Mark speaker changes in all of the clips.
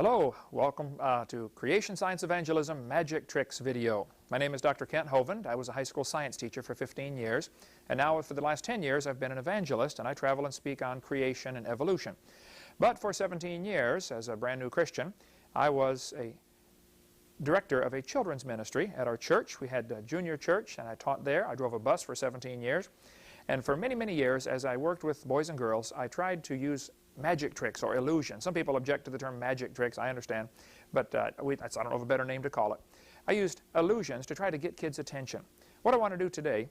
Speaker 1: Hello, welcome to Creation Science Evangelism Magic Tricks video. My name is Dr. Kent Hovind. I was a high school science teacher for 15 years, and now for the last 10 years I've been an evangelist, and I travel and speak on creation and evolution. But for 17 years, as a brand new Christian, I was a director of a children's ministry at our church. We had a junior church, and I taught there. I drove a bus for 17 years. And for many, many years, as I worked with boys and girls, I tried to use magic tricks or illusion. Some people object to the term magic tricks, I understand, but I don't know of a better name to call it. I used illusions to try to get kids' attention. What I want to do today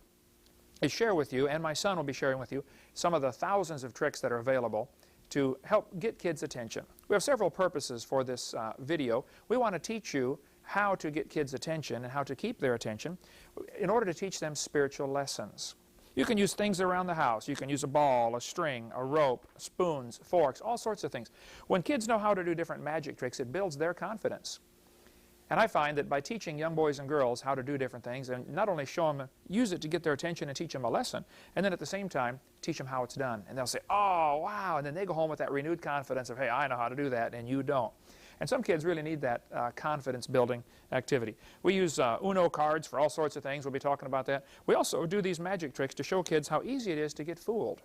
Speaker 1: is share with you, and my son will be sharing with you, some of the thousands of tricks that are available to help get kids' attention. We have several purposes for this video. We want to teach you how to get kids' attention and how to keep their attention in order to teach them spiritual lessons. You can use things around the house. You can use a ball, a string, a rope, spoons, forks, all sorts of things. When kids know how to do different magic tricks, it builds their confidence. And I find that by teaching young boys and girls how to do different things, and not only show them, use it to get their attention and teach them a lesson, and then at the same time, teach them how it's done. And they'll say, oh, wow, and then they go home with that renewed confidence of, hey, I know how to do that, and you don't. And some kids really need that confidence-building activity. We use Uno cards for all sorts of things. We'll be talking about that. We also do these magic tricks to show kids how easy it is to get fooled.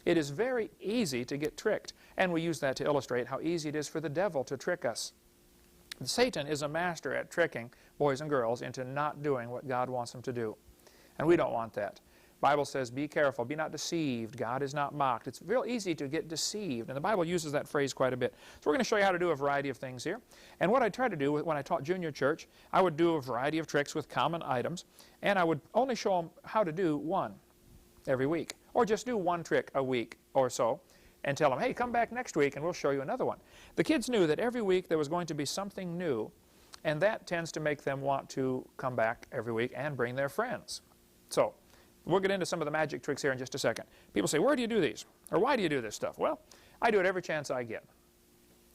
Speaker 1: It is very easy to get tricked. And we use that to illustrate how easy it is for the devil to trick us. Satan is a master at tricking boys and girls into not doing what God wants them to do. And we don't want that. The Bible says, be careful, be not deceived. God is not mocked. It's real easy to get deceived, and the Bible uses that phrase quite a bit. So we're going to show you how to do a variety of things here. And what I try to do when I taught junior church, I would do a variety of tricks with common items, and I would only show them how to do one every week, or just do one trick a week or so, and tell them, hey, come back next week and we'll show you another one. The kids knew that every week there was going to be something new, and that tends to make them want to come back every week and bring their friends. So we'll get into some of the magic tricks here in just a second. People say, where do you do these? Or why do you do this stuff? Well, I do it every chance I get.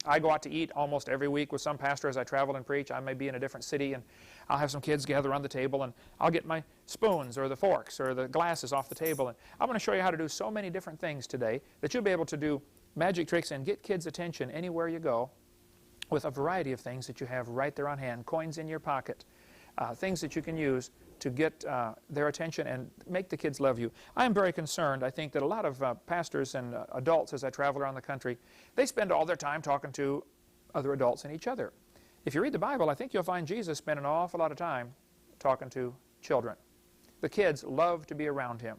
Speaker 1: I go out to eat almost every week with some pastor as I travel and preach. I may be in a different city, and I'll have some kids gather around the table, and I'll get my spoons or the forks or the glasses off the table. And I'm going to show you how to do so many different things today that you'll be able to do magic tricks and get kids' attention anywhere you go with a variety of things that you have right there on hand, coins in your pocket, things that you can use to get their attention and make the kids love you. I am very concerned. I think that a lot of pastors and adults, as I travel around the country, they spend all their time talking to other adults and each other. If you read the Bible, I think you'll find Jesus spent an awful lot of time talking to children. The kids love to be around him.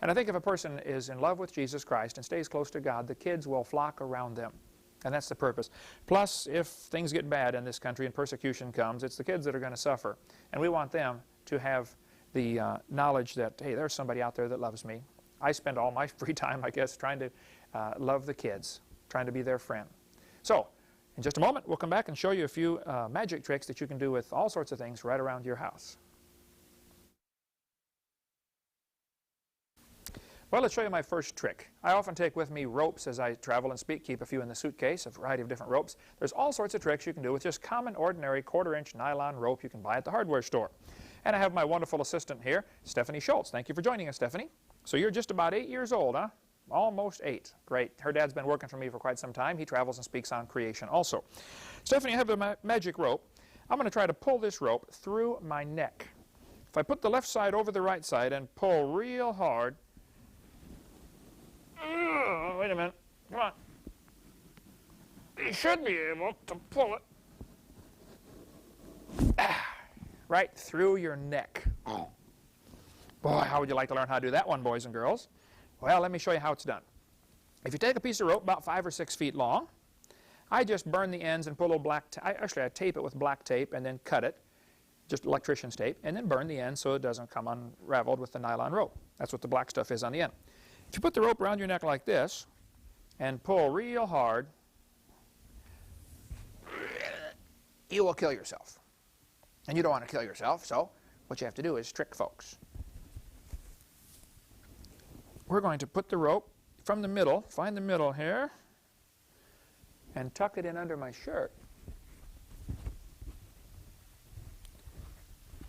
Speaker 1: And I think if a person is in love with Jesus Christ and stays close to God, the kids will flock around them. And that's the purpose. Plus, if things get bad in this country and persecution comes, it's the kids that are going to suffer. And we want them to have the knowledge that, hey, there's somebody out there that loves me. I spend all my free time, I guess, trying to love the kids, trying to be their friend. So, in just a moment, we'll come back and show you a few magic tricks that you can do with all sorts of things right around your house. Well, let's show you my first trick. I often take with me ropes as I travel and speak, keep a few in the suitcase, a variety of different ropes. There's all sorts of tricks you can do with just common, ordinary, quarter-inch nylon rope you can buy at the hardware store. And I have my wonderful assistant here, Stephanie Schultz. Thank you for joining us, Stephanie. So you're just about 8 years old, huh? Almost 8. Great. Her dad's been working for me for quite some time. He travels and speaks on creation also. Stephanie, I have a magic rope. I'm going to try to pull this rope through my neck. If I put the left side over the right side and pull real hard. Wait a minute. Come on. You should be able to pull it right through your neck. Boy, how would you like to learn how to do that one, boys and girls? Well, let me show you how it's done. If you take a piece of rope about 5 or 6 feet long, I just burn the ends and put a little black tape. Actually, I tape it with black tape and then cut it, just electrician's tape, and then burn the ends so it doesn't come unraveled with the nylon rope. That's what the black stuff is on the end. If you put the rope around your neck like this and pull real hard, you will kill yourself. And you don't want to kill yourself, so what you have to do is trick folks. We're going to put the rope from the middle, find the middle here, and tuck it in under my shirt.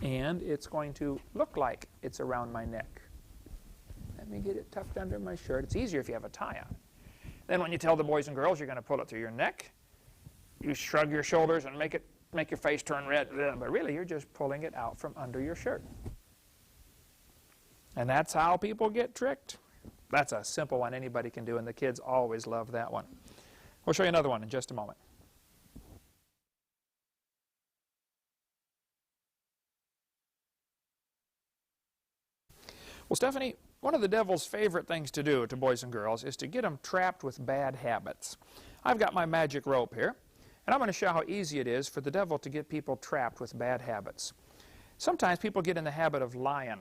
Speaker 1: And it's going to look like it's around my neck. Let me get it tucked under my shirt. It's easier if you have a tie on. Then when you tell the boys and girls you're going to pull it through your neck, you shrug your shoulders and make your face turn red, but really you're just pulling it out from under your shirt. And that's how people get tricked. That's a simple one anybody can do, and the kids always love that one. We'll show you another one in just a moment. Well, Stephanie, one of the devil's favorite things to do to boys and girls is to get them trapped with bad habits. I've got my magic rope here, and I'm going to show how easy it is for the devil to get people trapped with bad habits. Sometimes people get in the habit of lying.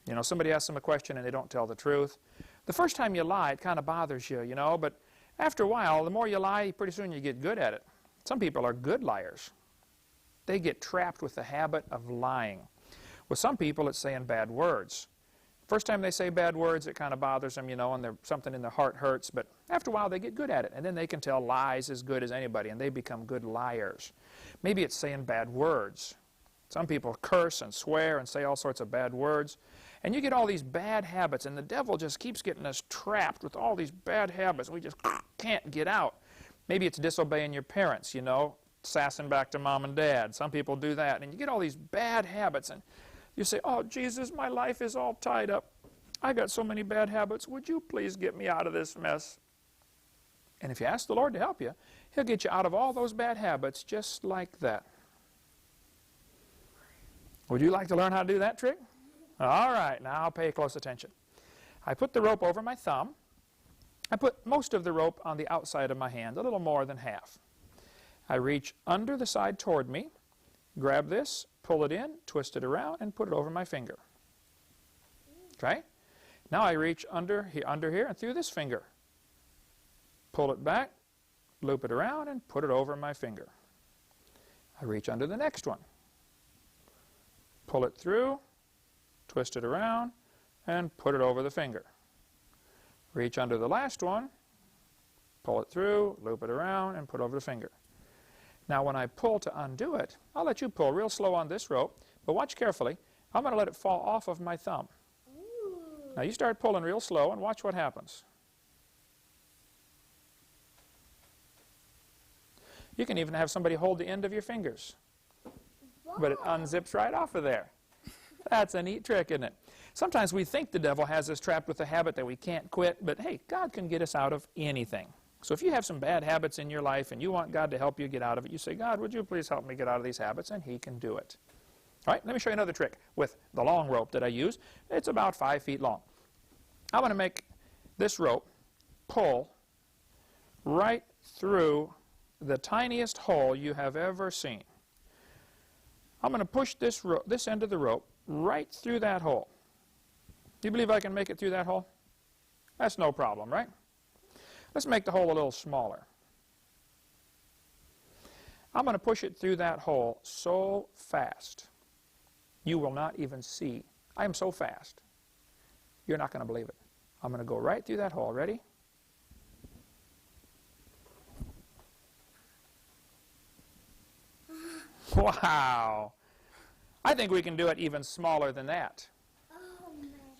Speaker 1: You know, somebody asks them a question and they don't tell the truth. The first time you lie, it kind of bothers you, you know, but after a while, the more you lie, pretty soon you get good at it. Some people are good liars. They get trapped with the habit of lying. With some people, it's saying bad words. First time they say bad words, it kind of bothers them, you know, and something in their heart hurts, but after a while they get good at it, and then they can tell lies as good as anybody, and they become good liars. Maybe it's saying bad words. Some people curse and swear and say all sorts of bad words, and you get all these bad habits, and the devil just keeps getting us trapped with all these bad habits, and we just can't get out. Maybe it's disobeying your parents, you know, sassing back to mom and dad. Some people do that, and you get all these bad habits, and you say, oh, Jesus, my life is all tied up. I got so many bad habits. Would you please get me out of this mess? And if you ask the Lord to help you, He'll get you out of all those bad habits just like that. Would you like to learn how to do that trick? All right, now pay close attention. I put the rope over my thumb. I put most of the rope on the outside of my hand, a little more than half. I reach under the side toward me, grab this, pull it in, twist it around, and put it over my finger. Okay? Now I reach under here and through this finger. Pull it back, loop it around, and put it over my finger. I reach under the next one. Pull it through, twist it around, and put it over the finger. Reach under the last one, pull it through, loop it around, and put it over the finger. Now when I pull to undo it, I'll let you pull real slow on this rope, but watch carefully. I'm going to let it fall off of my thumb. Ooh. Now you start pulling real slow and watch what happens. You can even have somebody hold the end of your fingers. Wow. But it unzips right off of there. That's a neat trick, isn't it? Sometimes we think the devil has us trapped with a habit that we can't quit, but hey, God can get us out of anything. So if you have some bad habits in your life and you want God to help you get out of it, you say, God, would you please help me get out of these habits? And He can do it. All right, let me show you another trick with the long rope that I use. It's about 5 feet long. I'm going to make this rope pull right through the tiniest hole you have ever seen. I'm going to push this end of the rope right through that hole. Do you believe I can make it through that hole? That's no problem, right? Let's make the hole a little smaller. I'm going to push it through that hole so fast you will not even see. I am so fast. You're not going to believe it. I'm going to go right through that hole. Ready? Wow. I think we can do it even smaller than that.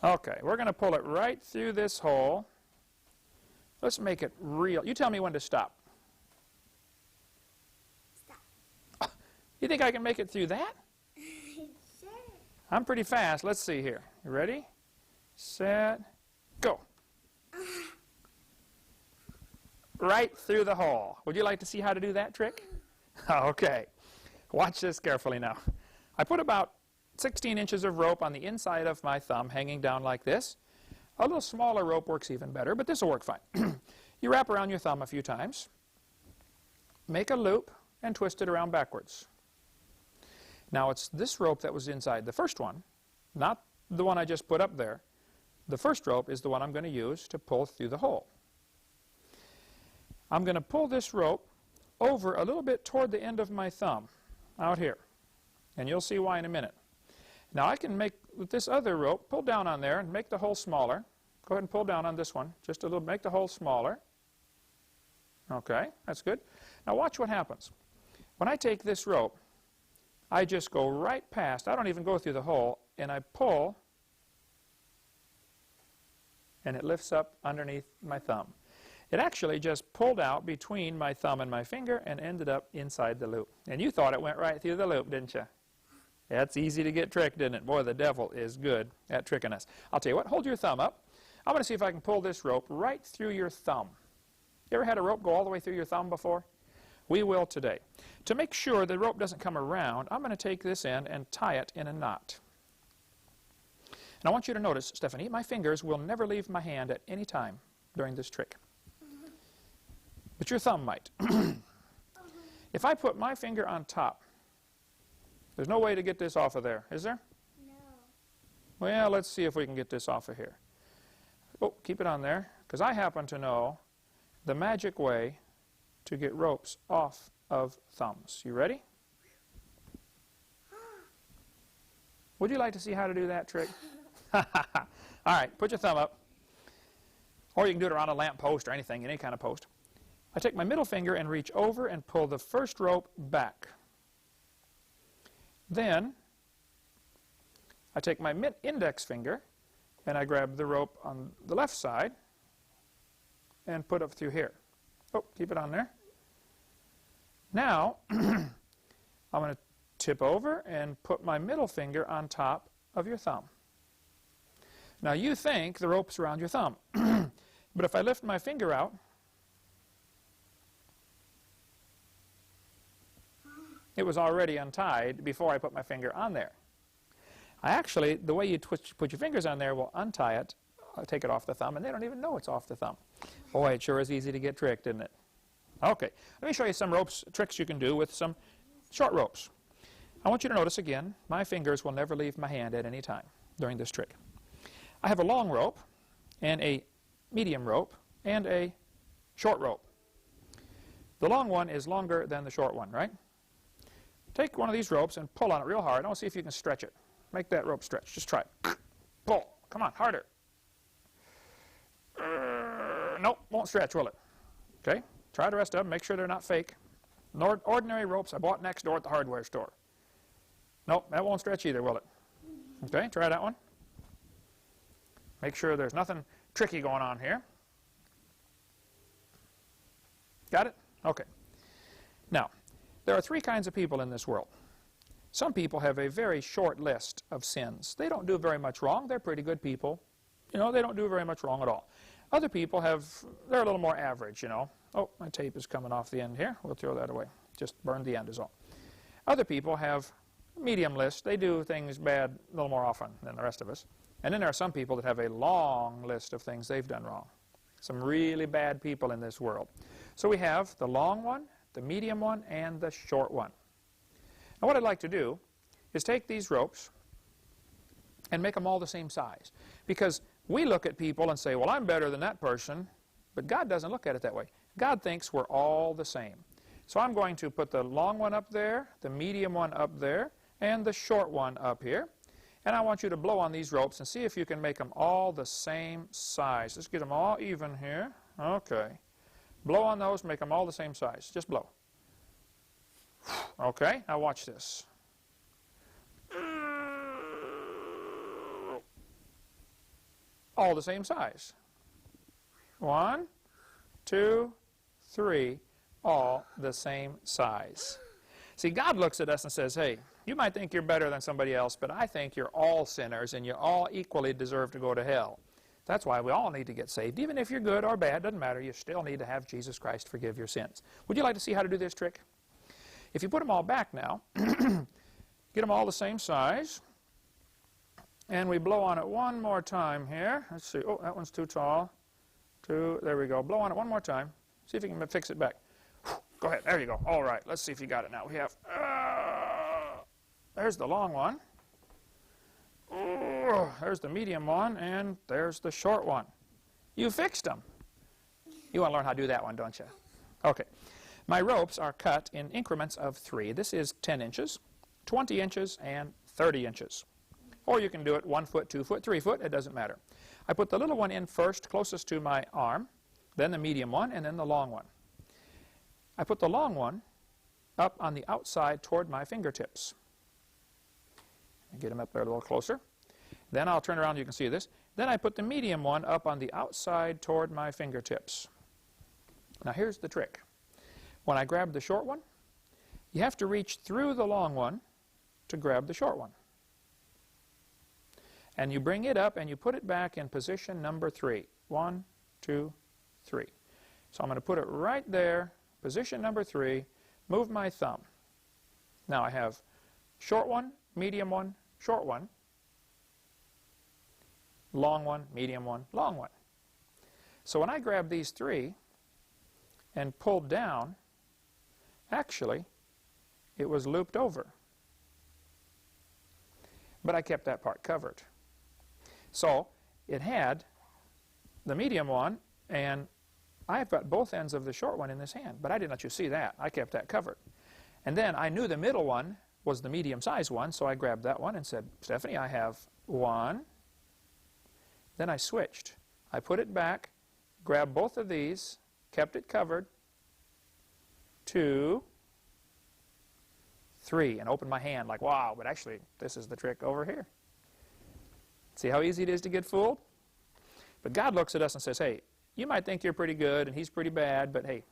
Speaker 1: Okay, we're going to pull it right through this hole. Let's make it real. You tell me when to stop. Stop. You think I can make it through that? Sure. I'm pretty fast. Let's see here. You ready? Set, go. Right through the hole. Would you like to see how to do that trick? Okay. Watch this carefully now. I put about 16 inches of rope on the inside of my thumb hanging down like this. A little smaller rope works even better, but this will work fine. You wrap around your thumb a few times, make a loop, and twist it around backwards. Now it's this rope that was inside the first one, not the one I just put up there. The first rope is the one I'm going to use to pull through the hole. I'm going to pull this rope over a little bit toward the end of my thumb, out here. And you'll see why in a minute. Now I can make, with this other rope, pull down on there and make the hole smaller. Go ahead and pull down on this one, just a little, make the hole smaller. Okay, that's good. Now watch what happens. When I take this rope, I just go right past, I don't even go through the hole, and I pull, and it lifts up underneath my thumb. It actually just pulled out between my thumb and my finger and ended up inside the loop. And you thought it went right through the loop, didn't you? That's easy to get tricked, isn't it? Boy, the devil is good at tricking us. I'll tell you what, hold your thumb up. I'm going to see if I can pull this rope right through your thumb. You ever had a rope go all the way through your thumb before? We will today. To make sure the rope doesn't come around, I'm going to take this end and tie it in a knot. And I want you to notice, Stephanie, my fingers will never leave my hand at any time during this trick. But your thumb might. If I put my finger on top, there's no way to get this off of there, is there?
Speaker 2: No.
Speaker 1: Well, let's see if we can get this off of here. Oh, keep it on there, because I happen to know the magic way to get ropes off of thumbs. You ready? Would you like to see how to do that trick? All right, put your thumb up. Or you can do it around a lamp post or anything, any kind of post. I take my middle finger and reach over and pull the first rope back. Then I take my index finger and I grab the rope on the left side and put it through here. Oh, keep it on there. Now, I'm going to tip over and put my middle finger on top of your thumb. Now, you think the rope's around your thumb. But if I lift my finger out, it was already untied before I put my finger on there. Actually, the way you put your fingers on there will untie it, take it off the thumb, and they don't even know it's off the thumb. Boy, it sure is easy to get tricked, isn't it? Okay, let me show you some tricks you can do with some short ropes. I want you to notice again, my fingers will never leave my hand at any time during this trick. I have a long rope and a medium rope and a short rope. The long one is longer than the short one, right? Take one of these ropes and pull on it real hard. I want to see if you can stretch it. Make that rope stretch. Just try it. Pull. Come on, harder. Nope, won't stretch, will it? Okay, try the rest of them. Make sure they're not fake. Ordinary ropes I bought next door at the hardware store. Nope, that won't stretch either, will it? Okay, try that one. Make sure there's nothing tricky going on here. Got it? Okay. Now, there are three kinds of people in this world. Some people have a very short list of sins. They don't do very much wrong. They're pretty good people. You know, they don't do very much wrong at all. Other people they're a little more average, you know. Oh, my tape is coming off the end here. We'll throw that away. Just burn the end is all. Other people have a medium list. They do things bad a little more often than the rest of us. And then there are some people that have a long list of things they've done wrong. Some really bad people in this world. So we have the long one, the medium one, and the short one. Now what I'd like to do is take these ropes and make them all the same size. Because we look at people and say, well, I'm better than that person, but God doesn't look at it that way. God thinks we're all the same. So I'm going to put the long one up there, the medium one up there, and the short one up here. And I want you to blow on these ropes and see if you can make them all the same size. Let's get them all even here. Okay. Blow on those, make them all the same size. Just blow. Okay, now watch this. All the same size. 1, 2, 3, all the same size. See, God looks at us and says, hey, you might think you're better than somebody else, but I think you're all sinners and you all equally deserve to go to hell. That's why we all need to get saved. Even if you're good or bad, doesn't matter, you still need to have Jesus Christ forgive your sins. Would you like to see how to do this trick? If you put them all back now, get them all the same size, and we blow on it one more time here. Let's see. Oh, that one's too tall. There we go. Blow on it one more time. See if you can fix it back. Go ahead. There you go. All right. Let's see if you got it now. We have, there's the long one. There's the medium one, and there's the short one. You fixed them. You want to learn how to do that one, don't you? Okay. My ropes are cut in increments of 3. This is 10 inches, 20 inches, and 30 inches. Or you can do it 1 foot, 2 foot, 3 foot. It doesn't matter. I put the little one in first, closest to my arm, then the medium one, and then the long one. I put the long one up on the outside toward my fingertips. Get them up there a little closer. Then I'll turn around, you can see this. Then I put the medium one up on the outside toward my fingertips. Now here's the trick. When I grab the short one, you have to reach through the long one to grab the short one. And you bring it up and you put it back in position number 3. 1, 2, 3. So I'm going to put it right there, position number 3, move my thumb. Now I have short one, medium one, short one, long one, medium one, long one. So when I grab these 3 and pulled down, actually it was looped over. But I kept that part covered. So it had the medium one, and I've got both ends of the short one in this hand, but I didn't let you see that. I kept that covered. And then I knew the middle one was the medium-sized one, so I grabbed that one and said, Stephanie, I have 1. Then I switched. I put it back, grabbed both of these, kept it covered, 2, 3, and opened my hand like, wow, but actually this is the trick over here. See how easy it is to get fooled? But God looks at us and says, hey, you might think you're pretty good and he's pretty bad, but hey,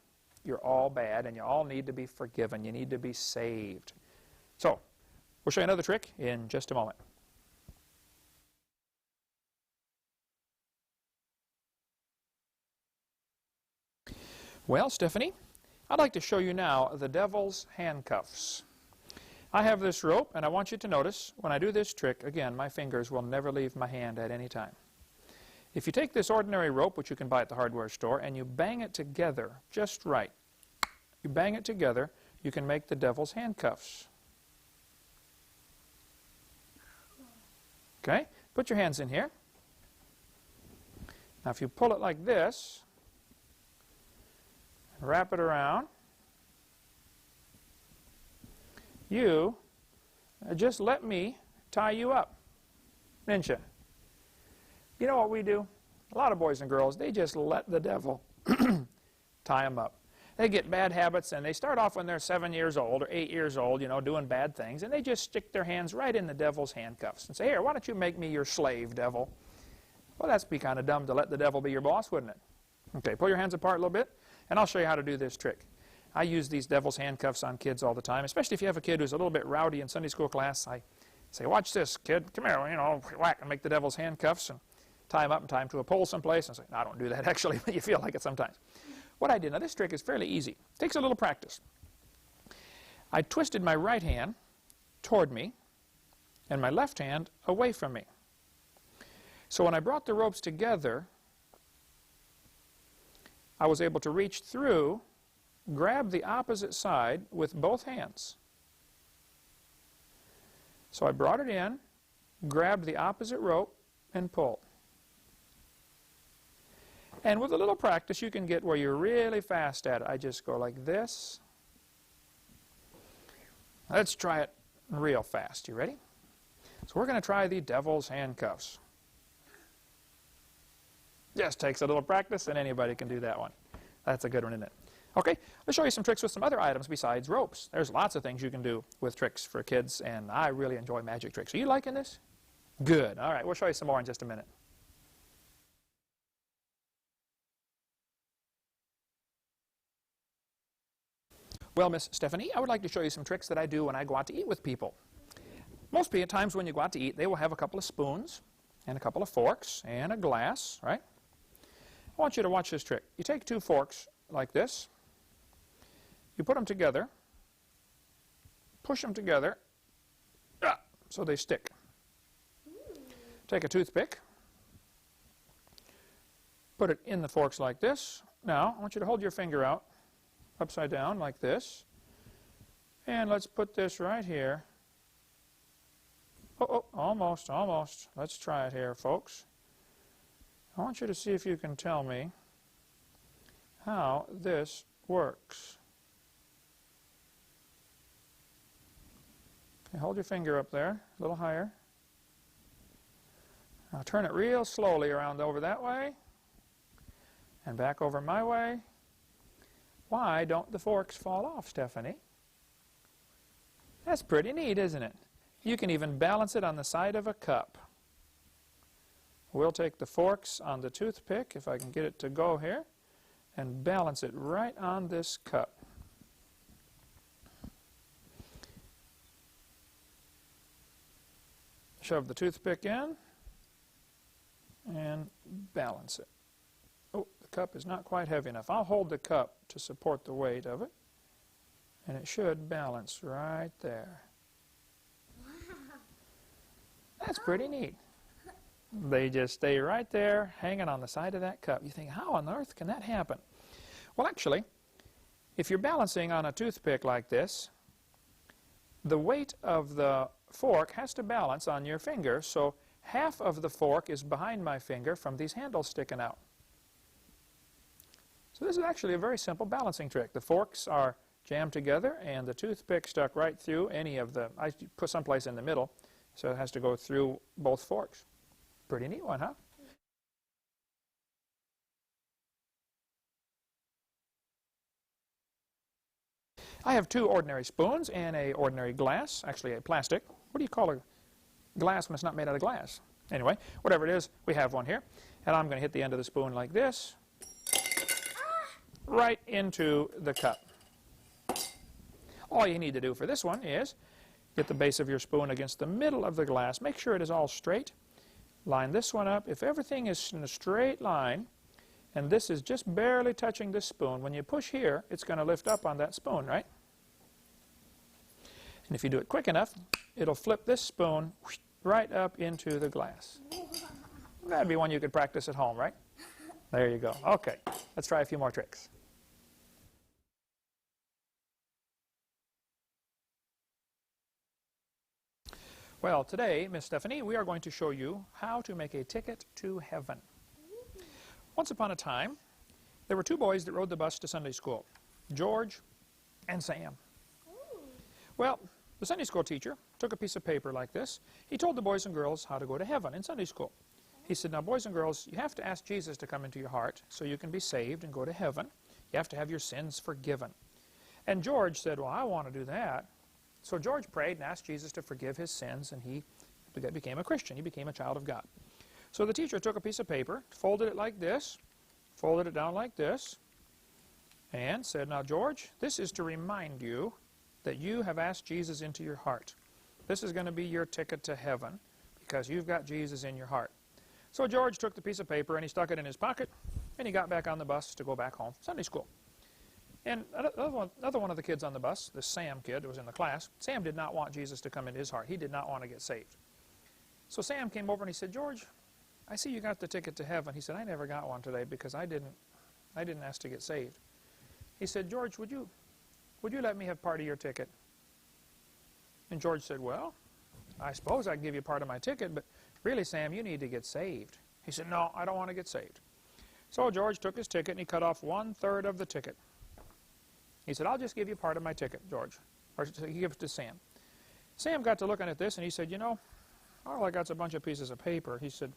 Speaker 1: you're all bad and you all need to be forgiven. You need to be saved. So, we'll show you another trick in just a moment. Well, Stephanie, I'd like to show you now the devil's handcuffs. I have this rope, and I want you to notice when I do this trick, again, my fingers will never leave my hand at any time. If you take this ordinary rope, which you can buy at the hardware store, and you bang it together just right, you bang it together, you can make the devil's handcuffs. Okay? Put your hands in here. Now if you pull it like this, wrap it around, you just let me tie you up, didn't you? You know what we do? A lot of boys and girls, they just let the devil tie them up. They get bad habits, and they start off when they're 7 years old or 8 years old, you know, doing bad things, and they just stick their hands right in the devil's handcuffs and say, here, why don't you make me your slave, devil? Well, that's be kind of dumb to let the devil be your boss, wouldn't it? Okay, pull your hands apart a little bit, and I'll show you how to do this trick. I use these devil's handcuffs on kids all the time, especially if you have a kid who's a little bit rowdy in Sunday school class. I say, watch this, kid. Come here, you know, whack, and make the devil's handcuffs and tie them up and tie them to a pole someplace. And say, no, I don't do that, actually, but you feel like it sometimes. What I did, now this trick is fairly easy. It takes a little practice. I twisted my right hand toward me and my left hand away from me. So when I brought the ropes together, I was able to reach through, grab the opposite side with both hands. So I brought it in, grabbed the opposite rope, and pulled. And with a little practice, you can get where you're really fast at it. I just go like this. Let's try it real fast. You ready? So we're going to try the devil's handcuffs. Just takes a little practice, and anybody can do that one. That's a good one, isn't it? Okay, let's show you some tricks with some other items besides ropes. There's lots of things you can do with tricks for kids, and I really enjoy magic tricks. Are you liking this? Good. All right, we'll show you some more in just a minute. Well, Miss Stephanie, I would like to show you some tricks that I do when I go out to eat with people. Most times when you go out to eat, they will have a couple of spoons and a couple of forks and a glass, right? I want you to watch this trick. You take 2 forks like this. You put them together, push them together, so they stick. Take a toothpick, put it in the forks like this. Now, I want you to hold your finger out upside down like this, and let's put this right here. Oh, almost, almost. Let's try it here, folks. I want you to see if you can tell me how this works. Okay, hold your finger up there, a little higher. Now turn it real slowly around over that way and back over my way. Why don't the forks fall off, Stephanie? That's pretty neat, isn't it? You can even balance it on the side of a cup. We'll take the forks on the toothpick, if I can get it to go here, and balance it right on this cup. Shove the toothpick in and balance it. Oh, the cup is not quite heavy enough. I'll hold the cup to support the weight of it, and it should balance right there. Wow. That's pretty neat. They just stay right there hanging on the side of that cup. You think, how on earth can that happen? Well, actually, if you're balancing on a toothpick like this, the weight of the fork has to balance on your finger, so half of the fork is behind my finger from these handles sticking out. So this is actually a very simple balancing trick. The forks are jammed together and the toothpick stuck right through any of the, I put someplace in the middle, so it has to go through both forks. Pretty neat one, huh? I have two ordinary spoons and an ordinary glass, actually a plastic. What do you call a glass when it's not made out of glass? Anyway, whatever it is, we have one here. And I'm going to hit the end of the spoon like this, right into the cup. All you need to do for this one is get the base of your spoon against the middle of the glass. Make sure it is all straight. Line this one up. If everything is in a straight line, and this is just barely touching this spoon, when you push here, it's going to lift up on that spoon, right? And if you do it quick enough, it'll flip this spoon right up into the glass. That'd be one you could practice at home, right? There you go. Okay, let's try a few more tricks. Well, today, Miss Stephanie, we are going to show you how to make a ticket to heaven. Once upon a time, there were two boys that rode the bus to Sunday school, George and Sam. Well, the Sunday school teacher took a piece of paper like this. He told the boys and girls how to go to heaven in Sunday school. He said, now, boys and girls, you have to ask Jesus to come into your heart so you can be saved and go to heaven. You have to have your sins forgiven. And George said, well, I want to do that. So George prayed and asked Jesus to forgive his sins, and he became a Christian. He became a child of God. So the teacher took a piece of paper, folded it like this, folded it down like this, and said, now, George, this is to remind you that you have asked Jesus into your heart. This is going to be your ticket to heaven because you've got Jesus in your heart. So George took the piece of paper and he stuck it in his pocket, and he got back on the bus to go back home from Sunday school. And another one of the kids on the bus, this Sam kid who was in the class, Sam did not want Jesus to come into his heart. He did not want to get saved. So Sam came over and he said, George, I see you got the ticket to heaven. He said, I never got one today because I didn't ask to get saved. He said, George, would you let me have part of your ticket? And George said, well, I suppose I can give you part of my ticket, but really, Sam, you need to get saved. He said, no, I don't want to get saved. So George took his ticket and he cut off 1/3 of the ticket. He said, I'll just give you part of my ticket, George. Or he gave it to Sam. Sam got to looking at this and he said, you know, all I got's a bunch of pieces of paper. He said,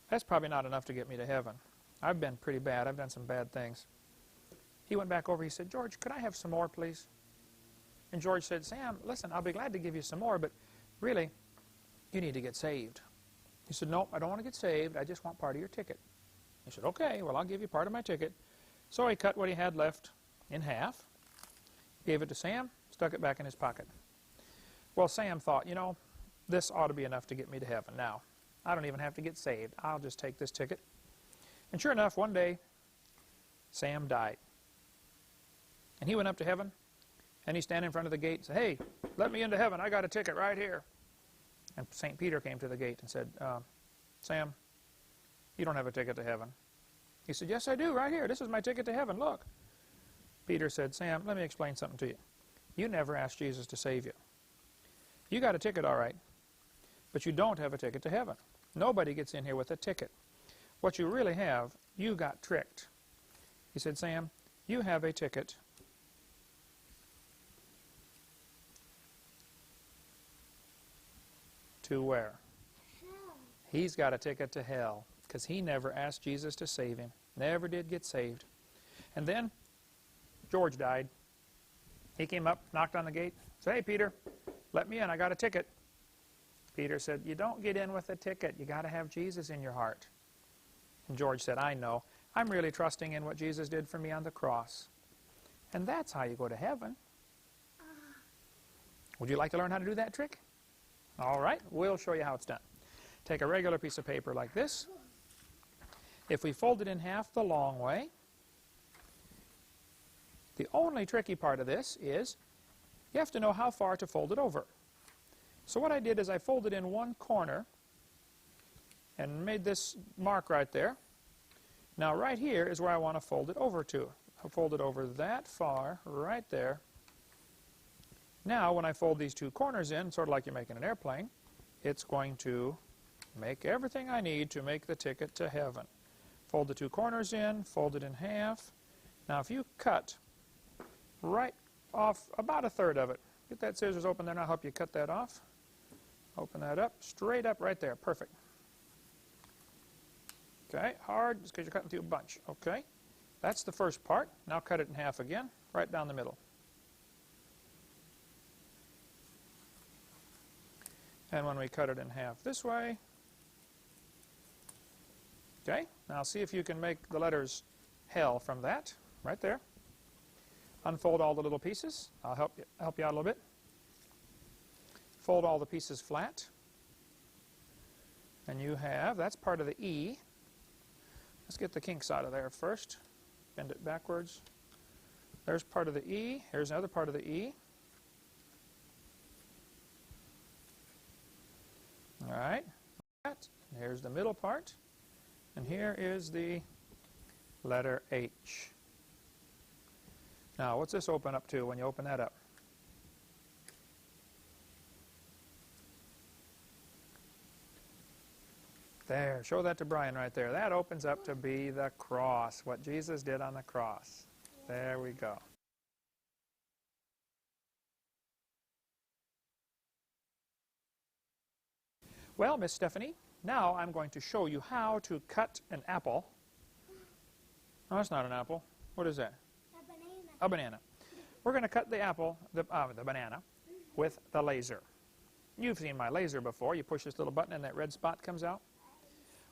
Speaker 1: that's probably not enough to get me to heaven. I've been pretty bad. I've done some bad things. He went back over. He said, George, could I have some more, please? And George said, Sam, listen, I'll be glad to give you some more, but really, you need to get saved. He said, no, I don't want to get saved. I just want part of your ticket. He said, okay, well, I'll give you part of my ticket. So he cut what he had left in half, gave it to Sam, stuck it back in his pocket. Well, Sam thought, you know, this ought to be enough to get me to heaven. Now, I don't even have to get saved. I'll just take this ticket. And sure enough, one day, Sam died. And he went up to heaven, and he standing in front of the gate and said, hey, let me into heaven. I got a ticket right here. And St. Peter came to the gate and said, Sam, you don't have a ticket to heaven. He said, yes, I do, right here. This is my ticket to heaven, look. Peter said, Sam, let me explain something to you. You never asked Jesus to save you. You got a ticket, all right, but you don't have a ticket to heaven. Nobody gets in here with a ticket. What you really have, you got tricked. He said, Sam, you have a ticket to where? Hell. He's got a ticket to hell because he never asked Jesus to save him. Never did get saved. And then George died. He came up, knocked on the gate, said, hey, Peter, let me in. I got a ticket. Peter said, you don't get in with a ticket. You got to have Jesus in your heart. And George said, I know. I'm really trusting in what Jesus did for me on the cross. And that's how you go to heaven. Would you like to learn how to do that trick? All right, we'll show you how it's done. Take a regular piece of paper like this. If we fold it in half the long way, the only tricky part of this is you have to know how far to fold it over. So what I did is I folded in one corner and made this mark right there. Now right here is where I want to fold it over to. I'll fold it over that far, right there. Now when I fold these two corners in, sort of like you're making an airplane, it's going to make everything I need to make the ticket to heaven. Fold the two corners in, fold it in half. Now if you cut right off about a third of it, get that scissors open there and I'll help you cut that off. Open that up, straight up right there, perfect. Okay, hard, just because you're cutting through a bunch. Okay, that's the first part. Now cut it in half again, right down the middle. And when we cut it in half this way, okay, now see if you can make the letters hell from that, right there. Unfold all the little pieces. I'll help you out a little bit. Fold all the pieces flat. And you have, that's part of the E. Let's get the kinks out of there first. Bend it backwards. There's part of the E. Here's another part of the E. All right. Here's the middle part. And here is the letter H. Now, what's this open up to when you open that up? There, show that to Brian right there. That opens up to be the cross, what Jesus did on the cross. There we go. Well, Miss Stephanie, now I'm going to show you how to cut an apple. No, that's not an apple. What is that?
Speaker 2: A banana.
Speaker 1: A banana. We're going to cut the apple, the banana, with the laser. You've seen my laser before. You push this little button and that red spot comes out.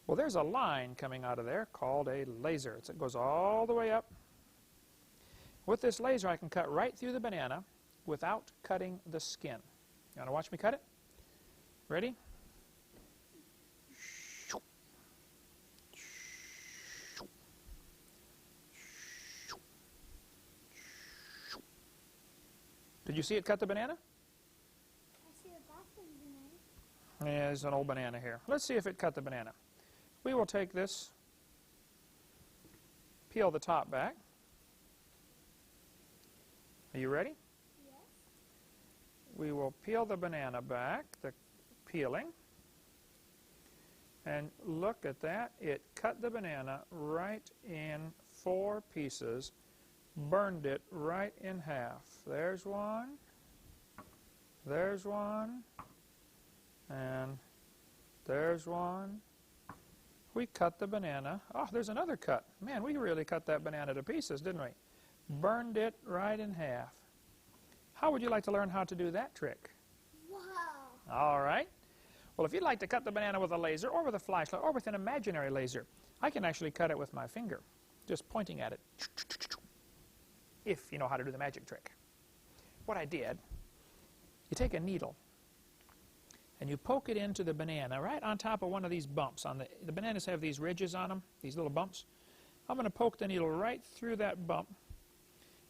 Speaker 1: Well, there's a line coming out of there called a laser. It goes all the way up. With this laser, I can cut right through the banana without cutting the skin. You want to watch me cut it? Ready? Did you see it cut the banana?
Speaker 2: I see a bottom banana.
Speaker 1: Yeah, there's an old banana here. Let's see if it cut the banana. We will take this, peel the top back. Are you ready?
Speaker 2: Yes.
Speaker 1: We will peel the banana back, the peeling. And look at that. It cut the banana right in 4 pieces, burned it right in half. There's one, and there's one. We cut the banana. Oh, there's another cut. Man, we really cut that banana to pieces, didn't we? Burned it right in half. How would you like to learn how to do that trick?
Speaker 2: Wow.
Speaker 1: All right. Well, if you'd like to cut the banana with a laser or with a flashlight or with an imaginary laser, I can actually cut it with my finger, just pointing at it, if you know how to do the magic trick. What I did, you take a needle and you poke it into the banana right on top of one of these bumps. The bananas have these ridges on them, these little bumps. I'm going to poke the needle right through that bump,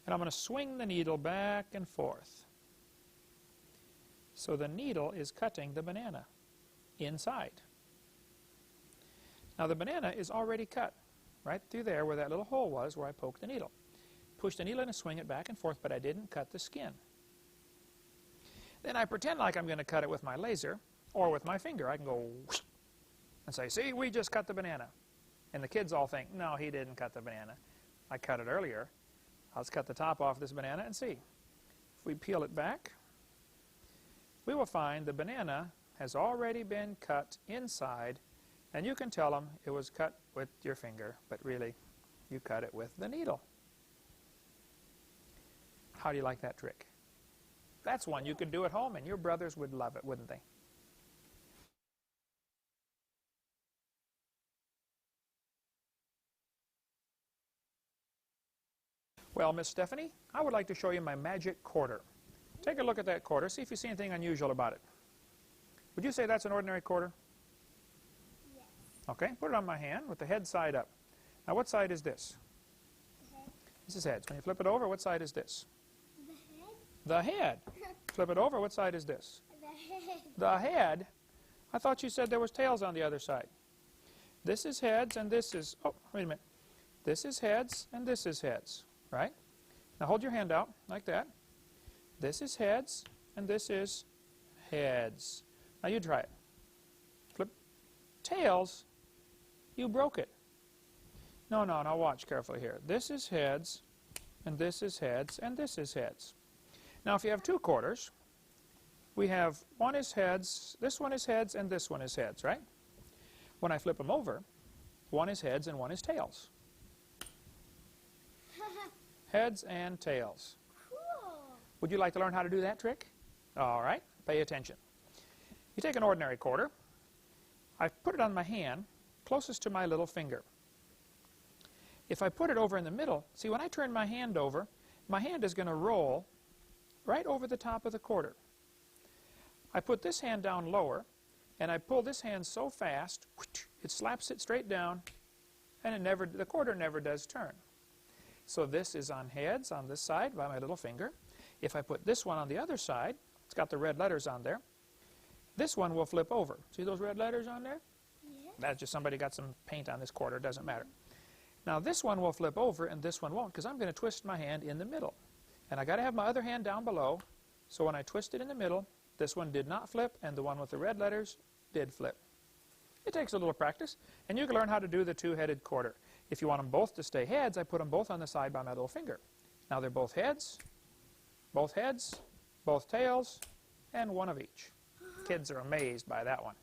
Speaker 1: and I'm going to swing the needle back and forth. So the needle is cutting the banana inside. Now the banana is already cut right through there where that little hole was where I poked the needle. Push the needle in and swing it back and forth, but I didn't cut the skin. Then I pretend like I'm going to cut it with my laser or with my finger. I can go whoosh, and say, see, we just cut the banana. And the kids all think, no, he didn't cut the banana. I cut it earlier. Let's cut the top off this banana and see. If we peel it back, we will find the banana has already been cut inside, and you can tell them it was cut with your finger, but really you cut it with the needle. How do you like that trick? That's one you could do at home, and your brothers would love it, wouldn't they? Well, Miss Stephanie, I would like to show you my magic quarter. Take a look at that quarter. See if you see anything unusual about it. Would you say that's an ordinary quarter?
Speaker 2: Yes.
Speaker 1: Okay, put it on my hand with the head side up. Now, what side is this?
Speaker 2: The head.
Speaker 1: This is heads. When you flip it over, what side is this?
Speaker 2: The
Speaker 1: The
Speaker 2: head.
Speaker 1: head. Flip it over, what side is this?
Speaker 2: The head.
Speaker 1: The head? I thought you said there was tails on the other side. This is heads and this is, oh, wait a minute. This is heads and this is heads, right? Now hold your hand out like that. This is heads and this is heads. Now you try it. Flip. Tails? You broke it. No, now watch carefully here. This is heads and this is heads and this is heads. Now if you have two quarters, we have one is heads, this one is heads, and this one is heads, right? When I flip them over, one is heads and one is tails. Heads and tails.
Speaker 2: Cool.
Speaker 1: Would you like to learn how to do that trick? All right, pay attention. You take an ordinary quarter. I put it on my hand, closest to my little finger. If I put it over in the middle, see when I turn my hand over, my hand is going to roll right over the top of the quarter. I put this hand down lower, and I pull this hand so fast, it slaps it straight down, and the quarter never does turn. So this is on heads on this side by my little finger. If I put this one on the other side, it's got the red letters on there, this one will flip over. See those red letters on there?
Speaker 2: Yeah.
Speaker 1: That's just somebody got some paint on this quarter, it doesn't matter. Now this one will flip over and this one won't, because I'm going to twist my hand in the middle. And I got to have my other hand down below, so when I twist it in the middle, this one did not flip, and the one with the red letters did flip. It takes a little practice, and you can learn how to do the two-headed quarter. If you want them both to stay heads, I put them both on the side by my little finger. Now they're both heads, both tails, and one of each. Kids are amazed by that one.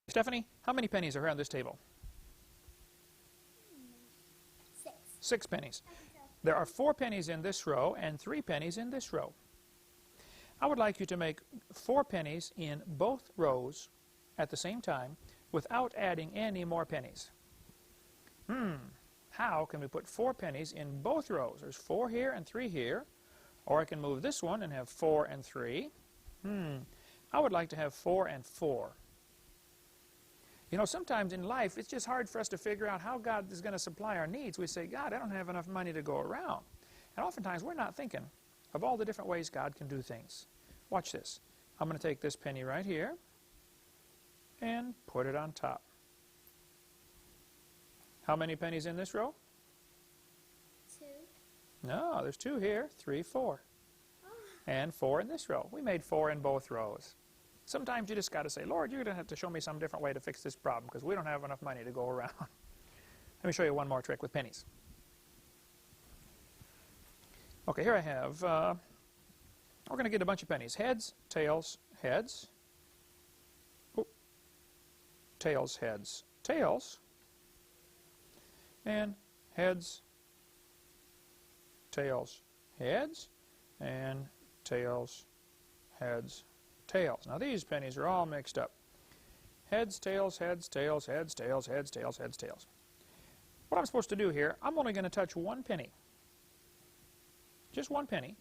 Speaker 1: Stephanie, how many pennies are here on this table?
Speaker 2: 6.
Speaker 1: 6 pennies. There are 4 pennies in this row and 3 pennies in this row. I would like you to make 4 pennies in both rows at the same time without adding any more pennies. How can we put 4 pennies in both rows? There's 4 here and 3 here. Or I can move this one and have 4 and 3. I would like to have 4 and 4. You know, sometimes in life, it's just hard for us to figure out how God is going to supply our needs. We say, God, I don't have enough money to go around. And oftentimes, we're not thinking of all the different ways God can do things. Watch this. I'm going to take this penny right here and put it on top. How many pennies in this row?
Speaker 2: 2.
Speaker 1: No, there's 2 here, 3, 4. And 4 in this row. We made 4 in both rows. Sometimes you just got to say, Lord, you're going to have to show me some different way to fix this problem because we don't have enough money to go around. Let me show you one more trick with pennies. Okay, here I have, we're going to get a bunch of pennies. Heads, tails, heads. Oh. Tails, heads, tails. And heads, tails, heads. And tails, heads, tails. Now these pennies are all mixed up. Heads, tails, heads, tails, heads, tails, heads, tails, heads, tails. What I'm supposed to do here, I'm only going to touch 1 penny. Just 1 penny.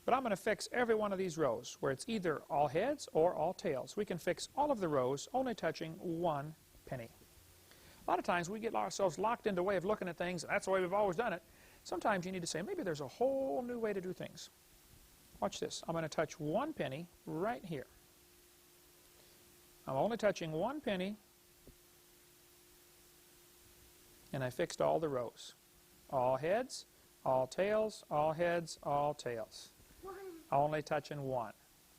Speaker 1: But I'm going to fix every one of these rows where it's either all heads or all tails. We can fix all of the rows only touching 1 penny. A lot of times we get ourselves locked into a way of looking at things, and that's the way we've always done it. Sometimes you need to say, maybe there's a whole new way to do things. Watch this. I'm going to touch 1 penny right here. I'm only touching 1 penny, and I fixed all the rows. All heads, all tails, all heads, all tails. Only touching 1.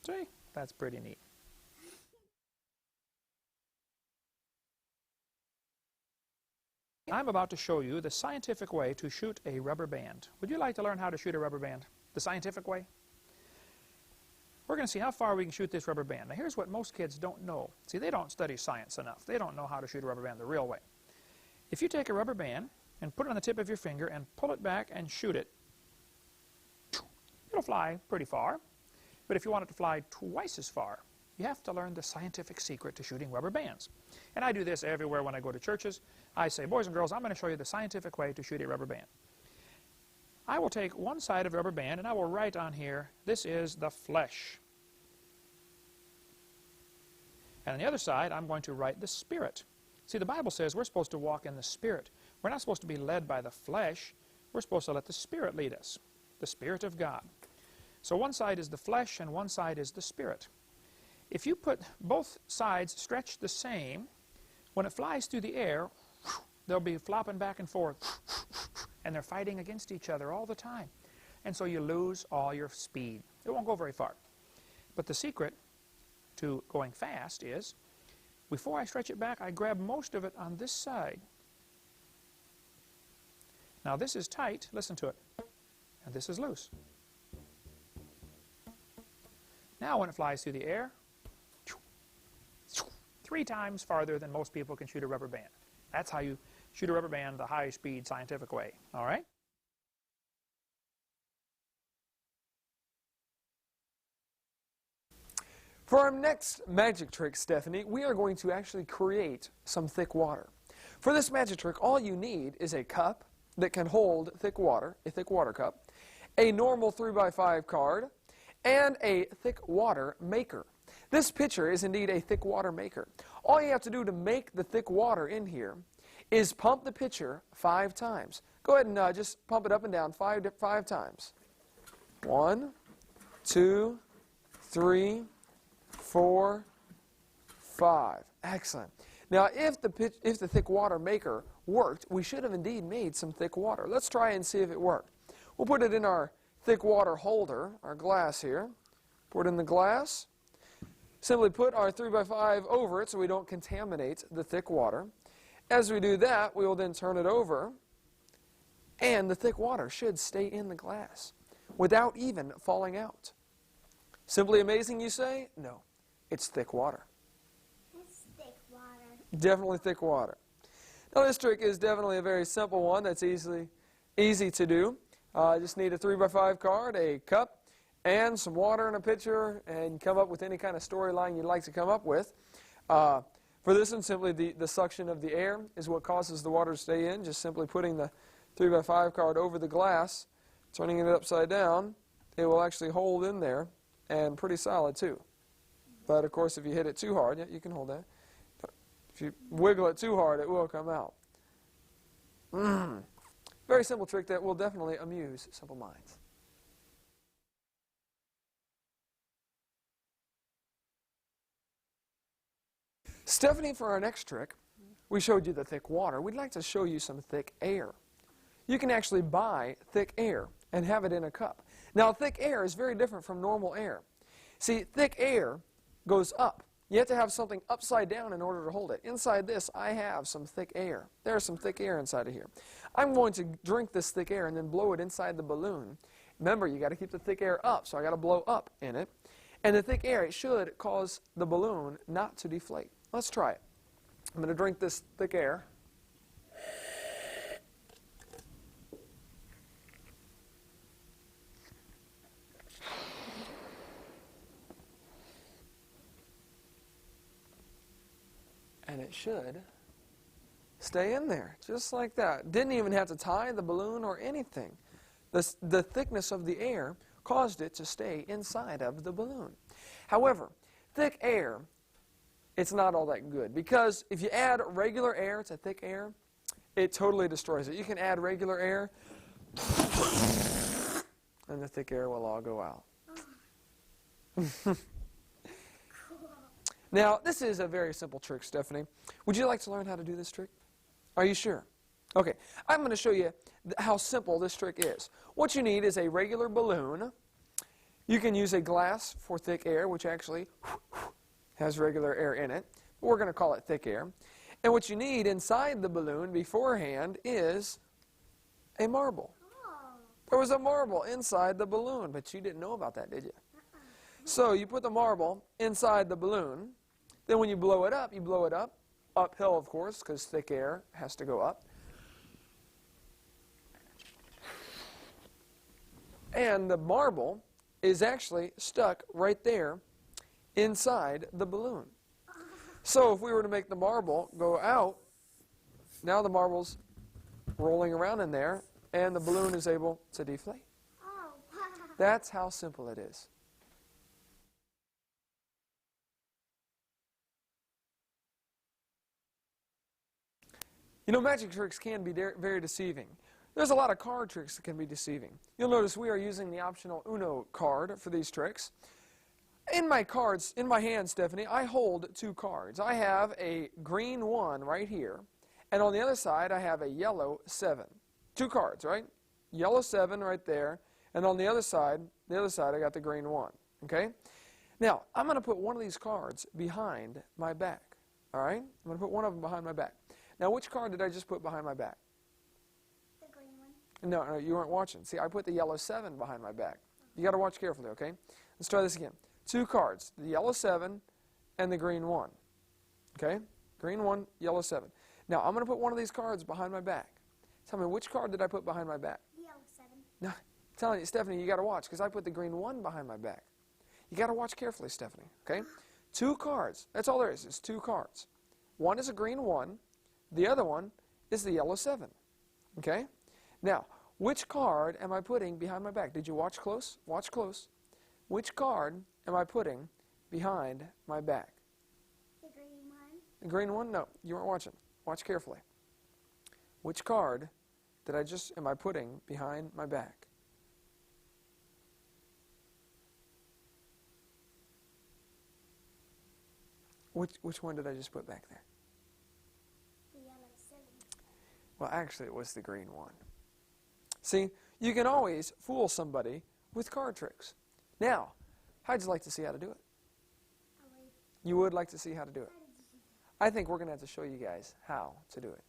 Speaker 1: See? That's pretty neat. I'm about to show you the scientific way to shoot a rubber band. Would you like to learn how to shoot a rubber band? The scientific way? We're going to see how far we can shoot this rubber band. Now here's what most kids don't know. See, they don't study science enough. They don't know how to shoot a rubber band the real way. If you take a rubber band and put it on the tip of your finger and pull it back and shoot it, it'll fly pretty far. But if you want it to fly twice as far, You have to learn the scientific secret to shooting rubber bands. And I do this everywhere when I go to churches. I say, boys and girls, I'm going to show you the scientific way to shoot a rubber band. I will take one side of a rubber band and I will write on here, this is the flesh. And on the other side, I'm going to write the spirit. See, the Bible says we're supposed to walk in the spirit. We're not supposed to be led by the flesh. We're supposed to let the spirit lead us, the Spirit of God. So one side is the flesh and one side is the spirit. If you put both sides stretched the same, when it flies through the air, they'll be flopping back and forth, and they're fighting against each other all the time. And so you lose all your speed. It won't go very far. But the secret to going fast is, before I stretch it back, I grab most of it on this side. Now this is tight, listen to it, and this is loose. Now when it flies through the air, 3 times farther than most people can shoot a rubber band. That's how you shoot a rubber band the high-speed scientific way, all right?
Speaker 3: For our next magic trick, Stephanie, we are going to actually create some thick water. For this magic trick, all you need is a cup that can hold thick water, a thick water cup, a normal 3x5 card, and a thick water maker. This pitcher is indeed a thick water maker. All you have to do to make the thick water in here is pump the pitcher 5 times. Go ahead and just pump it up and down five times. 1, 2, 3, 4, 5. Excellent. Now, if the thick water maker worked, we should have indeed made some thick water. Let's try and see if it worked. We'll put it in our thick water holder, our glass here. Pour it in the glass. Simply put our 3x5 over it so we don't contaminate the thick water. As we do that, we will then turn it over, and the thick water should stay in the glass without even falling out. Simply amazing, you say? No, it's thick water.
Speaker 2: It's thick water.
Speaker 3: Definitely thick water. Now this trick is definitely a very simple one that's easy to do. Just need a 3x5 card, a cup, and some water in a pitcher, and come up with any kind of storyline you'd like to come up with. For this one, simply the suction of the air is what causes the water to stay in. Just simply putting the 3x5 card over the glass, turning it upside down, it will actually hold in there, and pretty solid too. But of course, if you hit it too hard, yeah, you can hold that. If you wiggle it too hard, it will come out. Very simple trick that will definitely amuse simple minds. Stephanie, for our next trick, we showed you the thick water. We'd like to show you some thick air. You can actually buy thick air and have it in a cup. Now, thick air is very different from normal air. See, thick air goes up. You have to have something upside down in order to hold it. Inside this, I have some thick air. There's some thick air inside of here. I'm going to drink this thick air and then blow it inside the balloon. Remember, you got to keep the thick air up, so I got to blow up in it. And the thick air, it should cause the balloon not to deflate. Let's try it. I'm going to drink this thick air. And it should stay in there, just like that. Didn't even have to tie the balloon or anything. The thickness of the air caused it to stay inside of the balloon. However, thick air, it's not all that good, because if you add regular air to thick air, it totally destroys it. You can add regular air, and the thick air will all go out. Now, this is a very simple trick, Stephanie. Would you like to learn how to do this trick? Are you sure? Okay, I'm going to show you how simple this trick is. What you need is a regular balloon. You can use a glass for thick air, which actually has regular air in it. But we're going to call it thick air. And what you need inside the balloon beforehand is a marble.
Speaker 2: Oh.
Speaker 3: There was a marble inside the balloon, but you didn't know about that, did you? So you put the marble inside the balloon. Then when you blow it up, uphill, of course, because thick air has to go up. And the marble is actually stuck right there inside the balloon. So if we were to make the marble go out, now the marble's rolling around in there, and the balloon is able to deflate.
Speaker 2: Oh,
Speaker 3: That's how simple it is. You know, magic tricks can be very deceiving. There's a lot of card tricks that can be deceiving. You'll notice we are using the optional Uno card for these tricks. In my cards, in my hand, Stephanie, I hold two cards. I have a green 1 right here, and on the other side I have a yellow 7. Two cards, right? Yellow 7 right there, and on the other side I got the green 1, okay? Now, I'm going to put one of these cards behind my back, all right? I'm going to put one of them behind my back. Now, which card did I just put behind my back?
Speaker 2: the green one.
Speaker 3: No, you weren't watching. See, I put the yellow 7 behind my back. You got to watch carefully, okay? Let's try this again. Two cards, the yellow 7 and the green 1. Okay? Green 1, yellow 7. Now, I'm going to put one of these cards behind my back. Tell me, which card did I put behind my back?
Speaker 2: The yellow 7.
Speaker 3: No, I'm telling you, Stephanie, you got to watch, because I put the green 1 behind my back. You got to watch carefully, Stephanie, okay? Two cards. That's all there is. It's two cards. One is a green 1. The other one is the yellow 7. Okay? Now, which card am I putting behind my back? Did you watch close? Watch close. Which card am I putting behind my back?
Speaker 2: The green one.
Speaker 3: The green one? No, you weren't watching. Watch carefully. Which card am I putting behind my back? Which one did I just put back there?
Speaker 2: The yellow 7.
Speaker 3: Well, actually, it was the green 1. See, you can always fool somebody with card tricks. Now, how'd you like to see how to do it? You would like to see how to do it? I think we're going to have to show you guys how to do it.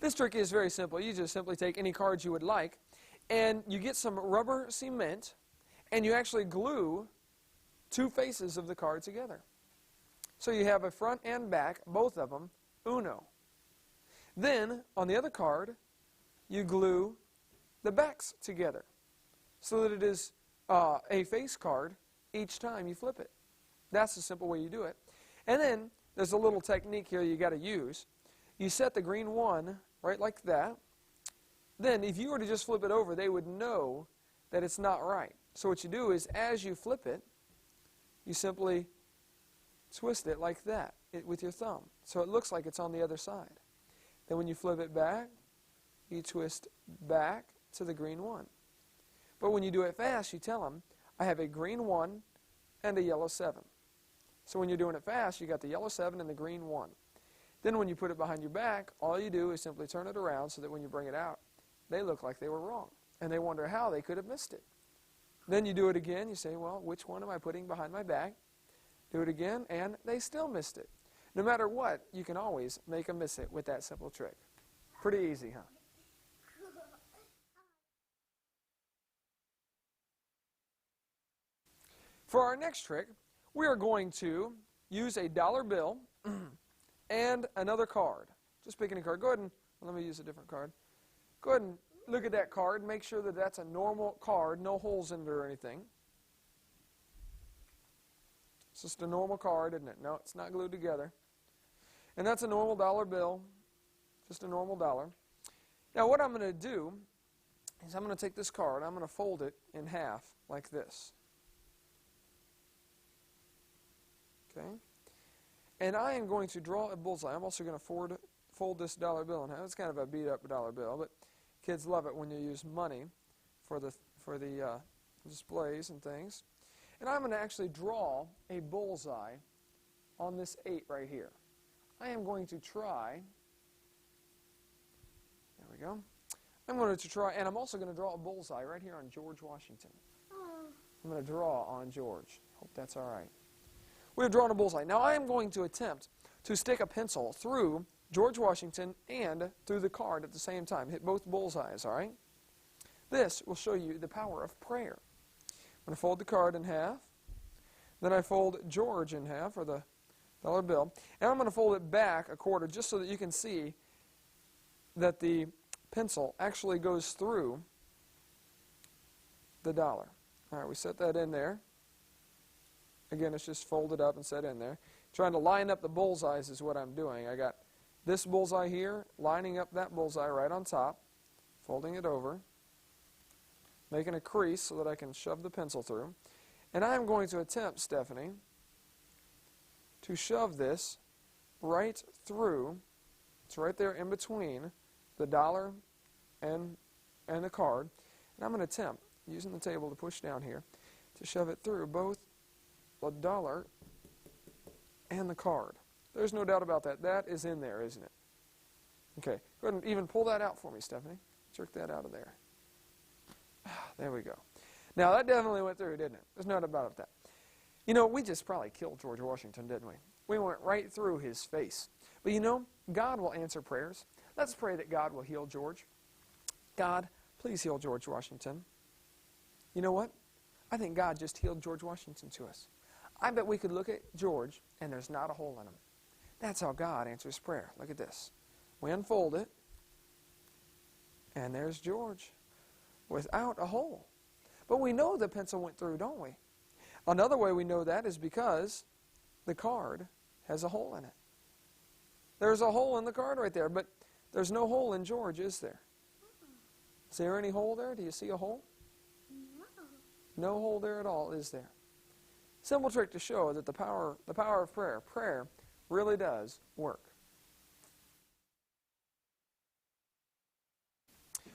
Speaker 3: This trick is very simple. You just simply take any cards you would like, and you get some rubber cement, and you actually glue two faces of the card together. So you have a front and back, both of them, Uno. Then, on the other card, you glue the backs together so that it is a face card each time you flip it. That's the simple way you do it. And then, there's a little technique here you got to use. You set the green 1 right like that. Then, if you were to just flip it over, they would know that it's not right. So what you do is, as you flip it, you simply twist it like that with your thumb. So it looks like it's on the other side. Then when you flip it back, you twist back to the green 1. But when you do it fast, you tell them, I have a green 1 and a yellow 7. So when you're doing it fast, you got the yellow 7 and the green 1. Then when you put it behind your back, all you do is simply turn it around so that when you bring it out, they look like they were wrong. And they wonder how they could have missed it. Then you do it again. You say, well, which one am I putting behind my back? Do it again, and they still missed it. No matter what, you can always make them miss it with that simple trick. Pretty easy, huh? For our next trick, we are going to use a dollar bill and another card. Just pick any card. Go ahead and, let me use a different card. Go ahead and look at that card. Make sure that that's a normal card, no holes in it or anything. It's just a normal card, isn't it? No, it's not glued together. And that's a normal dollar bill, just a normal dollar. Now what I'm going to do is I'm going to take this card, I'm going to fold it in half like this. Okay? And I am going to draw a bullseye. I'm also going to fold this dollar bill in half. It's kind of a beat up dollar bill, but kids love it when you use money for the displays and things. And I'm going to actually draw a bullseye on this 8 right here. I am going to try, there we go. I'm going to try, and I'm also going to draw a bullseye right here on George Washington. I'm going to draw on George. Hope that's all right. We've drawn a bullseye. Now I am going to attempt to stick a pencil through George Washington and through the card at the same time. Hit both bullseyes, all right? This will show you the power of prayer. I'm going to fold the card in half. Then I fold George in half, or the dollar bill. And I'm going to fold it back a quarter just so that you can see that the pencil actually goes through the dollar. All right, we set that in there. Again, it's just folded up and set in there. Trying to line up the bullseyes is what I'm doing. I got this bullseye here, lining up that bullseye right on top, folding it over, making a crease so that I can shove the pencil through. And I'm going to attempt, Stephanie, to shove this right through. It's right there in between the dollar and the card. And I'm going to attempt, using the table to push down here, to shove it through both the dollar and the card. There's no doubt about that. That is in there, isn't it? Okay, go ahead and even pull that out for me, Stephanie. Jerk that out of there. There we go. Now, that definitely went through, didn't it? There's no doubt about that. You know, we just probably killed George Washington, didn't we? We went right through his face. But you know, God will answer prayers. Let's pray that God will heal George. God, please heal George Washington. You know what? I think God just healed George Washington to us. I bet we could look at George and there's not a hole in him. That's how God answers prayer. Look at this. We unfold it, and there's George without a hole. But we know the pencil went through, don't we? Another way we know that is because the card has a hole in it. There's a hole in the card right there, but there's no hole in George, is there? Is there any hole there? Do you see a hole? No hole there at all, is there? Simple trick to show that the power of prayer really does work.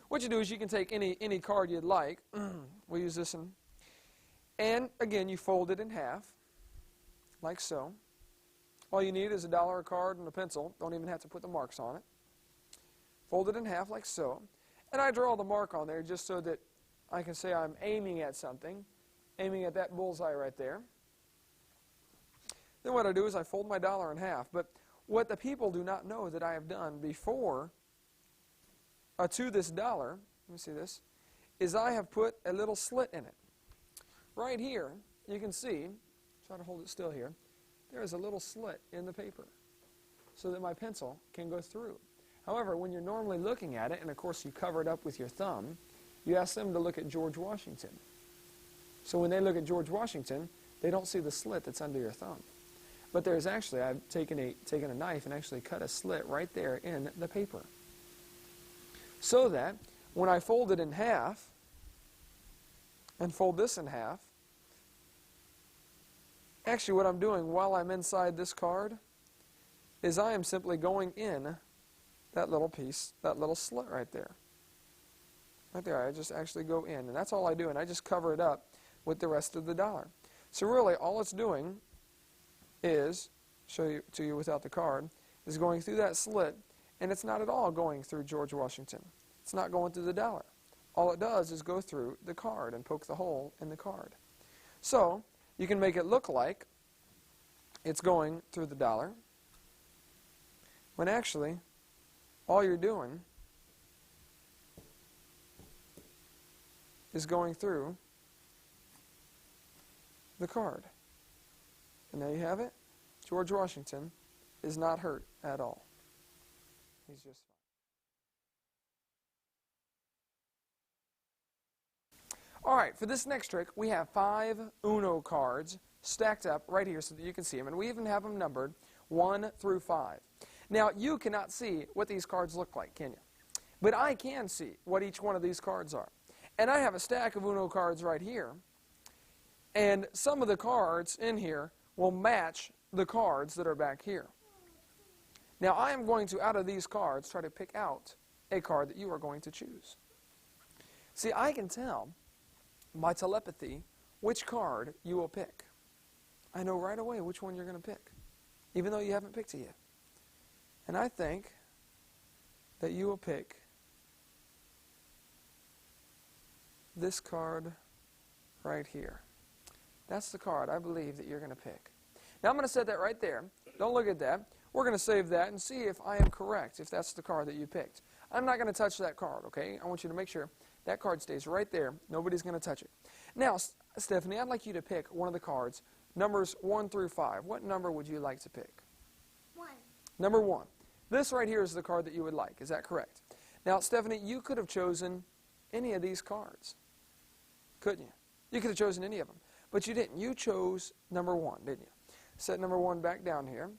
Speaker 3: What you do is you can take any card you'd like. We'll use this one. And again, you fold it in half, like so. All you need is a dollar card and a pencil. Don't even have to put the marks on it. Fold it in half like so. And I draw the mark on there just so that I can say I'm aiming at something, aiming at that bullseye right there. Then what I do is I fold my dollar in half. But what the people do not know that I have done before to this dollar, let me see this, is I have put a little slit in it. Right here, you can see, try to hold it still here, there is a little slit in the paper so that my pencil can go through. However, when you're normally looking at it, and of course you cover it up with your thumb, you ask them to look at George Washington. So when they look at George Washington, they don't see the slit that's under your thumb. But there's actually, I've taken a knife and actually cut a slit right there in the paper. So that when I fold it in half and fold this in half, actually what I'm doing while I'm inside this card is I am simply going in that little piece, that little slit right there. Right there, I just actually go in, and that's all I do, and I just cover it up with the rest of the dollar. So really, all it's doing is, show you to you without the card, is going through that slit, and it's not at all going through George Washington. It's not going through the dollar. All it does is go through the card and poke the hole in the card. So, you can make it look like it's going through the dollar, when actually, all you're doing is going through the card. And there you have it. George Washington is not hurt at all. He's just fine. All right, for this next trick, we have 5 Uno cards stacked up right here so that you can see them. And we even have them numbered 1 through 5. Now, you cannot see what these cards look like, can you? But I can see what each one of these cards are. And I have a stack of Uno cards right here. And some of the cards in here will match the cards that are back here. Now, I am going to, out of these cards, try to pick out a card that you are going to choose. See, I can tell by telepathy which card you will pick. I know right away which one you're going to pick, even though you haven't picked it yet. And I think that you will pick this card right here. That's the card I believe that you're going to pick. Now I'm going to set that right there. Don't look at that. We're going to save that and see if I am correct, if that's the card that you picked. I'm not going to touch that card, okay? I want you to make sure that card stays right there. Nobody's going to touch it. Now, Stephanie, I'd like you to pick one of the cards, numbers 1 through 5. What number would you like to pick?
Speaker 2: 1.
Speaker 3: Number 1. This right here is the card that you would like. Is that correct? Now, Stephanie, you could have chosen any of these cards, couldn't you? You could have chosen any of them. but you didn't. You chose number 1, didn't you? Set number 1 back down here.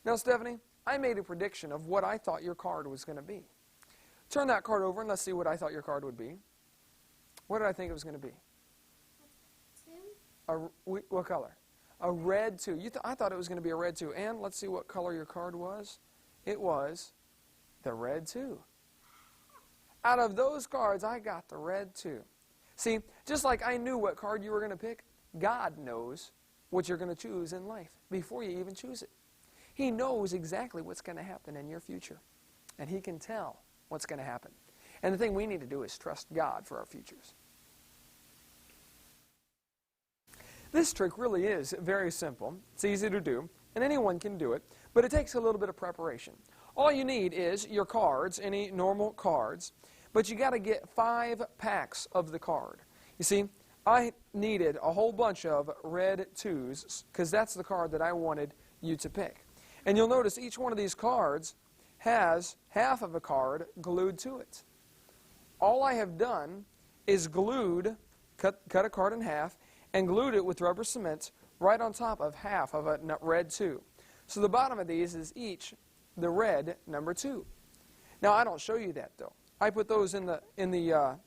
Speaker 3: Now, Stephanie, I made a prediction of what I thought your card was going to be. Turn that card over and let's see what I thought your card would be. What did I think it was going to be?
Speaker 2: 2.
Speaker 3: What color? A red 2. I thought it was going to be a red 2. And let's see what color your card was. It was the red 2. Out of those cards, I got the red 2. See, just like I knew what card you were going to pick, God knows what you're going to choose in life before you even choose it. He knows exactly what's going to happen in your future. And He can tell what's going to happen. And the thing we need to do is trust God for our futures. This trick really is very simple. It's easy to do, and anyone can do it, but it takes a little bit of preparation. All you need is your cards, any normal cards, but you got to get 5 packs of the card. You see, I needed a whole bunch of red 2s because that's the card that I wanted you to pick. And you'll notice each one of these cards has half of a card glued to it. All I have done is cut a card in half, and glued it with rubber cement right on top of half of a red 2. So the bottom of these is each the red number 2. Now I don't show you that though. I put those in the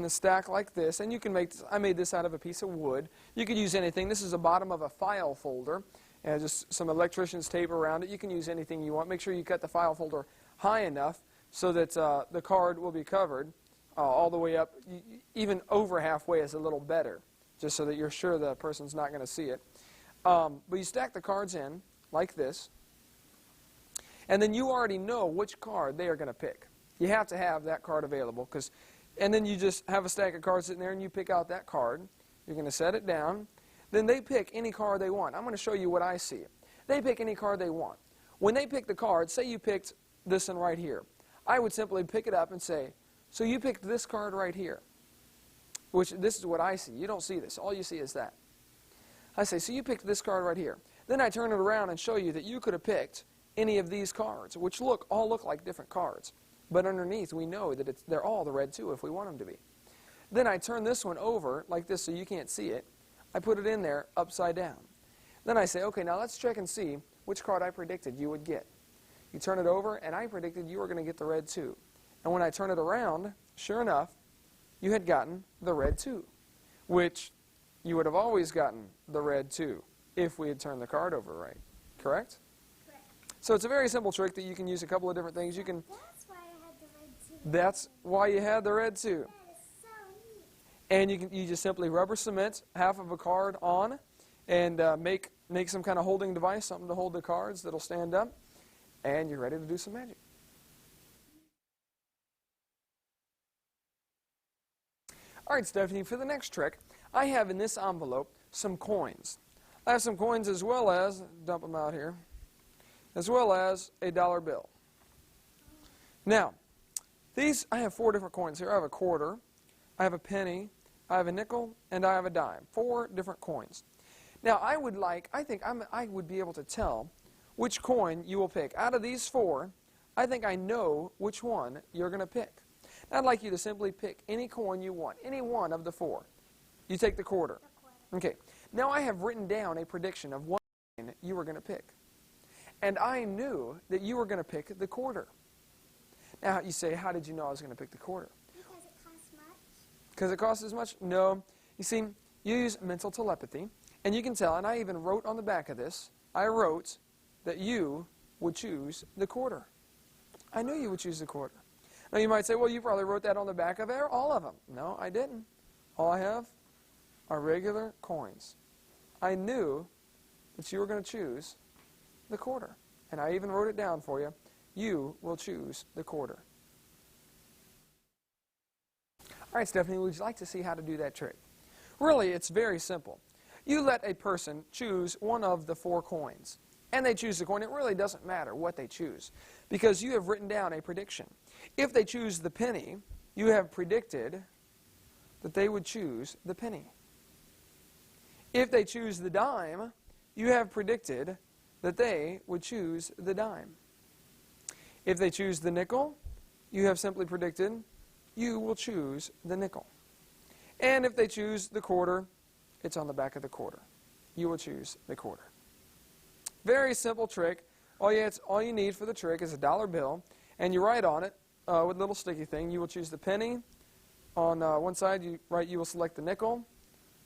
Speaker 3: stack like this, and you can make this. I made this out of a piece of wood. You could use anything. This is the bottom of a file folder, and just some electrician's tape around it. You can use anything you want. Make sure you cut the file folder high enough so that the card will be covered all the way up, even over halfway is a little better, just so that you're sure the person's not going to see it. But you stack the cards in like this, and then you already know which card they are going to pick. You have to have that card available, and then you just have a stack of cards sitting there, and you pick out that card. You're going to set it down. Then they pick any card they want. I'm going to show you what I see. They pick any card they want. When they pick the card, say you picked this one right here, I would simply pick it up and say, so you picked this card right here, which this is what I see. You don't see this. All you see is that. I say, so you picked this card right here. Then I turn it around and show you that you could have picked any of these cards, which all look like different cards. But underneath, we know that they're all the red 2 if we want them to be. Then I turn this one over like this so you can't see it. I put it in there upside down. Then I say, okay, now let's check and see which card I predicted you would get. You turn it over, and I predicted you were going to get the red 2. And when I turn it around, sure enough, you had gotten the red 2, which you would have always gotten the red 2 if we had turned the card over right. Correct?
Speaker 2: Correct.
Speaker 3: So it's a very simple trick that you can use a couple of different things. You can.
Speaker 2: That's why I had the red 2.
Speaker 3: That's why you had the red 2.
Speaker 2: That is so neat.
Speaker 3: And you just simply rubber cement half of a card on, and make some kind of holding device, something to hold the cards that'll stand up, and you're ready to do some magic. All right, Stephanie, for the next trick, I have in this envelope some coins. I have some coins as well as, dump them out here, as well as a dollar bill. Now, I have 4 different coins here. I have a quarter, I have a penny, I have a nickel, and I have a dime. 4 different coins. Now, I think I would be able to tell which coin you will pick. Out of these 4, I think I know which one you're going to pick. I'd like you to simply pick any coin you want, any one of the 4. You take the quarter. Okay. Now I have written down a prediction of what coin you were going to pick. And I knew that you were going to pick the quarter. Now you say, how did you know I was going to pick the quarter?
Speaker 2: Because it costs much.
Speaker 3: Because it costs as much? No. You see, you use mental telepathy, and you can tell, and I even wrote on the back of this, I wrote that you would choose the quarter. I knew you would choose the quarter. Now you might say, well, you probably wrote that on the back of all of them. No, I didn't. All I have are regular coins. I knew that you were going to choose the quarter. And I even wrote it down for you. You will choose the quarter. All right, Stephanie, would you like to see how to do that trick? Really, it's very simple. You let a person choose one of the 4 coins. And they choose the coin. It really doesn't matter what they choose, because you have written down a prediction. If they choose the penny, you have predicted that they would choose the penny. If they choose the dime, you have predicted that they would choose the dime. If they choose the nickel, you have simply predicted you will choose the nickel. And if they choose the quarter, it's on the back of the quarter. You will choose the quarter. Very simple trick. All you need for the trick is a dollar bill, and you write on it with a little sticky thing. You will choose the penny. On one side, you will select the nickel.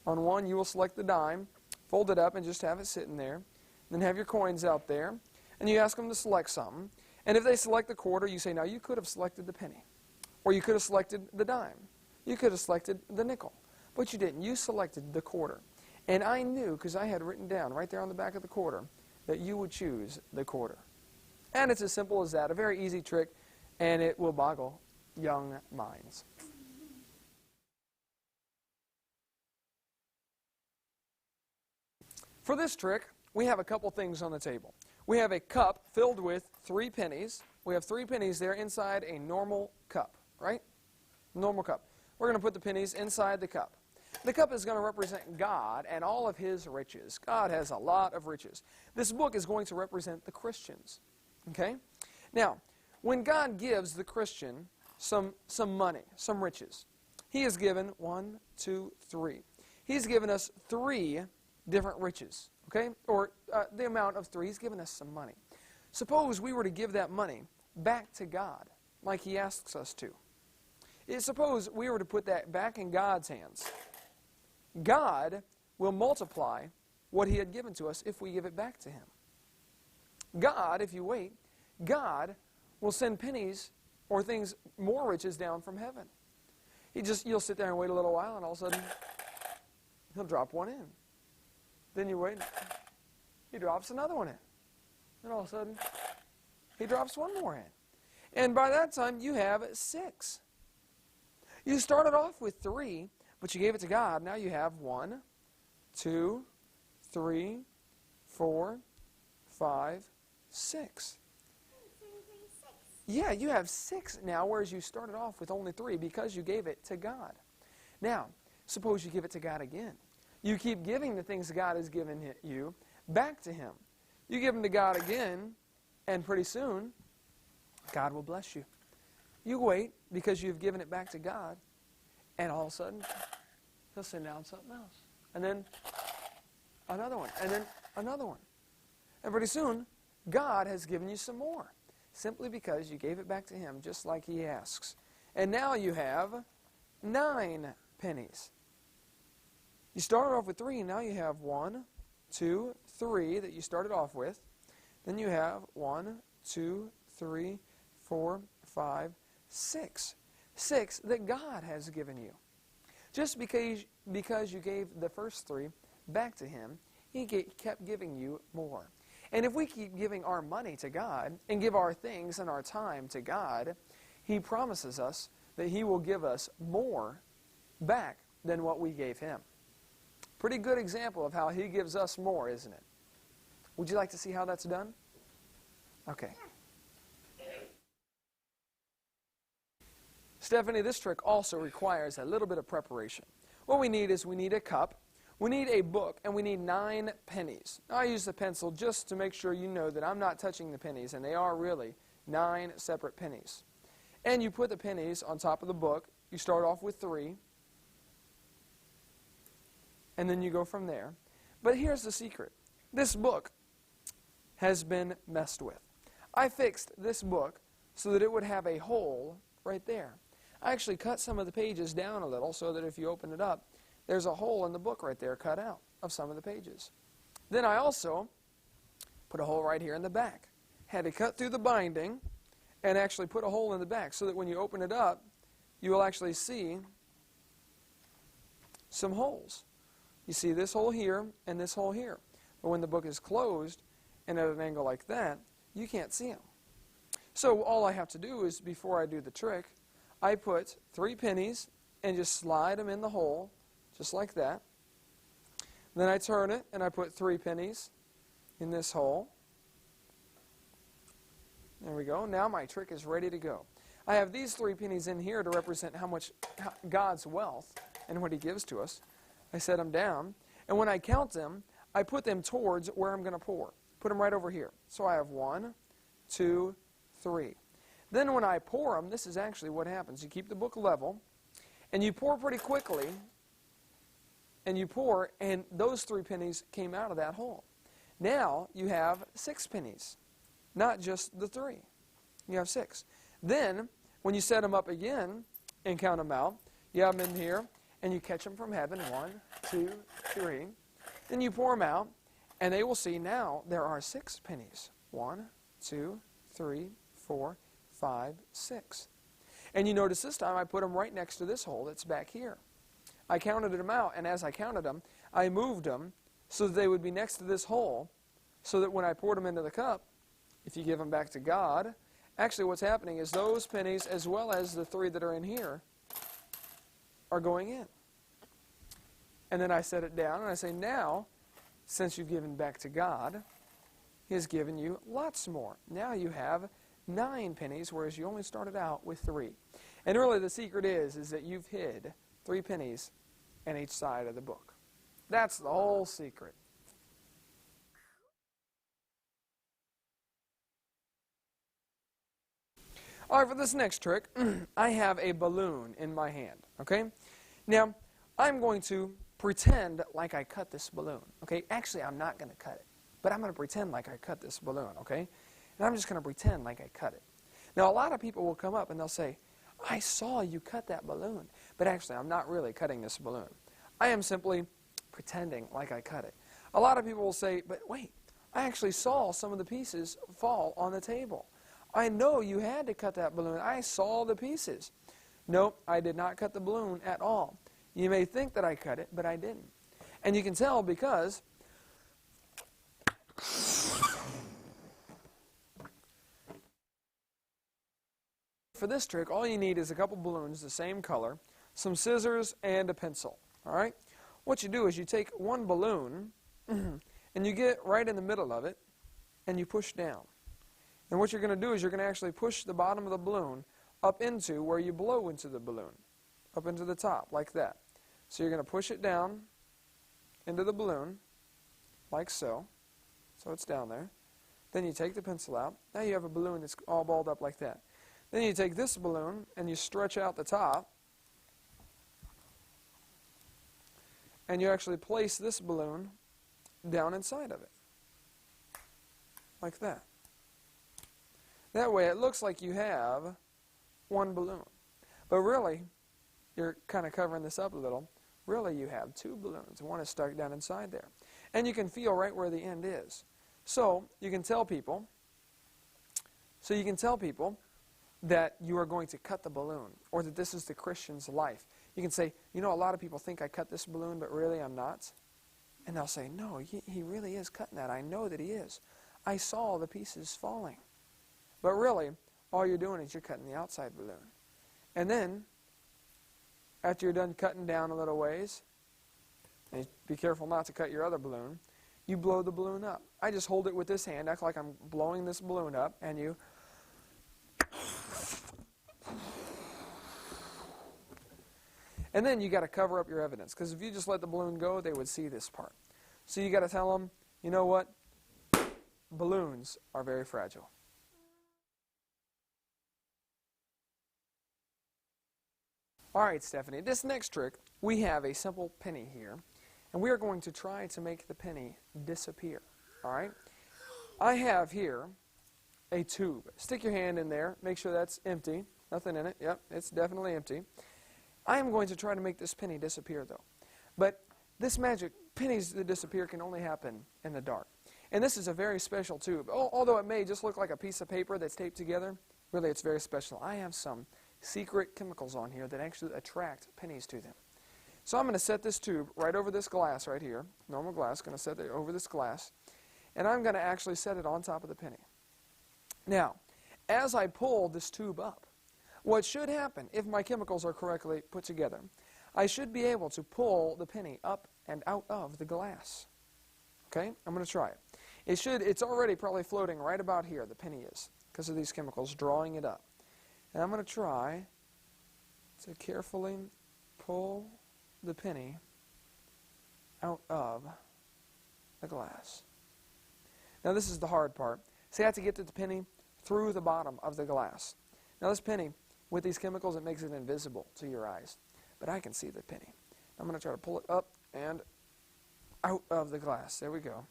Speaker 3: On one, you will select the dime. Fold it up and just have it sitting there. Then have your coins out there, and you ask them to select something. And if they select the quarter, you say, now you could have selected the penny, or you could have selected the dime. You could have selected the nickel, but you didn't. You selected the quarter. And I knew, because I had written down right there on the back of the quarter, that you would choose the quarter. And it's as simple as that, a very easy trick, and it will boggle young minds. For this trick, we have a couple things on the table. We have a cup filled with 3 pennies. We have 3 pennies there inside a normal cup, right? Normal cup. We're going to put the pennies inside the cup. The cup is going to represent God and all of His riches. God has a lot of riches. This book is going to represent the Christians. Okay? Now, when God gives the Christian some money, some riches, He has given 1, 2, 3. He's given us 3 different riches. Okay? Or the amount of 3. He's given us some money. Suppose we were to give that money back to God, like He asks us to. Suppose we were to put that back in God's hands. God will multiply what He had given to us if we give it back to Him. God, if you wait, God will send pennies or things, more riches down from heaven. You'll sit there and wait a little while, and all of a sudden, He'll drop one in. Then you wait, He drops another one in. And all of a sudden, He drops one more in. And by that time, you have 6. You started off with 3, but you gave it to God. Now you have 1, 2, 3, 4, 5, 6. Yeah, you have 6 now, whereas you started off with only 3 because you gave it to God. Now, suppose you give it to God again. You keep giving the things God has given you back to Him. You give them to God again, and pretty soon, God will bless you. You wait because you've given it back to God, and all of a sudden, He'll send down something else. And then another one, and then another one. And pretty soon, God has given you some more, simply because you gave it back to Him just like He asks. And now you have 9 pennies. You started off with 3, now you have 1, 2, 3 that you started off with. Then you have 1, 2, 3, 4, 5, 6. 6 that God has given you. Just because you gave the first 3 back to Him, He kept giving you more. And if we keep giving our money to God and give our things and our time to God, He promises us that He will give us more back than what we gave Him. Pretty good example of how He gives us more, isn't it? Would you like to see how that's done? Okay. Stephanie, this trick also requires a little bit of preparation. What we need is a cup, we need a book, and we need 9 pennies. Now, I use the pencil just to make sure you know that I'm not touching the pennies, and they are really 9 separate pennies. And you put the pennies on top of the book. You start off with 3, and then you go from there. But here's the secret. This book has been messed with. I fixed this book so that it would have a hole right there. I actually cut some of the pages down a little so that if you open it up, there's a hole in the book right there cut out of some of the pages. Then I also put a hole right here in the back. Had to cut through the binding and actually put a hole in the back so that when you open it up, you will actually see some holes. You see this hole here and this hole here. But when the book is closed and at an angle like that, you can't see them. So all I have to do is, before I do the trick, I put 3 pennies and just slide them in the hole, just like that. Then I turn it and I put 3 pennies in this hole. There we go. Now my trick is ready to go. I have these 3 pennies in here to represent how much God's wealth and what He gives to us. I set them down, and when I count them, I put them towards where I'm going to pour. Put them right over here. So I have 1, 2, 3. Then when I pour them, this is actually what happens. You keep the book level, and you pour pretty quickly and you pour, and those 3 pennies came out of that hole. Now you have 6 pennies, not just the 3. You have 6. Then, when you set them up again and count them out, you have them in here, and you catch them from heaven. 1, 2, 3. Then you pour them out, and they will see now there are 6 pennies. 1, 2, 3, 4, 5, 6. And you notice this time I put them right next to this hole that's back here. I counted them out, and as I counted them, I moved them so that they would be next to this hole, so that when I poured them into the cup, if you give them back to God, actually what's happening is those pennies, as well as the 3 that are in here, are going in. And then I set it down, and I say, now, since you've given back to God, He has given you lots more. Now you have 9 pennies, whereas you only started out with 3. And really the secret is that you've hid 3 pennies in each side of the book. That's the whole secret. All right, for this next trick, I have a balloon in my hand, okay? Now, I'm going to pretend like I cut this balloon, okay? Actually, I'm not going to cut it, but I'm going to pretend like I cut this balloon, okay? And I'm just going to pretend like I cut it. Now, a lot of people will come up and they'll say, I saw you cut that balloon, but actually, I'm not really cutting this balloon. I am simply pretending like I cut it. A lot of people will say, but wait, I actually saw some of the pieces fall on the table. I know you had to cut that balloon. I saw the pieces. Nope, I did not cut the balloon at all. You may think that I cut it, but I didn't. And you can tell because for this trick, all you need is a couple balloons the same color, some scissors, and a pencil. All right? What you do is you take one balloon and you get right in the middle of it and you push down. And what you're going to do is you're going to actually push the bottom of the balloon up into where you blow into the balloon, up into the top, like that. So you're going to push it down into the balloon, like so. So it's down there. Then you take the pencil out. Now you have a balloon that's all balled up like that. Then you take this balloon and you stretch out the top. And you actually place this balloon down inside of it, like that. That way it looks like you have one balloon. But really, you're kind of covering this up a little. Really, you have 2 balloons. One is stuck down inside there. And you can feel right where the end is. So you can tell people that you are going to cut the balloon, or that this is the Christian's life. You can say, you know, a lot of people think I cut this balloon, but really I'm not. And they'll say, no, he really is cutting that. I know that he is. I saw the pieces falling. But really, all you're doing is you're cutting the outside balloon. And then, after you're done cutting down a little ways, and be careful not to cut your other balloon, you blow the balloon up. I just hold it with this hand, act like I'm blowing this balloon up, and you... And then you got to cover up your evidence, because if you just let the balloon go, they would see this part. So you got to tell them, you know what? Balloons are very fragile. All right, Stephanie, this next trick, we have a simple penny here, and we are going to try to make the penny disappear. All right? I have here a tube. Stick your hand in there. Make sure that's empty. Nothing in it. Yep, it's definitely empty. I am going to try to make this penny disappear, though. But this magic, pennies that disappear can only happen in the dark. And this is a very special tube. Although it may just look like a piece of paper that's taped together, really it's very special. I have some secret chemicals on here that actually attract pennies to them. So I'm going to set this tube right over this glass right here, normal glass, going to set it over this glass, and I'm going to actually set it on top of the penny. Now, as I pull this tube up, what should happen, if my chemicals are correctly put together, I should be able to pull the penny up and out of the glass. Okay? I'm going to try it. It's already probably floating right about here, the penny is, because of these chemicals drawing it up. And I'm going to try to carefully pull the penny out of the glass. Now this is the hard part. See, I have to get the penny through the bottom of the glass. Now this penny, with these chemicals, it makes it invisible to your eyes. But I can see the penny. I'm going to try to pull it up and out of the glass. There we go.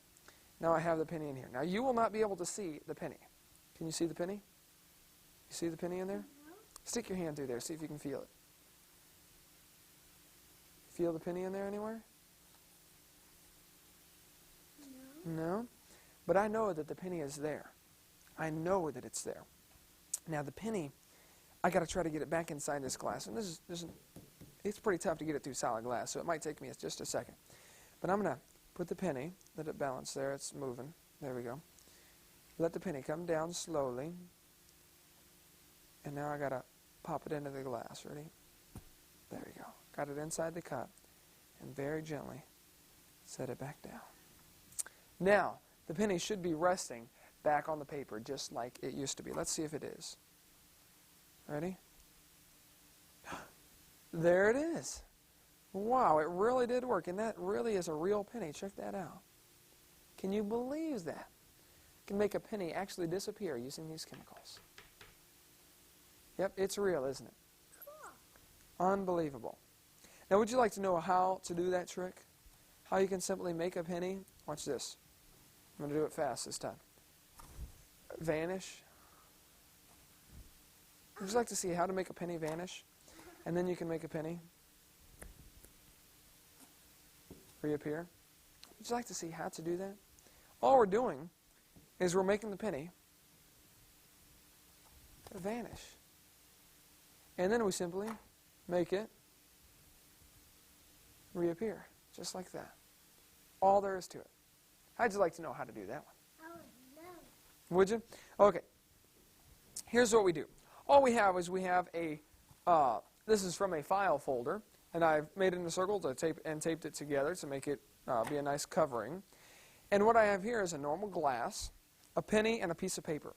Speaker 3: Now I have the penny in here. Now you will not be able to see the penny. Can you see the penny? You see the penny in there?
Speaker 2: No.
Speaker 3: Stick your hand through there. See if you can feel it. Feel the penny in there anywhere?
Speaker 2: No.
Speaker 3: No? But I know that the penny is there. I know that it's there. Now the penny, I got to try to get it back inside this glass. And it's pretty tough to get it through solid glass, so it might take me just a second. But I'm going to put the penny, let it balance there. It's moving. There we go. Let the penny come down slowly. And now I got to pop it into the glass. Ready? There we go. Got it inside the cup. And very gently set it back down. Now, the penny should be resting back on the paper just like it used to be. Let's see if it is. Ready? There it is. Wow, it really did work. And that really is a real penny. Check that out. Can you believe that? You can make a penny actually disappear using these chemicals. Yep, it's real, isn't it?
Speaker 2: Cool.
Speaker 3: Unbelievable. Now, would you like to know how to do that trick? How you can simply make a penny? Watch this. I'm going to do it fast this time. Vanish. Would you like to see how to make a penny vanish? And then you can make a penny reappear. Would you like to see how to do that? All we're doing is we're making the penny vanish. And then we simply make it reappear, just like that. All there is to it. How'd you like to know how to do that one?
Speaker 2: I would love.
Speaker 3: Would you? Okay. Here's what we do. All we have is we have a, this is from a file folder, and I've made it in a circle to taped it together to make it be a nice covering. And what I have here is a normal glass, a penny, and a piece of paper.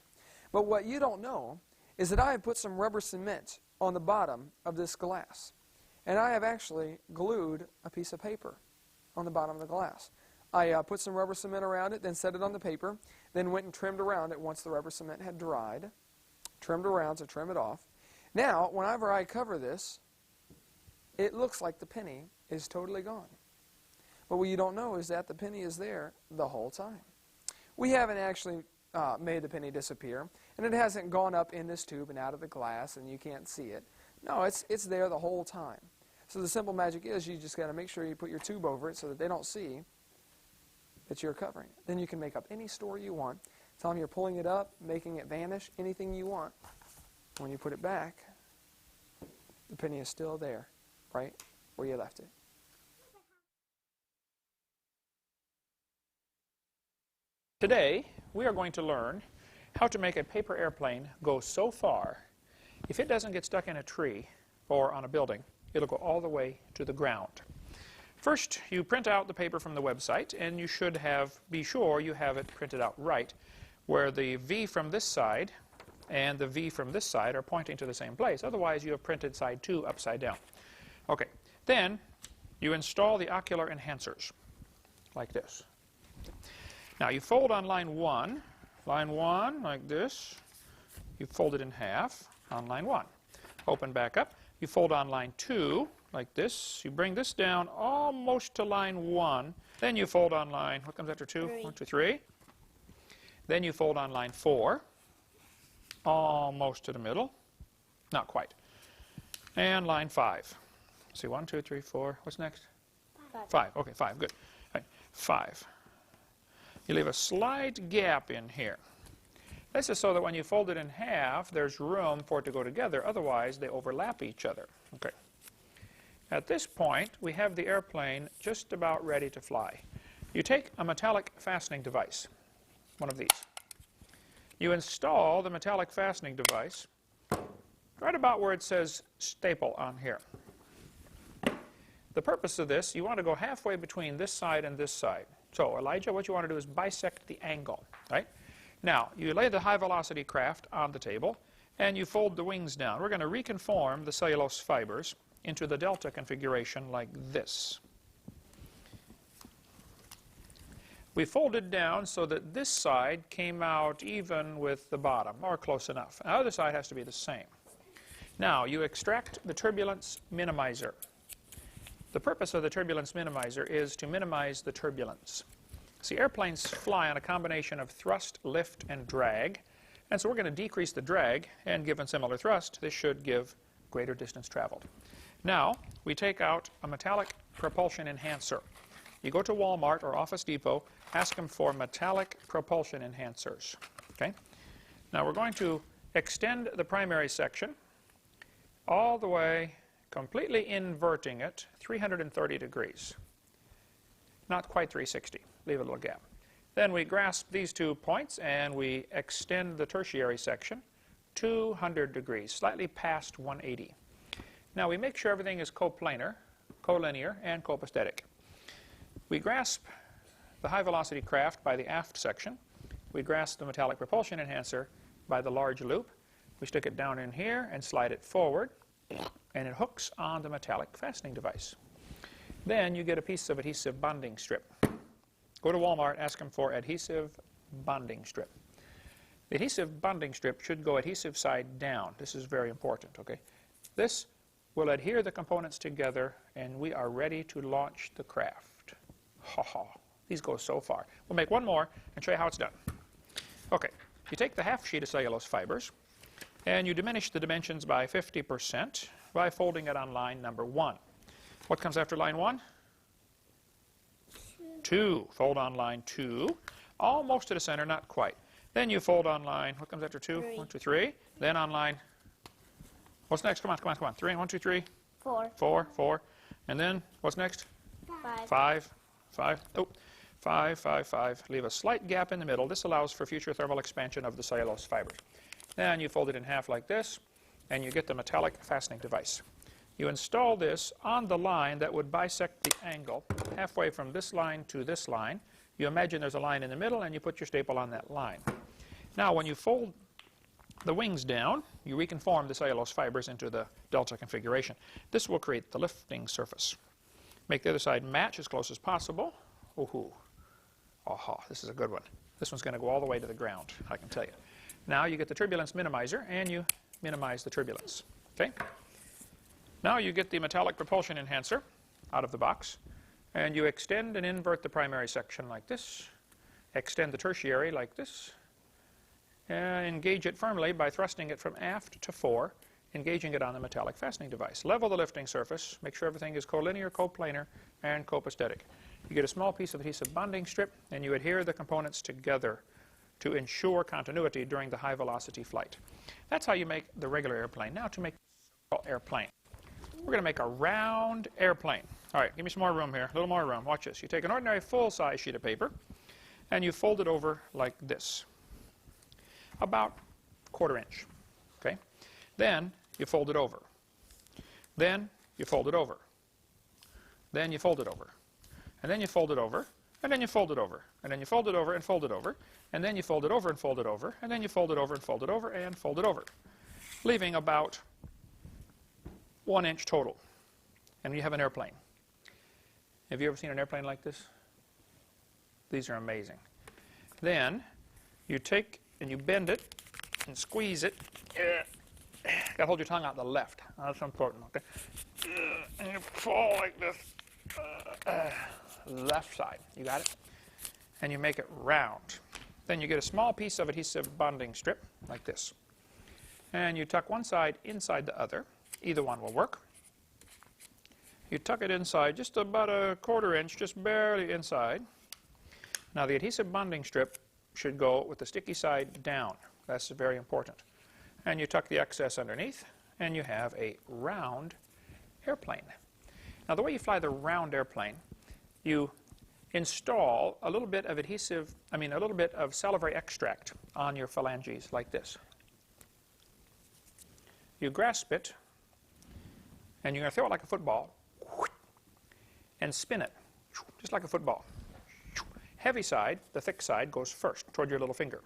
Speaker 3: But what you don't know is that I have put some rubber cement on the bottom of this glass. And I have actually glued a piece of paper on the bottom of the glass. I put some rubber cement around it, then set it on the paper, then went and trimmed around it once the rubber cement had dried. Trimmed around to trim it off. Now, whenever I cover this, it looks like the penny is totally gone. But what you don't know is that the penny is there the whole time. We haven't actually made the penny disappear, and it hasn't gone up in this tube and out of the glass, and you can't see it. No, it's there the whole time. So the simple magic is you just got to make sure you put your tube over it so that they don't see that you're covering it. Then you can make up any story you want. Tell them you're pulling it up, making it vanish, anything you want. When you put it back, the penny is still there, right where you left it.
Speaker 1: Today, we are going to learn how to make a paper airplane go so far, if it doesn't get stuck in a tree or on a building, it'll go all the way to the ground. First, you print out the paper from the website, and you should be sure you have it printed out right, where the V from this side and the V from this side are pointing to the same place. Otherwise, you have printed side 2 upside down. Okay, then you install the ocular enhancers, like this. Now, you fold on line 1, like this. You fold it in half on line 1. Open back up. You fold on line 2, like this. You bring this down almost to line 1. Then you fold on line, what comes after 2? 1, 2, 3. Then you fold on line 4, almost to the middle. Not quite. And line 5. See, 1, 2, 3, 4. What's next? 5. Okay, 5. Good. All right, 5. You leave a slight gap in here. This is so that when you fold it in half, there's room for it to go together. Otherwise, they overlap each other. Okay. At this point, we have the airplane just about ready to fly. You take a metallic fastening device, one of these. You install the metallic fastening device right about where it says staple on here. The purpose of this, you want to go halfway between this side and this side. So, Elijah, what you want to do is bisect the angle, right? Now, you lay the high-velocity craft on the table, and you fold the wings down. We're going to reconform the cellulose fibers into the delta configuration like this. We folded down so that this side came out even with the bottom, or close enough. The other side has to be the same. Now, you extract the turbulence minimizer. The purpose of the turbulence minimizer is to minimize the turbulence. See, airplanes fly on a combination of thrust, lift, and drag. And so we're going to decrease the drag, and given similar thrust, this should give greater distance traveled. Now, we take out a metallic propulsion enhancer. You go to Walmart or Office Depot, ask them for metallic propulsion enhancers. Okay? Now we're going to extend the primary section all the way, completely inverting it 330 degrees. Not quite 360. Leave a little gap. Then we grasp these 2 points and we extend the tertiary section 200 degrees, slightly past 180. Now we make sure everything is coplanar, collinear, and copaesthetic. We grasp the high velocity craft by the aft section. We grasp the metallic propulsion enhancer by the large loop. We stick it down in here and slide it forward, and it hooks on the metallic fastening device. Then you get a piece of adhesive bonding strip. Go to Walmart, ask them for adhesive bonding strip. The adhesive bonding strip should go adhesive side down. This is very important, okay? This will adhere the components together, and we are ready to launch the craft. Ha ha. These go so far. We'll make one more and show you how it's done. Okay, you take the half sheet of cellulose fibers, and you diminish the dimensions by 50% by folding it on line number 1. What comes after line 1? 2. Fold on line 2. Almost to the center, not quite. Then you fold on line, what comes after 2? 1, 2, 3. Then on line, what's next? Come on, come on, come on. 3, 1, 2, 3.
Speaker 2: 4.
Speaker 1: 4, 4. And then, what's next?
Speaker 2: 5.
Speaker 1: 5, 5. Oh, 5, 5, 5. Leave a slight gap in the middle. This allows for future thermal expansion of the cellulose fibers. Then you fold it in half like this, and you get the metallic fastening device. You install this on the line that would bisect the angle halfway from this line to this line. You imagine there's a line in the middle, and you put your staple on that line. Now, when you fold the wings down, you reconform the cellulose fibers into the delta configuration. This will create the lifting surface. Make the other side match as close as possible. Ooh-hoo. Aha, this is a good one. This one's going to go all the way to the ground, I can tell you. Now you get the turbulence minimizer, and you minimize the turbulence. Okay? Now you get the metallic propulsion enhancer out of the box, and you extend and invert the primary section like this, extend the tertiary like this, and engage it firmly by thrusting it from aft to fore, engaging it on the metallic fastening device. Level the lifting surface, make sure everything is collinear, coplanar, and copaesthetic. You get a small piece of adhesive bonding strip, and you adhere the components together to ensure continuity during the high velocity flight. That's how you make the regular airplane. Now to make the airplane. We're going to make a round airplane. All right, give me some more room here, a little more room. Watch this. You take an ordinary full-size sheet of paper, and you fold it over like this, about 1/4 inch. Okay? Then you fold it over. Then you fold it over. Then you fold it over. And then you fold it over. And then you fold it over. And then you fold it over and fold it over. And then you fold it over and fold it over. And then you fold it over and fold it over and fold it over, leaving about 1 inch total. And you have an airplane. Have you ever seen an airplane like this? These are amazing. Then you take and you bend it and squeeze it. Got to hold your tongue out the left. That's important, okay? And you fall like this. Left side. You got it? And you make it round. Then you get a small piece of adhesive bonding strip like this. And you tuck one side inside the other. Either one will work. You tuck it inside just about 1/4 inch, just barely inside. Now the adhesive bonding strip should go with the sticky side down. That's very important. And you tuck the excess underneath, and you have a round airplane. Now the way you fly the round airplane, you install a little bit of a little bit of salivary extract on your phalanges like this. You grasp it, and you're going to throw it like a football, and spin it, just like a football. Heavy side, the thick side, goes first toward your little finger.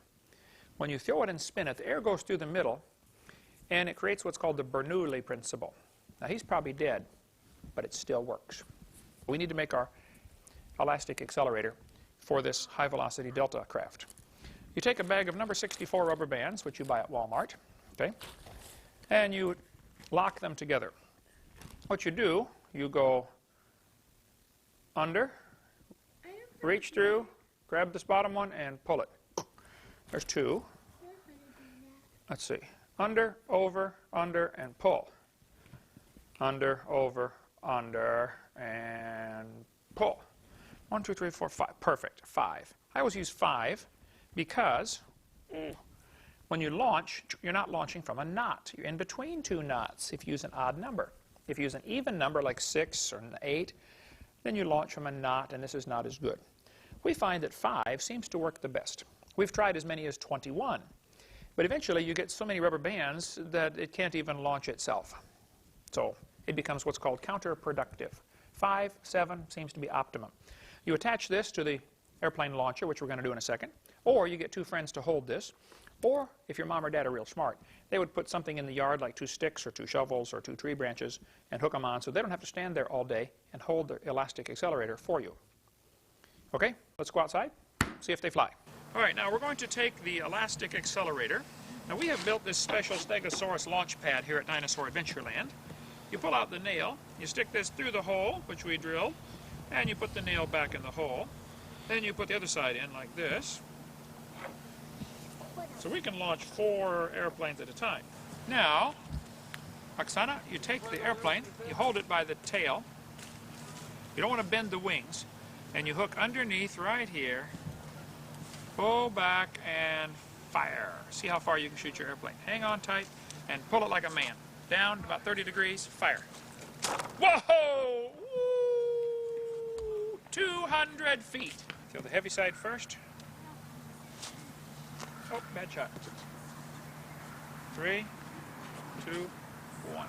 Speaker 1: When you throw it and spin it, the air goes through the middle, and it creates what's called the Bernoulli principle. Now he's probably dead, but it still works. We need to make our elastic accelerator for this high-velocity delta craft. You take a bag of number 64 rubber bands, which you buy at Walmart, okay, and you lock them together. What you do, you go under, reach through, grab this bottom one, and pull it. There's 2. Let's see. Under, over, and pull. Under, over, under, and pull. 1, 2, 3, 4, 5. Perfect. 5. I always use 5 because when you launch, you're not launching from a knot. You're in between 2 knots if you use an odd number. If you use an even number like 6 or an 8, then you launch from a knot, and this is not as good. We find that 5 seems to work the best. We've tried as many as 21. But eventually you get so many rubber bands that it can't even launch itself. So it becomes what's called counterproductive. 5, 7 seems to be optimum. You attach this to the airplane launcher, which we're going to do in a second, or you get 2 friends to hold this, or if your mom or dad are real smart, they would put something in the yard like 2 sticks or 2 shovels or 2 tree branches and hook them on so they don't have to stand there all day and hold the elastic accelerator for you. Okay, let's go outside, see if they fly. All right, now we're going to take the elastic accelerator. Now we have built this special Stegosaurus launch pad here at Dinosaur Adventureland. You pull out the nail, you stick this through the hole, which we drilled, and you put the nail back in the hole. Then you put the other side in like this. So we can launch 4 airplanes at a time. Now, Oksana, you take the airplane, you hold it by the tail. You don't want to bend the wings. And you hook underneath right here, pull back, and fire. See how far you can shoot your airplane. Hang on tight and pull it like a man. Down about 30 degrees, fire. Whoa! Woo! 200 feet. Feel the heavy side first. Oh, bad shot. 3, 2, 1.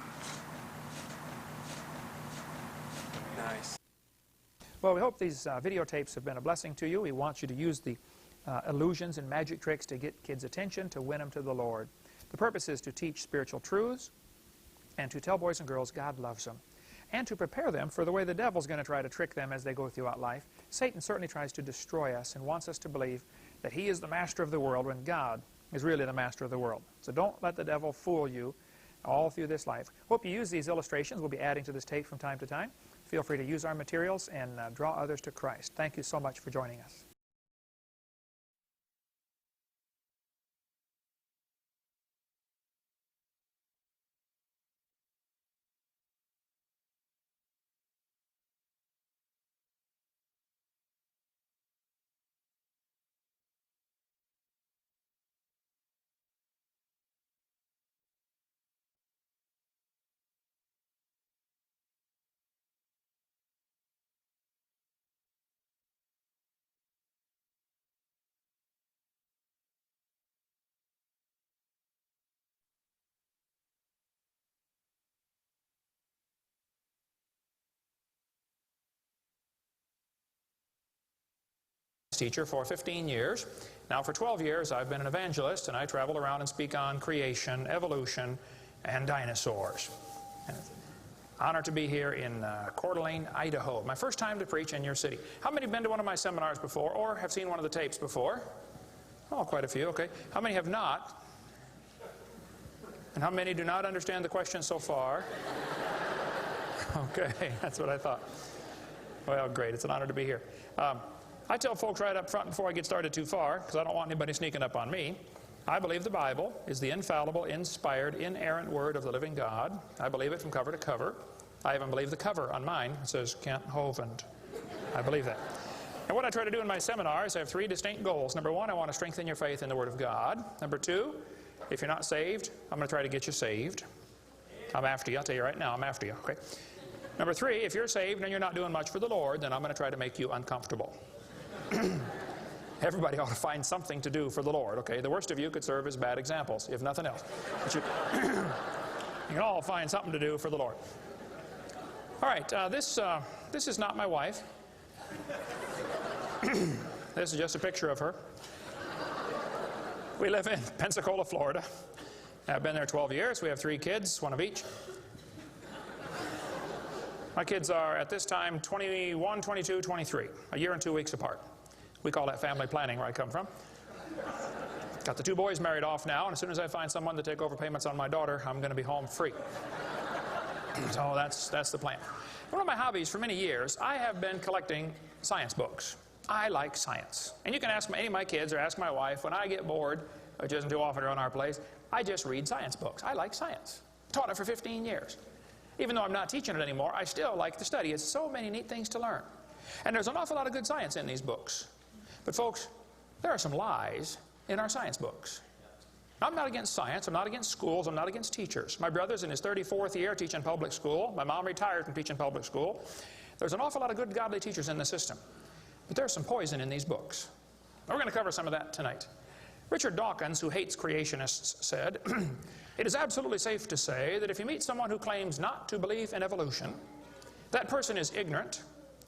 Speaker 3: Nice.
Speaker 1: Well, we hope these videotapes have been a blessing to you. We want you to use the illusions and magic tricks to get kids' attention, to win them to the Lord. The purpose is to teach spiritual truths and to tell boys and girls God loves them, and to prepare them for the way the devil's going to try to trick them as they go throughout life. Satan certainly tries to destroy us and wants us to believe that he is the master of the world when God is really the master of the world. So don't let the devil fool you all through this life. Hope you use these illustrations. We'll be adding to this tape from time to time. Feel free to use our materials and draw others to Christ. Thank you so much for joining us. Teacher for 15 years. Now for 12 years I've been an evangelist, and I travel around and speak on creation, evolution, and dinosaurs. And it's an honor to be here in Coeur d'Alene, Idaho. My first time to preach in your city. How many have been to one of my seminars before or have seen one of the tapes before? Oh, quite a few, okay. How many have not? And how many do not understand the question so far? Okay, that's what I thought. Well, great, it's an honor to be here. I tell folks right up front before I get started too far, because I don't want anybody sneaking up on me, I believe the Bible is the infallible, inspired, inerrant Word of the living God. I believe it from cover to cover. I even believe the cover on mine. It says Kent Hovind. I believe that. And what I try to do in my seminars, I have 3 distinct goals. Number 1, I want to strengthen your faith in the Word of God. Number 2, if you're not saved, I'm going to try to get you saved. I'm after you. I'll tell you right now, I'm after you. Okay. Number 3, if you're saved and you're not doing much for the Lord, then I'm going to try to make you uncomfortable. Everybody ought to find something to do for the Lord, okay? The worst of you could serve as bad examples, if nothing else. But you can all find something to do for the Lord. All right, this is not my wife. This is just a picture of her. We live in Pensacola, Florida. I've been there 12 years. We have 3 kids, 1 of each. My kids are, at this time, 21, 22, 23, a year and 2 weeks apart. We call that family planning where I come from. Got the 2 boys married off now, and as soon as I find someone to take over payments on my daughter, I'm going to be home free. So that's the plan. One of my hobbies for many years, I have been collecting science books. I like science. And you can ask any of my kids or ask my wife, when I get bored, which isn't too often around our place, I just read science books. I like science. Taught it for 15 years. Even though I'm not teaching it anymore, I still like to study. It's so many neat things to learn. And there's an awful lot of good science in these books. But folks, there are some lies in our science books. I'm not against science. I'm not against schools. I'm not against teachers. My brother's in his 34th year teaching public school. My mom retired from teaching public school. There's an awful lot of good, godly teachers in the system. But there's some poison in these books. We're going to cover some of that tonight. Richard Dawkins, who hates creationists, said, "It is absolutely safe to say that if you meet someone who claims not to believe in evolution, that person is ignorant,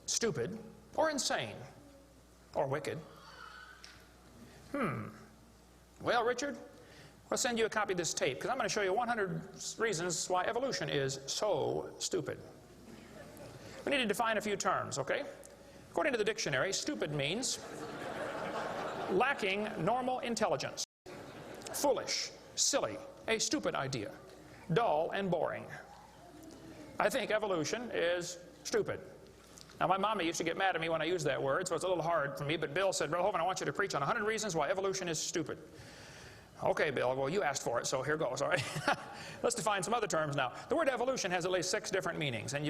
Speaker 1: stupid, or insane, or wicked." Well, Richard, I'll send you a copy of this tape, because I'm going to show you 100 reasons why evolution is so stupid. We need to define a few terms, okay? According to the dictionary, stupid means lacking normal intelligence, foolish, silly, a stupid idea, dull and boring. I think evolution is stupid. Now, my mama used to get mad at me when I used that word, so it's a little hard for me, but Bill said, "Brother Hovind, I want you to preach on 100 reasons why evolution is stupid." Okay, Bill, well, you asked for it, so here goes, all right? Let's define some other terms now. The word evolution has at least 6 different meanings, and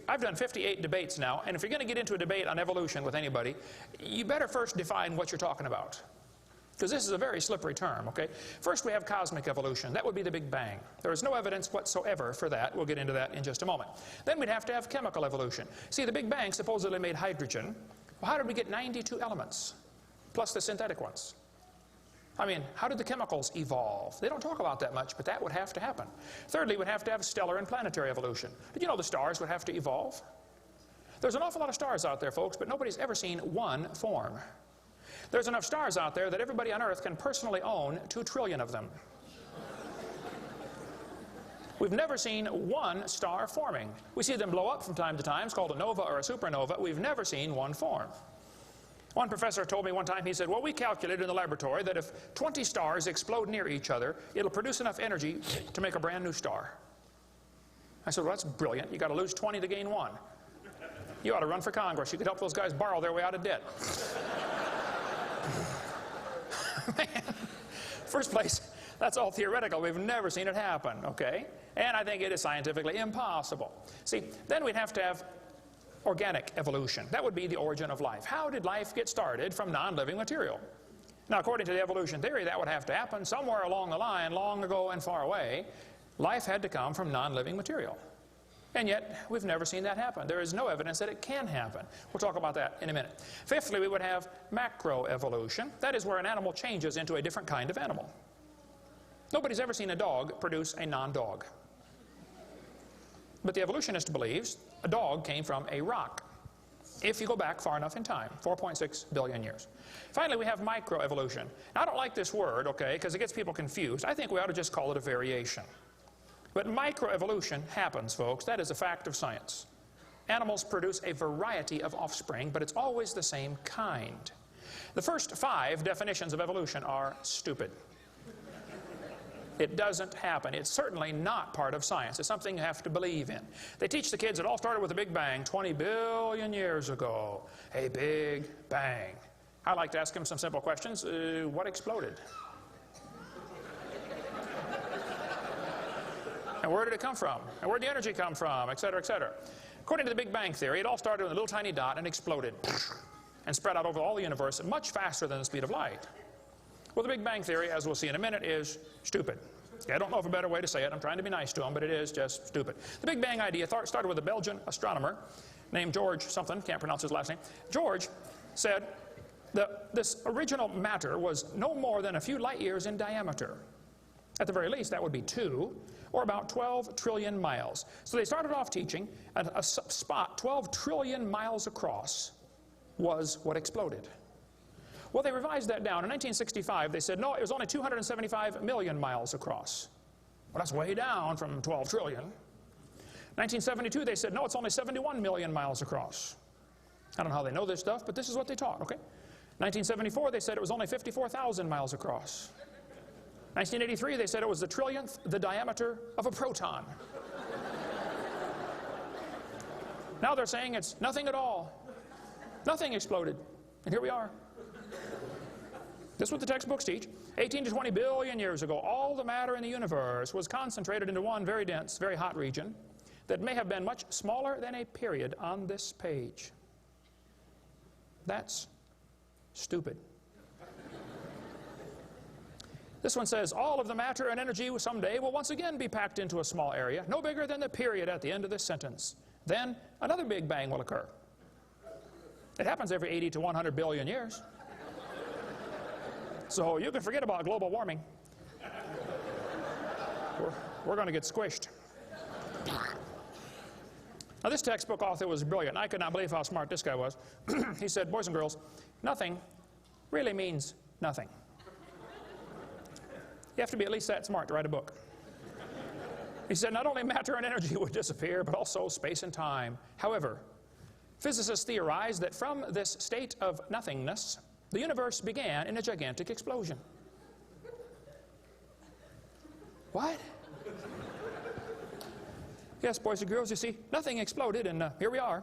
Speaker 1: I've done 58 debates now, and if you're going to get into a debate on evolution with anybody, you better first define what you're talking about, because this is a very slippery term, okay? First, we have cosmic evolution. That would be the Big Bang. There is no evidence whatsoever for that. We'll get into that in just a moment. Then we'd have to have chemical evolution. See, the Big Bang supposedly made hydrogen. Well, how did we get 92 elements, plus the synthetic ones? I mean, how did the chemicals evolve? They don't talk about that much, but that would have to happen. Thirdly, we'd have to have stellar and planetary evolution. Did you know the stars would have to evolve? There's an awful lot of stars out there, folks, but nobody's ever seen one form. There's enough stars out there that everybody on Earth can personally own 2 trillion of them. We've never seen one star forming. We see them blow up from time to time. It's called a nova or a supernova. We've never seen one form. One professor told me one time, he said, "Well, we calculated in the laboratory that if 20 stars explode near each other, it'll produce enough energy to make a brand new star." I said, "Well, that's brilliant. You got to lose 20 to gain 1. You ought to run for Congress. You could help those guys borrow their way out of debt." Man, first place, that's all theoretical. We've never seen it happen, okay? And I think it is scientifically impossible. See, then we'd have to have organic evolution. That would be the origin of life. How did life get started from non-living material? Now, according to the evolution theory, that would have to happen somewhere along the line, long ago and far away. Life had to come from non-living material. And yet, we've never seen that happen. There is no evidence that it can happen. We'll talk about that in a minute. Fifthly, we would have macroevolution. That is where an animal changes into a different kind of animal. Nobody's ever seen a dog produce a non-dog. But the evolutionist believes a dog came from a rock, if you go back far enough in time, 4.6 billion years. Finally, we have microevolution. Now, I don't like this word, okay, because it gets people confused. I think we ought to just call it a variation. But microevolution happens, folks. That is a fact of science. Animals produce a variety of offspring, but it's always the same kind. The first 5 definitions of evolution are stupid. It doesn't happen. It's certainly not part of science. It's something you have to believe in. They teach the kids it all started with the Big Bang 20 billion years ago. A Big Bang. I like to ask them some simple questions. What exploded? And where did it come from? And where did the energy come from? Et cetera, et cetera. According to the Big Bang theory, it all started with a little tiny dot and exploded and spread out over all the universe much faster than the speed of light. Well, the Big Bang theory, as we'll see in a minute, is stupid. I don't know of a better way to say it. I'm trying to be nice to them, but it is just stupid. The Big Bang idea started with a Belgian astronomer named George something, can't pronounce his last name. George said that this original matter was no more than a few light years in diameter. At the very least, that would be 2, or about 12 trillion miles. So they started off teaching a spot 12 trillion miles across was what exploded. Well, they revised that down. In 1965, they said, no, it was only 275 million miles across. Well, that's way down from 12 trillion. 1972, they said, no, it's only 71 million miles across. I don't know how they know this stuff, but this is what they taught, okay? 1974, they said it was only 54,000 miles across. 1983, they said it was the trillionth the diameter of a proton. Now they're saying it's nothing at all. Nothing exploded. And here we are. This is what the textbooks teach. 18 to 20 billion years ago, all the matter in the universe was concentrated into one very dense, very hot region that may have been much smaller than a period on this page. That's stupid. This one says, all of the matter and energy someday will once again be packed into a small area, no bigger than the period at the end of this sentence. Then another Big Bang will occur. It happens every 80 to 100 billion years. So you can forget about global warming. We're going to get squished. Now this textbook author was brilliant. I could not believe how smart this guy was. He said, boys and girls, nothing really means nothing. You have to be at least that smart to write a book. He said not only matter and energy would disappear, but also space and time. However, physicists theorize that from this state of nothingness, the universe began in a gigantic explosion. What? Yes, boys and girls, you see, nothing exploded, and here we are.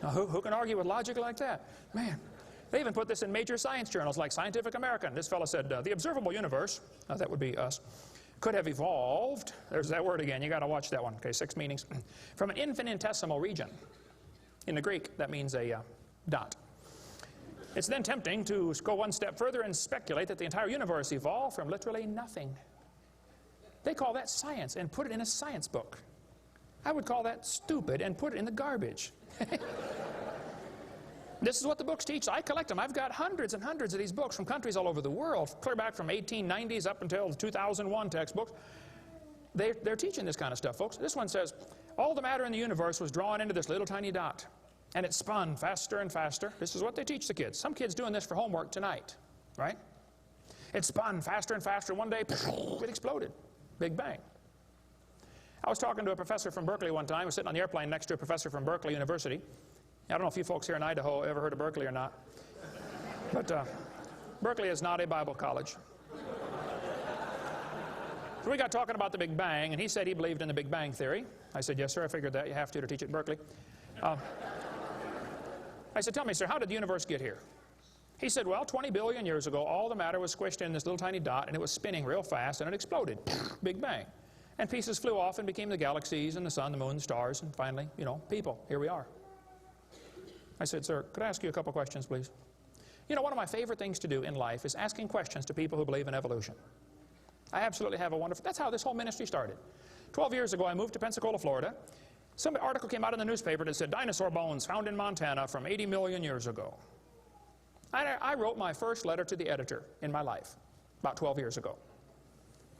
Speaker 1: Now, who can argue with logic like that? Man, they even put this in major science journals like Scientific American. This fellow said, the observable universe, that would be us, could have evolved, there's that word again, you got to watch that one, okay, 6 meanings, from an infinitesimal region. In the Greek, that means a dot. It's then tempting to go one step further and speculate that the entire universe evolved from literally nothing. They call that science and put it in a science book. I would call that stupid and put it in the garbage. This is what the books teach. I collect them. I've got hundreds and hundreds of these books from countries all over the world, clear back from 1890s up until the 2001 textbooks. They're teaching this kind of stuff, folks. This one says, all the matter in the universe was drawn into this little tiny dot, and it spun faster and faster. This is what they teach the kids. Some kids doing this for homework tonight, right? It spun faster and faster. One day, it exploded. Big Bang. I was talking to a professor from Berkeley one time. I was sitting on the airplane next to a professor from Berkeley University. I don't know if you folks here in Idaho ever heard of Berkeley or not. But Berkeley is not a Bible college. So we got talking about the Big Bang, and he said he believed in the Big Bang theory. I said, yes, sir, I figured that. You have to teach at Berkeley. I said, tell me, sir, how did the universe get here? He said, well, 20 billion years ago, all the matter was squished in this little tiny dot, and it was spinning real fast, and it exploded. Big Bang. And pieces flew off and became the galaxies and the sun, the moon, the stars, and finally, you know, people. Here we are. I said, sir, could I ask you a couple questions, please? You know, one of my favorite things to do in life is asking questions to people who believe in evolution. I absolutely have a wonderful... That's how this whole ministry started. 12 years ago, I moved to Pensacola, Florida. Some article came out in the newspaper that said, dinosaur bones found in Montana from 80 million years ago. I wrote my first letter to the editor in my life, about 12 years ago.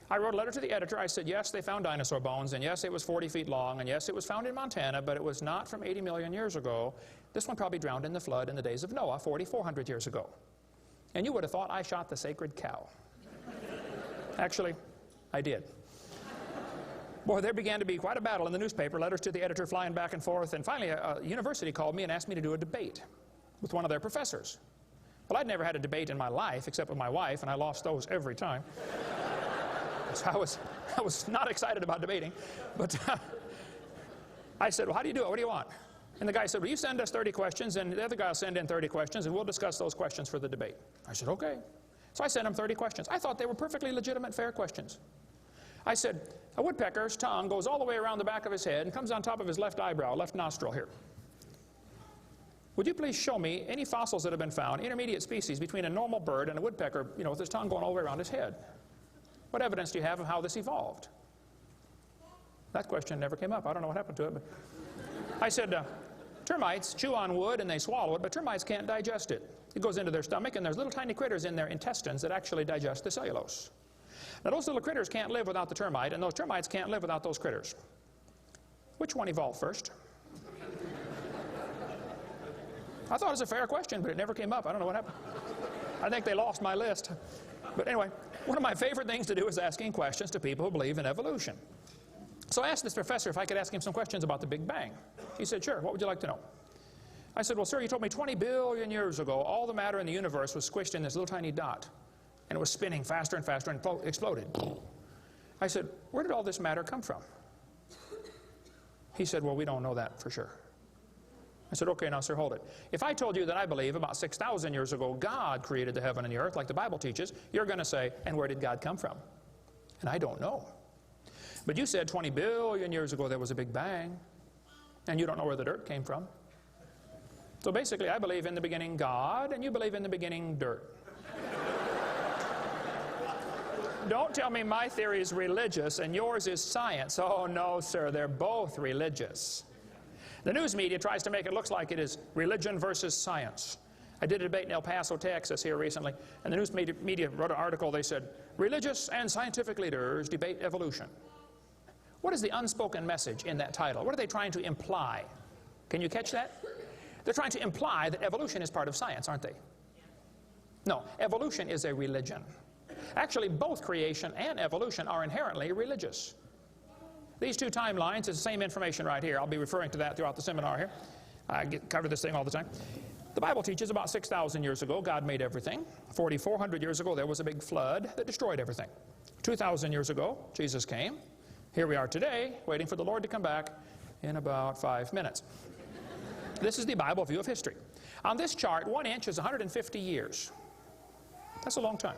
Speaker 1: I wrote a letter to the editor. I said, yes, they found dinosaur bones, and yes, it was 40 feet long, and yes, it was found in Montana, but it was not from 80 million years ago. This one probably drowned in the flood in the days of Noah, 4,400 years ago. And you would have thought I shot the sacred cow. Actually, I did. Boy, there began to be quite a battle in the newspaper, letters to the editor flying back and forth, and finally a university called me and asked me to do a debate with one of their professors. Well, I'd never had a debate in my life except with my wife, and I lost those every time. So I was not excited about debating, but I said, well, how do you do it? What do you want? And the guy said, well, you send us 30 questions, and the other guy will send in 30 questions, and we'll discuss those questions for the debate. I said, okay. So I sent him 30 questions. I thought they were perfectly legitimate, fair questions. I said, a woodpecker's tongue goes all the way around the back of his head and comes on top of his left eyebrow, left nostril here. Would you please show me any fossils that have been found, intermediate species between a normal bird and a woodpecker, you know, with his tongue going all the way around his head? What evidence do you have of how this evolved? That question never came up. I don't know what happened to it. But I said, termites chew on wood and they swallow it, but termites can't digest it. It goes into their stomach, and there's little tiny critters in their intestines that actually digest the cellulose. Now, those little critters can't live without the termite, and those termites can't live without those critters. Which one evolved first? I thought it was a fair question, but it never came up. I don't know what happened. I think they lost my list. But anyway, one of my favorite things to do is asking questions to people who believe in evolution. So I asked this professor if I could ask him some questions about the Big Bang. He said, sure, what would you like to know? I said, well, sir, you told me 20 billion years ago all the matter in the universe was squished in this little tiny dot, and it was spinning faster and faster and exploded. I said, where did all this matter come from? He said, well, we don't know that for sure. I said, okay, now, sir, hold it. If I told you that I believe about 6,000 years ago God created the heaven and the earth like the Bible teaches, you're going to say, and where did God come from? And I don't know. But you said 20 billion years ago there was a big bang, and you don't know where the dirt came from. So basically, I believe in the beginning God, and you believe in the beginning dirt. Don't tell me my theory is religious and yours is science. Oh, no, sir, they're both religious. The news media tries to make it look like it is religion versus science. I did a debate in El Paso, Texas here recently, and the news media wrote an article. They said, religious and scientific leaders debate evolution. What is the unspoken message in that title? What are they trying to imply? Can you catch that? They're trying to imply that evolution is part of science, aren't they? No, evolution is a religion. Actually, both creation and evolution are inherently religious. These two timelines is the same information right here. I'll be referring to that throughout the seminar here. I cover this thing all the time. The Bible teaches about 6,000 years ago God made everything. 4,400 years ago there was a big flood that destroyed everything. 2,000 years ago Jesus came. Here we are today waiting for the Lord to come back in about 5 minutes. This is the Bible view of history. On this chart, 1 inch is 150 years. That's a long time.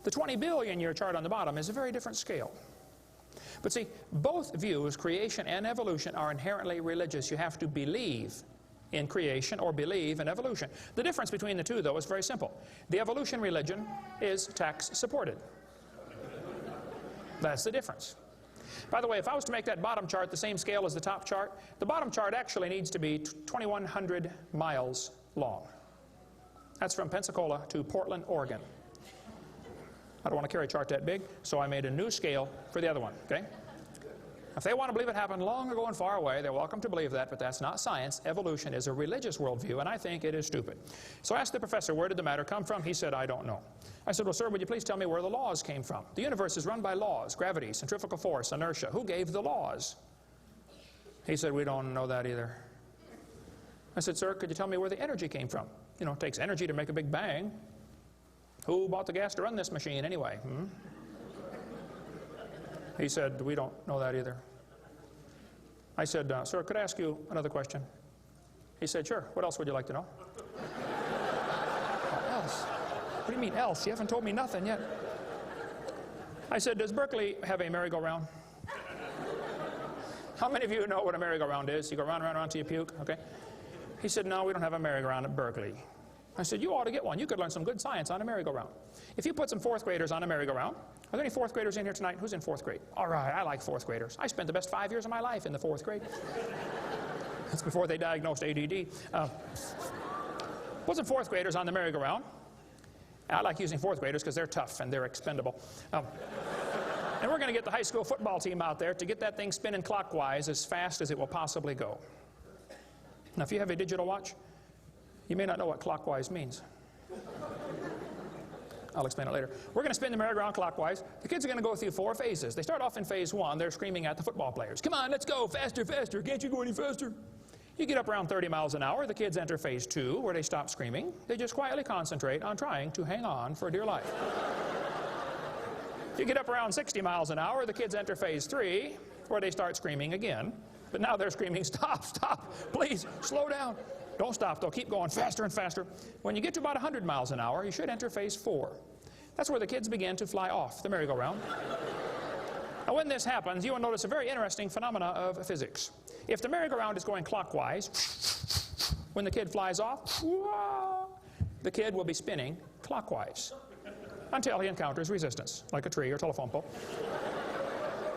Speaker 1: The 20 billion year chart on the bottom is a very different scale. But see, both views, creation and evolution, are inherently religious. You have to believe in creation or believe in evolution. The difference between the two, though, is very simple. The evolution religion is tax supported. That's the difference. By the way, if I was to make that bottom chart the same scale as the top chart, the bottom chart actually needs to be 2,100 miles long. That's from Pensacola to Portland, Oregon. I don't want to carry a chart that big, so I made a new scale for the other one, okay? If they want to believe it happened long ago and far away, they're welcome to believe that, but that's not science. Evolution is a religious worldview, and I think it is stupid. So I asked the professor, where did the matter come from? He said, I don't know. I said, well, sir, would you please tell me where the laws came from? The universe is run by laws, gravity, centrifugal force, inertia. Who gave the laws? He said, we don't know that either. I said, sir, could you tell me where the energy came from? You know, it takes energy to make a big bang. Who bought the gas to run this machine anyway? He said, we don't know that either. I said, sir, could I ask you another question? He said, sure. What else would you like to know? What else? What do you mean else? You haven't told me nothing yet. I said, does Berkeley have a merry-go-round? How many of you know what a merry-go-round is? You go round, round, round till you puke, okay? He said, no, we don't have a merry-go-round at Berkeley. I said, you ought to get one. You could learn some good science on a merry-go-round. If you put some fourth graders on a merry-go-round, are there any fourth graders in here tonight? Who's in fourth grade? All right, I like fourth graders. I spent the best 5 years of my life in the fourth grade. That's before they diagnosed ADD. Put some fourth graders on the merry-go-round. I like using fourth graders because they're tough and they're expendable. And we're going to get the high school football team out there to get that thing spinning clockwise as fast as it will possibly go. Now, if you have a digital watch, you may not know what clockwise means. I'll explain it later. We're going to spin the merry-go-round clockwise. The kids are going to go through 4 phases. They start off in phase 1. They're screaming at the football players. Come on, let's go, faster, faster. Can't you go any faster? You get up around 30 miles an hour. The kids enter phase 2, where they stop screaming. They just quietly concentrate on trying to hang on for dear life. You get up around 60 miles an hour. The kids enter phase 3, where they start screaming again. But now they're screaming, stop, stop, please, slow down. Don't stop, though. Keep going faster and faster. When you get to about 100 miles an hour, you should enter phase 4. That's where the kids begin to fly off the merry-go-round. Now, when this happens, you will notice a very interesting phenomena of physics. If the merry-go-round is going clockwise, when the kid flies off, the kid will be spinning clockwise until he encounters resistance, like a tree or telephone pole.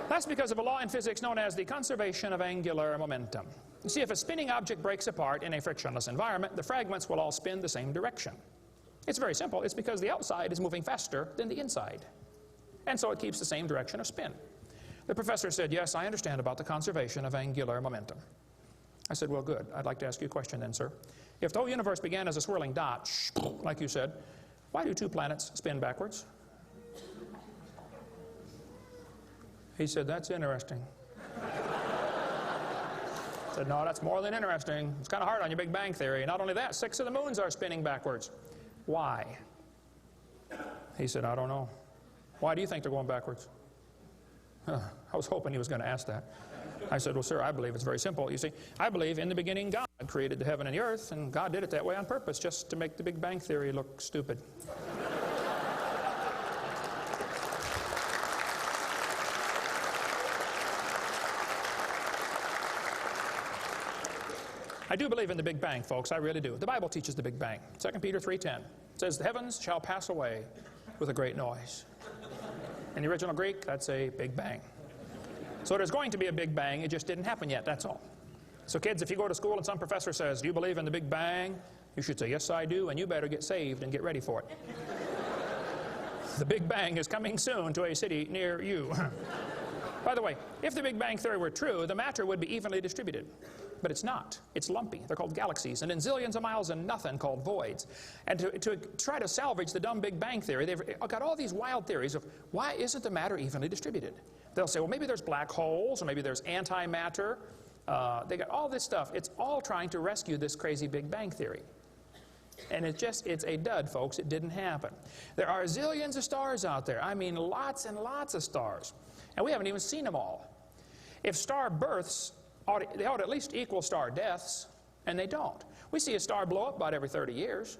Speaker 1: That's because of a law in physics known as the conservation of angular momentum. You see, if a spinning object breaks apart in a frictionless environment, the fragments will all spin the same direction. It's very simple. It's because the outside is moving faster than the inside. And so it keeps the same direction of spin. The professor said, yes, I understand about the conservation of angular momentum. I said, well, good. I'd like to ask you a question then, sir. If the whole universe began as a swirling dot, like you said, why do 2 planets spin backwards? He said, that's interesting. I said, no, that's more than interesting. It's kind of hard on your Big Bang Theory. Not only that, 6 of the moons are spinning backwards. Why? He said, I don't know. Why do you think they're going backwards? I was hoping he was going to ask that. I said, well, sir, I believe it's very simple. You see, I believe in the beginning God created the heaven and the earth, and God did it that way on purpose, just to make the Big Bang Theory look stupid. I do believe in the Big Bang, folks. I really do. The Bible teaches the Big Bang. 2 Peter 3:10 says, the heavens shall pass away with a great noise. In the original Greek, that's a Big Bang. So there's going to be a Big Bang. It just didn't happen yet, that's all. So kids, if you go to school and some professor says, do you believe in the Big Bang? You should say, yes, I do, and you better get saved and get ready for it. The Big Bang is coming soon to a city near you. By the way, if the Big Bang Theory were true, the matter would be evenly distributed. But it's not. It's lumpy. They're called galaxies. And in zillions of miles and nothing called voids. And to try to salvage the dumb Big Bang Theory, they've got all these wild theories of why isn't the matter evenly distributed? They'll say, well, maybe there's black holes, or maybe there's antimatter. They got all this stuff. It's all trying to rescue this crazy Big Bang Theory. And it's a dud, folks. It didn't happen. There are zillions of stars out there. I mean, lots and lots of stars. And we haven't even seen them all. If star births, they ought to at least equal star deaths, and they don't. We see a star blow up about every 30 years.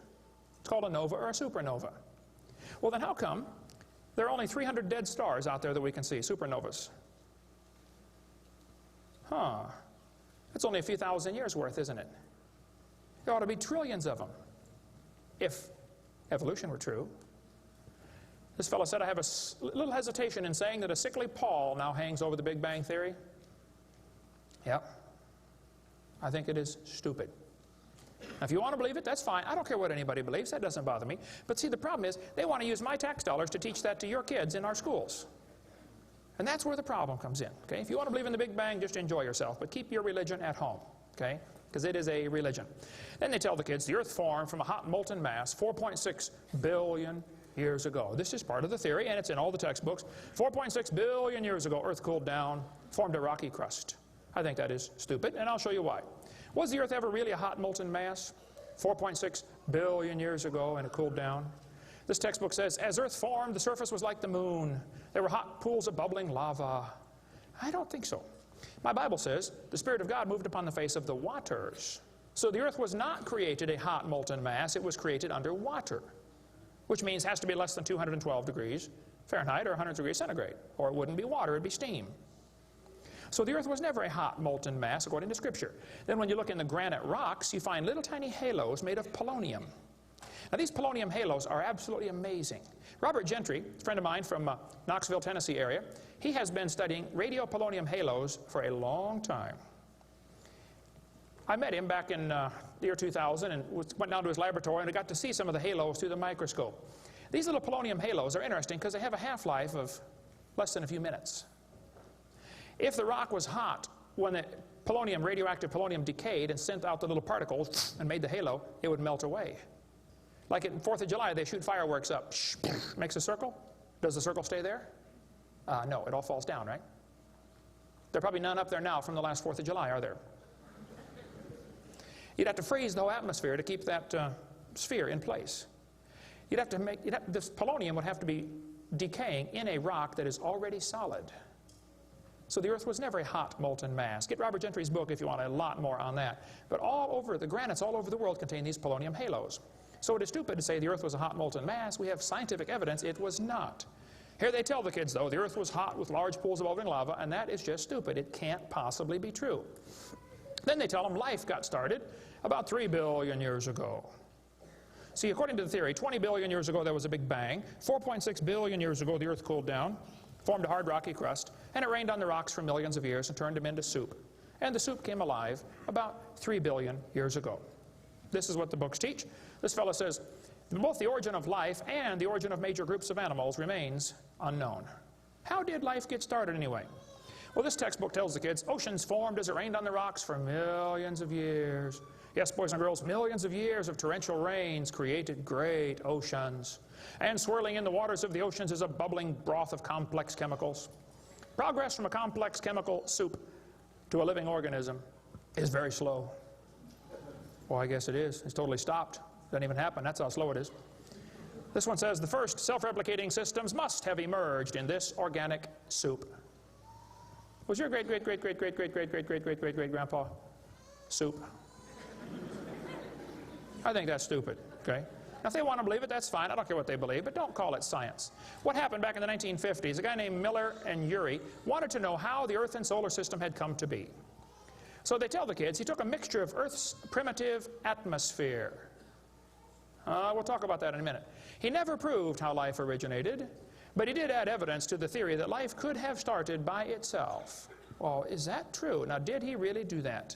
Speaker 1: It's called a nova or a supernova. Well, then how come there are only 300 dead stars out there that we can see, supernovas? Huh. That's only a few thousand years worth, isn't it? There ought to be trillions of them, if evolution were true. This fellow said, I have a little hesitation in saying that a sickly pall now hangs over the Big Bang Theory. Yeah, I think it is stupid. Now, if you want to believe it, that's fine. I don't care what anybody believes. That doesn't bother me. But see, the problem is they want to use my tax dollars to teach that to your kids in our schools. And that's where the problem comes in. Okay? If you want to believe in the Big Bang, just enjoy yourself. But keep your religion at home. Okay? Because it is a religion. Then they tell the kids the earth formed from a hot molten mass 4.6 billion years ago. This is part of the theory, and it's in all the textbooks. 4.6 billion years ago, earth cooled down, formed a rocky crust. I think that is stupid, and I'll show you why. Was the earth ever really a hot molten mass 4.6 billion years ago, and it cooled down? This textbook says, as earth formed, the surface was like the moon. There were hot pools of bubbling lava. I don't think so. My Bible says the Spirit of God moved upon the face of the waters. So the earth was not created a hot molten mass. It was created under water, which means it has to be less than 212 degrees Fahrenheit or 100 degrees centigrade, or it wouldn't be water, it'd be steam. So the earth was never a hot molten mass according to Scripture. Then when you look in the granite rocks, you find little tiny halos made of polonium. Now these polonium halos are absolutely amazing. Robert Gentry, a friend of mine from Knoxville, Tennessee area, he has been studying radiopolonium halos for a long time. I met him back in the year 2000 and went down to his laboratory, and I got to see some of the halos through the microscope. These little polonium halos are interesting because they have a half-life of less than a few minutes. If the rock was hot, when the polonium, radioactive polonium, decayed and sent out the little particles and made the halo, it would melt away. Like at 4th of July, they shoot fireworks up. Makes a circle. Does the circle stay there? No, it all falls down, right? There are probably none up there now from the last 4th of July, are there? You'd have to freeze the whole atmosphere to keep that sphere in place. This polonium would have to be decaying in a rock that is already solid. So the earth was never a hot molten mass. Get Robert Gentry's book if you want a lot more on that. But all over, the granites all over the world contain these polonium halos. So it is stupid to say the earth was a hot molten mass. We have scientific evidence it was not. Here they tell the kids, though, the earth was hot with large pools of bubbling lava, and that is just stupid. It can't possibly be true. Then they tell them life got started about 3 billion years ago. See, according to the theory, 20 billion years ago there was a big bang. 4.6 billion years ago the earth cooled down, formed a hard rocky crust, and it rained on the rocks for millions of years and turned them into soup. And the soup came alive about 3 billion years ago. This is what the books teach. This fellow says, both the origin of life and the origin of major groups of animals remains unknown. How did life get started anyway? Well, this textbook tells the kids, oceans formed as it rained on the rocks for millions of years. Yes, boys and girls, millions of years of torrential rains created great oceans. And swirling in the waters of the oceans is a bubbling broth of complex chemicals. Progress from a complex chemical soup to a living organism is very slow. Well, I guess it is. It's totally stopped. Doesn't even happen. That's how slow it is. This one says the first self-replicating systems must have emerged in this organic soup. Was your great-great-great-great-great-great-great-great-great-great-great-great-grandpa soup? I think that's stupid, okay? Now, if they want to believe it, that's fine. I don't care what they believe, but don't call it science. What happened back in the 1950s, a guy named Miller and Urey wanted to know how the Earth and solar system had come to be. So they tell the kids he took a mixture of Earth's primitive atmosphere. We'll talk about that in a minute. He never proved how life originated, but he did add evidence to the theory that life could have started by itself. Well, is that true? Now, did he really do that?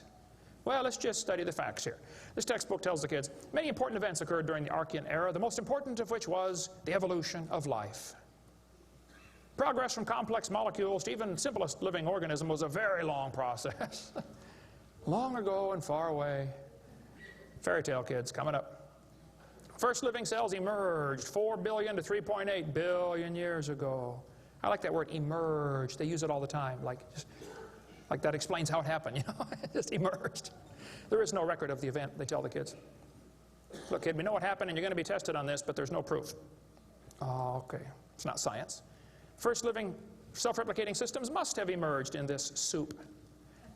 Speaker 1: Well, let's just study the facts here. This textbook tells the kids many important events occurred during the Archean era, the most important of which was the evolution of life. Progress from complex molecules to even simplest living organism was a very long process. Long ago and far away. Fairy tale kids coming up. First living cells emerged 4 billion to 3.8 billion years ago. I like that word, emerged. They use it all the time. Like that explains how it happened, you know. It just emerged. There is no record of the event, they tell the kids. Look, kid, we know what happened and you're going to be tested on this, but there's no proof. Oh, okay. It's not science. First living self-replicating systems must have emerged in this soup.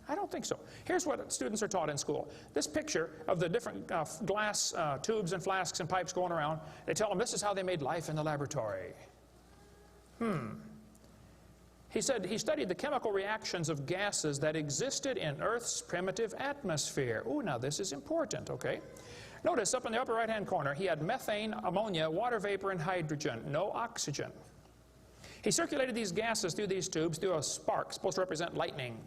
Speaker 1: I don't think so. Here's what students are taught in school. This picture of the different glass tubes and flasks and pipes going around, they tell them this is how they made life in the laboratory. He said he studied the chemical reactions of gases that existed in Earth's primitive atmosphere. Ooh, now this is important, okay? Notice up in the upper right-hand corner, he had methane, ammonia, water vapor, and hydrogen, no oxygen. He circulated these gases through these tubes through a spark, supposed to represent lightning.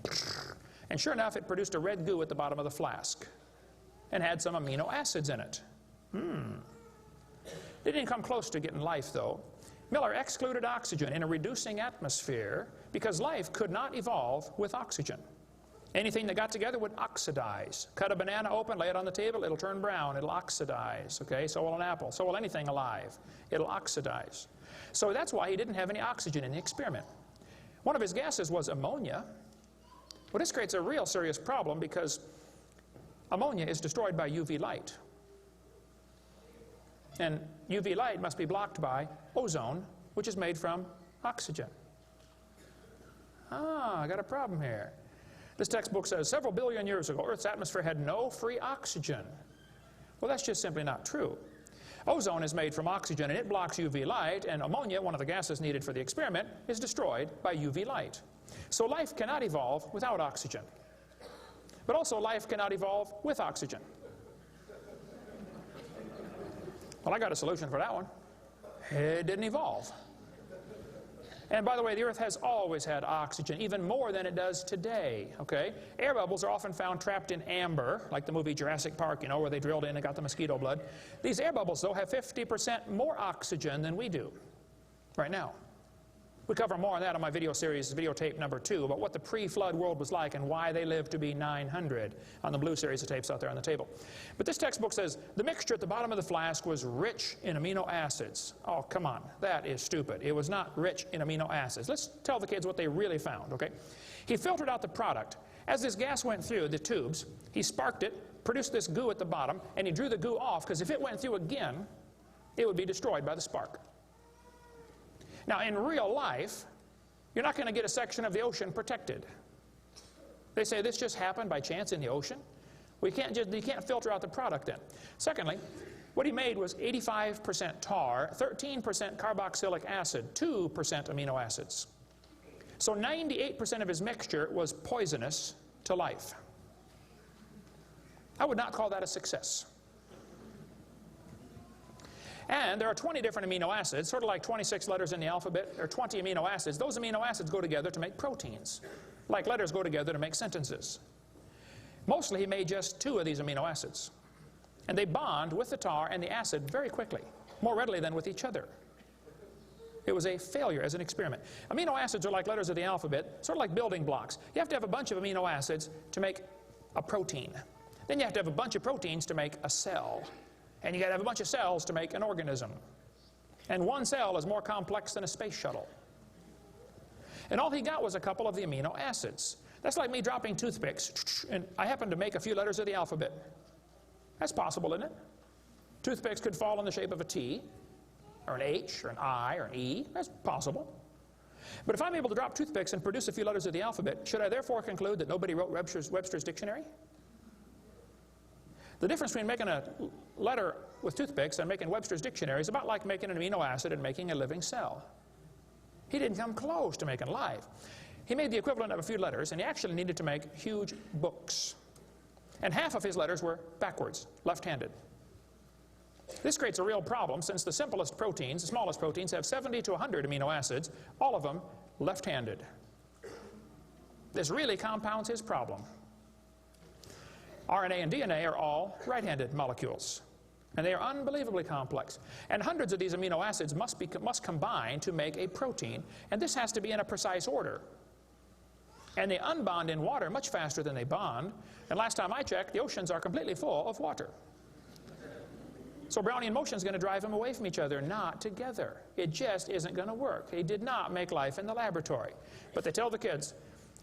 Speaker 1: And sure enough, it produced a red goo at the bottom of the flask and had some amino acids in it. They didn't come close to getting life, though. Miller excluded oxygen in a reducing atmosphere because life could not evolve with oxygen. Anything that got together would oxidize. Cut a banana open, lay it on the table, it'll turn brown, it'll oxidize, okay? So will an apple, so will anything alive. It'll oxidize. So that's why he didn't have any oxygen in the experiment. One of his gases was ammonia. Well, this creates a real serious problem because ammonia is destroyed by UV light. And UV light must be blocked by ozone, which is made from oxygen. I got a problem here. This textbook says several billion years ago, Earth's atmosphere had no free oxygen. Well, that's just simply not true. Ozone is made from oxygen, and it blocks UV light, and ammonia, one of the gases needed for the experiment, is destroyed by UV light. So life cannot evolve without oxygen. But also life cannot evolve with oxygen. Well, I got a solution for that one. It didn't evolve. And by the way, the Earth has always had oxygen, even more than it does today, okay? Air bubbles are often found trapped in amber, like the movie Jurassic Park, you know, where they drilled in and got the mosquito blood. These air bubbles, though, have 50% more oxygen than we do right now. We cover more on that on my video series, videotape number 2, about what the pre-flood world was like and why they lived to be 900 on the blue series of tapes out there on the table. But this textbook says the mixture at the bottom of the flask was rich in amino acids. Oh, come on, that is stupid. It was not rich in amino acids. Let's tell the kids what they really found, okay? He filtered out the product. As this gas went through the tubes, he sparked it, produced this goo at the bottom, and he drew the goo off because if it went through again, it would be destroyed by the spark. Now, in real life, you're not going to get a section of the ocean protected. They say this just happened by chance in the ocean. You can't filter out the product then. Secondly, what he made was 85% tar, 13% carboxylic acid, 2% amino acids. So 98% of his mixture was poisonous to life. I would not call that a success. And there are 20 different amino acids, sort of like 26 letters in the alphabet. There are 20 amino acids. Those amino acids go together to make proteins, like letters go together to make sentences. Mostly he made just 2 of these amino acids. And they bond with the tar and the acid very quickly, more readily than with each other. It was a failure as an experiment. Amino acids are like letters of the alphabet, sort of like building blocks. You have to have a bunch of amino acids to make a protein. Then you have to have a bunch of proteins to make a cell. And you got to have a bunch of cells to make an organism. And one cell is more complex than a space shuttle. And all he got was a couple of the amino acids. That's like me dropping toothpicks, and I happen to make a few letters of the alphabet. That's possible, isn't it? Toothpicks could fall in the shape of a T, or an H, or an I, or an E. That's possible. But if I'm able to drop toothpicks and produce a few letters of the alphabet, should I therefore conclude that nobody wrote Webster's dictionary? The difference between making a letter with toothpicks and making Webster's dictionary is about like making an amino acid and making a living cell. He didn't come close to making life. He made the equivalent of a few letters, and he actually needed to make huge books. And half of his letters were backwards, left-handed. This creates a real problem since the simplest proteins, the smallest proteins, have 70 to 100 amino acids, all of them left-handed. This really compounds his problem. RNA and DNA are all right-handed molecules, and they are unbelievably complex. And hundreds of these amino acids must combine to make a protein, and this has to be in a precise order. And they unbond in water much faster than they bond, and last time I checked, the oceans are completely full of water. So Brownian motion is going to drive them away from each other, not together. It just isn't going to work. He did not make life in the laboratory. But they tell the kids,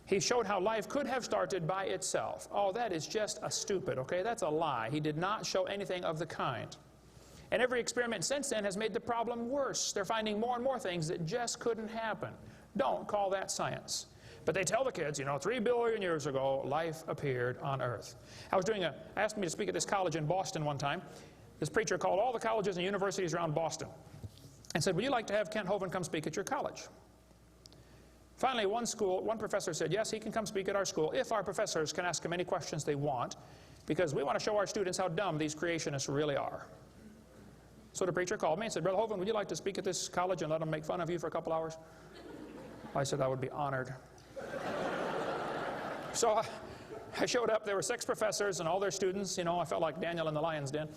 Speaker 1: he showed how life could have started by itself. Oh, that is just a stupid, okay? That's a lie. He did not show anything of the kind. And every experiment since then has made the problem worse. They're finding more and more things that just couldn't happen. Don't call that science. But they tell the kids, 3 billion years ago, life appeared on Earth. Asked me to speak at this college in Boston one time. This preacher called all the colleges and universities around Boston and said, would you like to have Kent Hovind come speak at your college? Finally, one professor said, yes, he can come speak at our school if our professors can ask him any questions they want, because we want to show our students how dumb these creationists really are. So the preacher called me and said, Brother Hovind, would you like to speak at this college and let them make fun of you for a couple hours? I said, I would be honored. So I showed up. There were 6 professors and all their students. I felt like Daniel in the lion's den.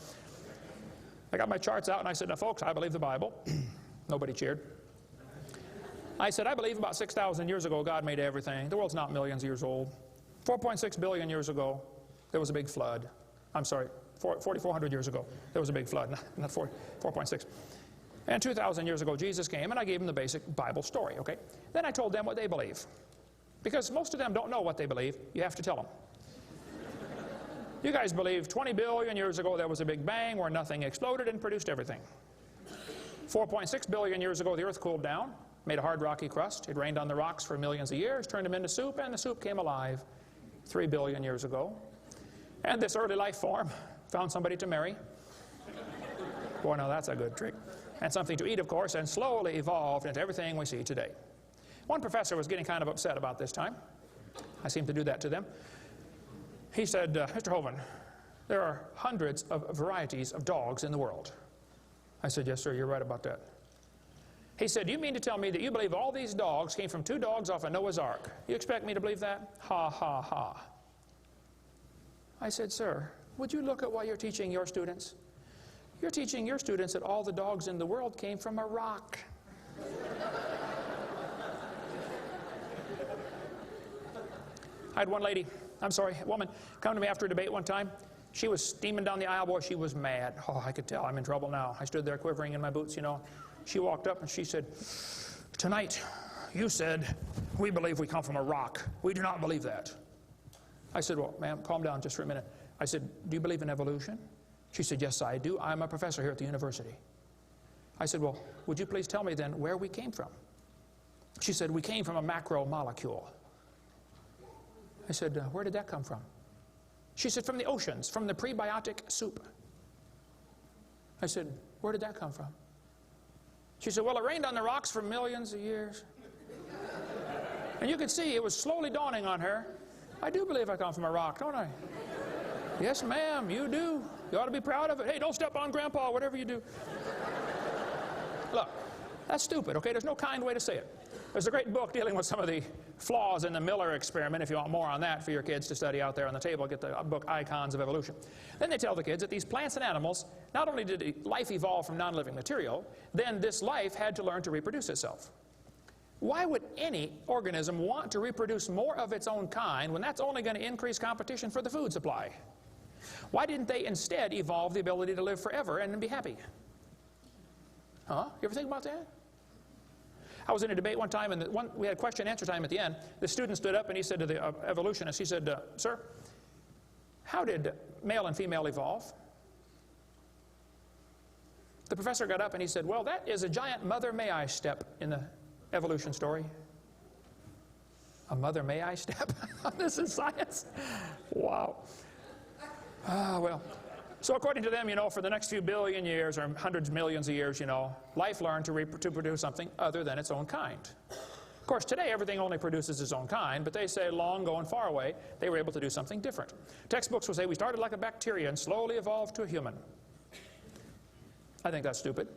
Speaker 1: I got my charts out and I said, now folks, I believe the Bible. Nobody cheered. I said, I believe about 6,000 years ago God made everything. The world's not millions of years old. 4.6 billion years ago, there was a big flood. I'm sorry, 4,400 years ago, there was a big flood, not 4.6. And 2,000 years ago, Jesus came, and I gave them the basic Bible story, okay? Then I told them what they believe. Because most of them don't know what they believe, you have to tell them. You guys believe 20 billion years ago there was a big bang where nothing exploded and produced everything. 4.6 billion years ago the earth cooled down, made a hard rocky crust. It rained on the rocks for millions of years, turned them into soup, and the soup came alive 3 billion years ago. And this early life form found somebody to marry. Boy, now that's a good trick. And something to eat, of course, and slowly evolved into everything we see today. One professor was getting kind of upset about this time. I seemed to do that to them. He said, Mr. Hovind, there are hundreds of varieties of dogs in the world. I said, yes, sir, you're right about that. He said, do you mean to tell me that you believe all these dogs came from 2 dogs off of Noah's Ark? You expect me to believe that? Ha, ha, ha. I said, sir, would you look at what you're teaching your students? You're teaching your students that all the dogs in the world came from a rock. I had a woman come to me after a debate one time. She was steaming down the aisle. Boy, she was mad. Oh, I could tell I'm in trouble now. I stood there quivering in my boots, She walked up and she said, tonight you said we believe we come from a rock. We do not believe that. I said, well, ma'am, calm down just for a minute. I said, do you believe in evolution? She said, yes, I do. I'm a professor here at the university. I said, well, would you please tell me then where we came from? She said, we came from a macromolecule. I said, where did that come from? She said, from the oceans, from the prebiotic soup. I said, where did that come from? She said, well, it rained on the rocks for millions of years. And you could see it was slowly dawning on her. I do believe I come from a rock, don't I? Yes, ma'am, you do. You ought to be proud of it. Hey, don't step on Grandpa, whatever you do. Look, that's stupid, okay? There's no kind way to say it. There's a great book dealing with some of the flaws in the Miller experiment. If you want more on that for your kids to study out there on the table, get the book Icons of Evolution. Then they tell the kids that these plants and animals, not only did life evolve from non-living material, then this life had to learn to reproduce itself. Why would any organism want to reproduce more of its own kind when that's only going to increase competition for the food supply? Why didn't they instead evolve the ability to live forever and be happy? Huh? You ever think about that? I was in a debate one time, and we had question and answer time at the end. The student stood up and he said to the evolutionist, he said, sir, how did male and female evolve? The professor got up and he said, well, that is a giant mother may I step in the evolution story? A mother may I step? This is science. Wow. Well, so according to them, you know, for the next few billion years or hundreds of millions of years, you know, life learned to produce something other than its own kind. Of course, today everything only produces its own kind, but they say long ago and far away, they were able to do something different. Textbooks will say we started like a bacteria and slowly evolved to a human. I think that's stupid,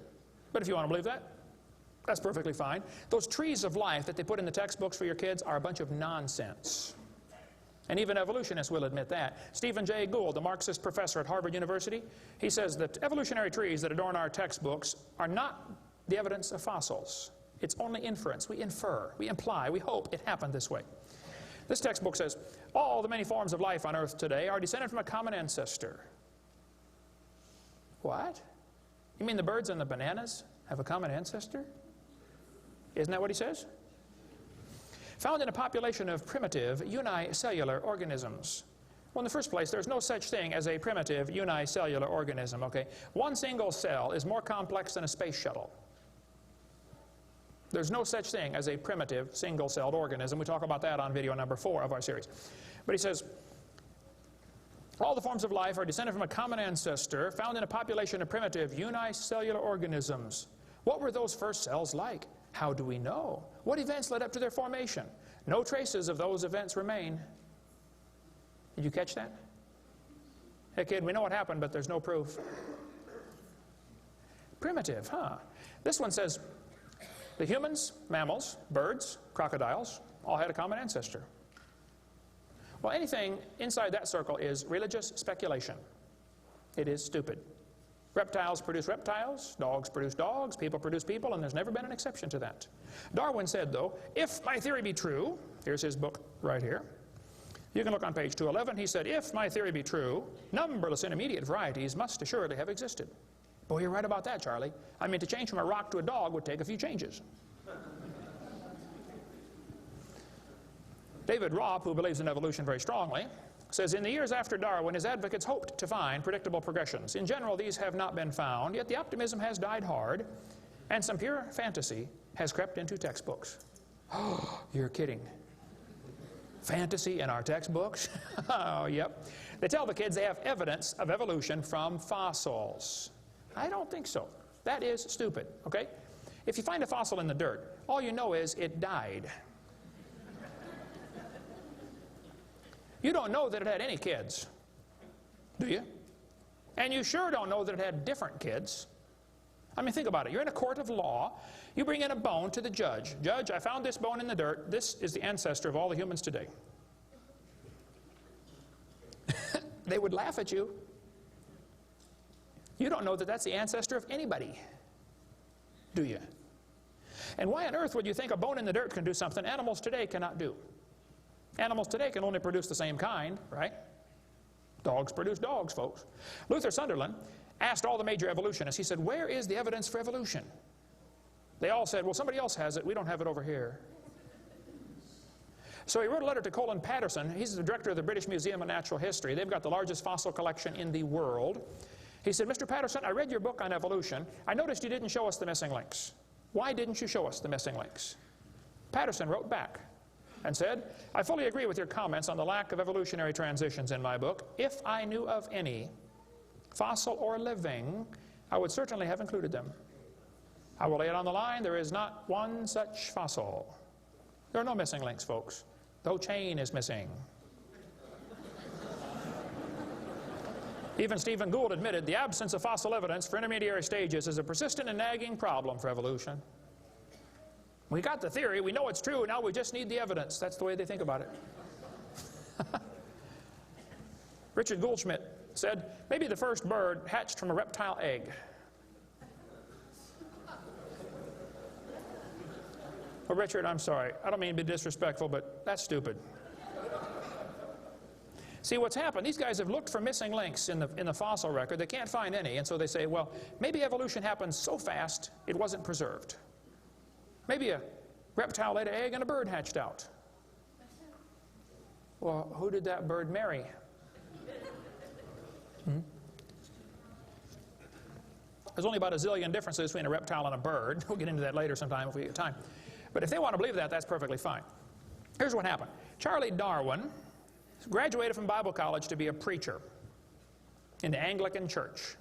Speaker 1: but if you want to believe that, that's perfectly fine. Those trees of life that they put in the textbooks for your kids are a bunch of nonsense. And even evolutionists will admit that. Stephen Jay Gould, the Marxist professor at Harvard University, he says that evolutionary trees that adorn our textbooks are not the evidence of fossils. It's only inference. We infer, we imply, we hope it happened this way. This textbook says, all the many forms of life on Earth today are descended from a common ancestor. What? You mean the birds and the bananas have a common ancestor? Isn't that what he says? Found in a population of primitive unicellular organisms. Well, in the first place, there's no such thing as a primitive unicellular organism, okay? One single cell is more complex than a space shuttle. There's no such thing as a primitive single-celled organism. We talk about that on video number 4 of our series. But he says, all the forms of life are descended from a common ancestor found in a population of primitive unicellular organisms. What were those first cells like? How do we know? What events led up to their formation? No traces of those events remain. Did you catch that? Hey kid, we know what happened, but there's no proof. Primitive, huh? This one says, the humans, mammals, birds, crocodiles, all had a common ancestor. Well, anything inside that circle is religious speculation. It is stupid. Reptiles produce reptiles, dogs produce dogs, people produce people, and there's never been an exception to that. Darwin said, though, if my theory be true, here's his book right here. You can look on page 211. He said, if my theory be true, numberless intermediate varieties must assuredly have existed. Boy, you're right about that, Charlie. I mean, to change from a rock to a dog would take a few changes. David Ropp, who believes in evolution very strongly, says, in the years after Darwin, his advocates hoped to find predictable progressions. In general, these have not been found, yet the optimism has died hard, and some pure fantasy has crept into textbooks. Oh, you're kidding. Fantasy in our textbooks? Oh, yep. They tell the kids they have evidence of evolution from fossils. I don't think so. That is stupid, okay? If you find a fossil in the dirt, all you know is it died. You don't know that it had any kids, do you? And you sure don't know that it had different kids. I mean, think about it. You're in a court of law. You bring in a bone to the judge. Judge, I found this bone in the dirt. This is the ancestor of all the humans today. They would laugh at you. You don't know that that's the ancestor of anybody, do you? And why on earth would you think a bone in the dirt can do something animals today cannot do? Animals today can only produce the same kind, right? Dogs produce dogs, folks. Luther Sunderland asked all the major evolutionists, he said, where is the evidence for evolution? They all said, well, somebody else has it. We don't have it over here. So he wrote a letter to Colin Patterson. He's the director of the British Museum of Natural History. They've got the largest fossil collection in the world. He said, Mr. Patterson, I read your book on evolution. I noticed you didn't show us the missing links. Why didn't you show us the missing links? Patterson wrote back and said, I fully agree with your comments on the lack of evolutionary transitions in my book. If I knew of any, fossil or living, I would certainly have included them. I will lay it on the line, there is not one such fossil. There are no missing links, folks. The whole chain is missing. Even Stephen Gould admitted the absence of fossil evidence for intermediary stages is a persistent and nagging problem for evolution. We got the theory, we know it's true, now we just need the evidence. That's the way they think about it. Richard Goldschmidt said, maybe the first bird hatched from a reptile egg. Well, Richard, I'm sorry. I don't mean to be disrespectful, but that's stupid. See, what's happened, these guys have looked for missing links in the fossil record. They can't find any, and so they say, well, maybe evolution happened so fast it wasn't preserved. Maybe a reptile laid an egg and a bird hatched out. Well, who did that bird marry? There's only about a zillion differences between a reptile and a bird. We'll get into that later sometime if we get time. But if they want to believe that, that's perfectly fine. Here's what happened. Charlie Darwin graduated from Bible college to be a preacher in the Anglican Church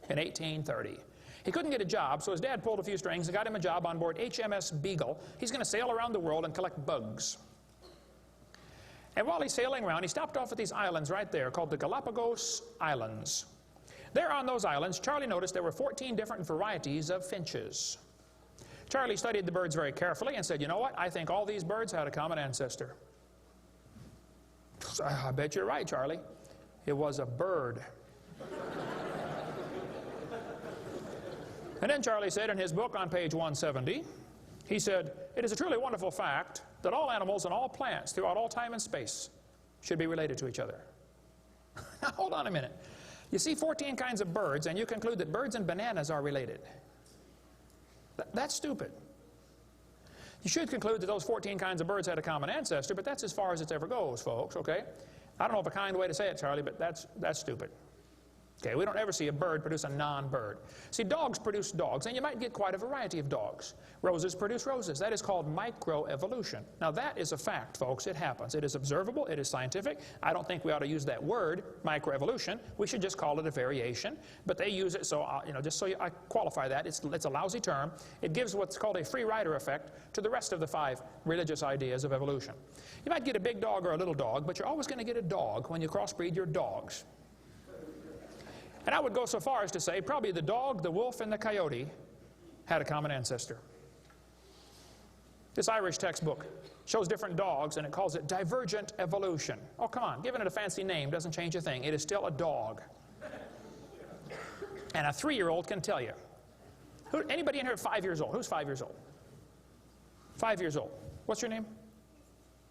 Speaker 1: in 1830. He couldn't get a job, so his dad pulled a few strings and got him a job on board HMS Beagle. He's going to sail around the world and collect bugs. And while he's sailing around, he stopped off at these islands right there called the Galapagos Islands. There on those islands, Charlie noticed there were 14 different varieties of finches. Charlie studied the birds very carefully and said, you know what, I think all these birds had a common ancestor. I bet you're right, Charlie. It was a bird. And then Charlie said in his book on page 170, he said, it is a truly wonderful fact that all animals and all plants throughout all time and space should be related to each other. Now, hold on a minute. You see 14 kinds of birds, and you conclude that birds and bananas are related. That's stupid. You should conclude that those 14 kinds of birds had a common ancestor, but that's as far as it ever goes, folks, okay? I don't know of a kind way to say it, Charlie, but that's stupid. Okay, we don't ever see a bird produce a non-bird. See, dogs produce dogs, and you might get quite a variety of dogs. Roses produce roses. That is called microevolution. Now, that is a fact, folks. It happens. It is observable. It is scientific. I don't think we ought to use that word, microevolution. We should just call it a variation. But they use it so, just so I qualify that, it's a lousy term. It gives what's called a free rider effect to the rest of the 5 religious ideas of evolution. You might get a big dog or a little dog, but you're always going to get a dog when you crossbreed your dogs. And I would go so far as to say probably the dog, the wolf, and the coyote had a common ancestor. This Irish textbook shows different dogs, and it calls it divergent evolution. Oh, come on, giving it a fancy name doesn't change a thing. It is still a dog. And a 3-year-old can tell you. Anybody in here 5 years old? Who's 5 years old? 5 years old. What's your name?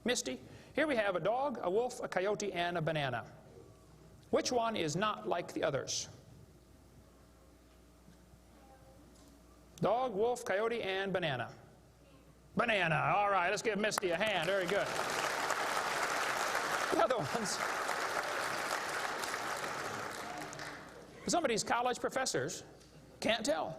Speaker 1: Misty. Here we have a dog, a wolf, a coyote, and a banana. Which one is not like the others? Dog, wolf, coyote, and banana. Banana. All right, let's give Misty a hand. Very good. The other ones. Some of these college professors can't tell.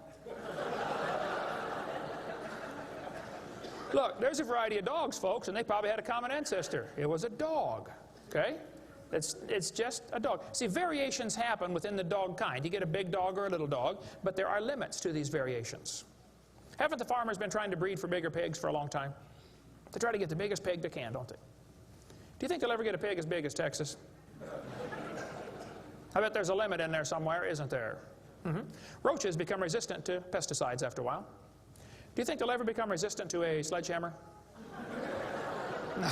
Speaker 1: Look, there's a variety of dogs, folks, and they probably had a common ancestor. It was a dog, okay? It's just a dog. See, variations happen within the dog kind. You get a big dog or a little dog, but there are limits to these variations. Haven't the farmers been trying to breed for bigger pigs for a long time? They try to get the biggest pig they can, don't they? Do you think they'll ever get a pig as big as Texas? I bet there's a limit in there somewhere, isn't there? Roaches become resistant to pesticides after a while. Do you think they'll ever become resistant to a sledgehammer?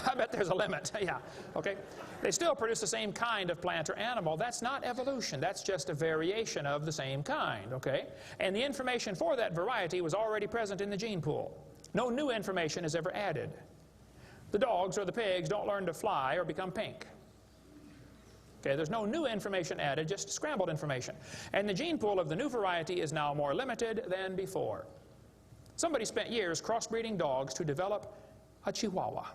Speaker 1: I bet there's a limit. Yeah, okay. They still produce the same kind of plant or animal. That's not evolution. That's just a variation of the same kind, okay? And the information for that variety was already present in the gene pool. No new information is ever added. The dogs or the pigs don't learn to fly or become pink. Okay, there's no new information added, just scrambled information. And the gene pool of the new variety is now more limited than before. Somebody spent years crossbreeding dogs to develop a Chihuahua.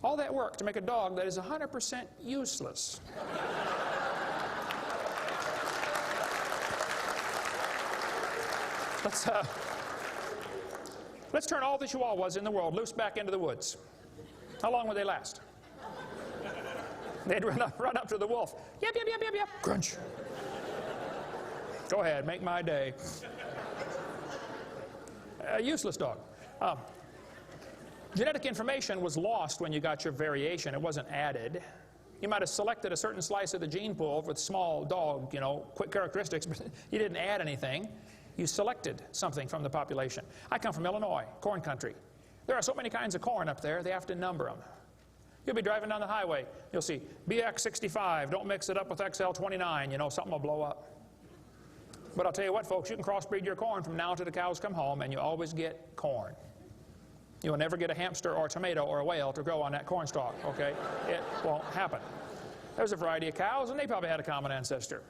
Speaker 1: All that work to make a dog that is 100% useless. Let's turn all the Chihuahuas in the world loose back into the woods. How long would they last? They'd run up to the wolf. Yep, yep, yep, yep, yep. Crunch. Go ahead, make my day. A useless dog. Genetic information was lost when you got your variation. It wasn't added. You might have selected a certain slice of the gene pool with small dog, quick characteristics, but you didn't add anything. You selected something from the population. I come from Illinois, corn country. There are so many kinds of corn up there, they have to number them. You'll be driving down the highway. You'll see BX65, don't mix it up with XL29, something will blow up. But I'll tell you what, folks, you can crossbreed your corn from now to the cows come home, and you always get corn. You'll never get a hamster or a tomato or a whale to grow on that corn stalk, okay? It won't happen. There's a variety of cows, and they probably had a common ancestor.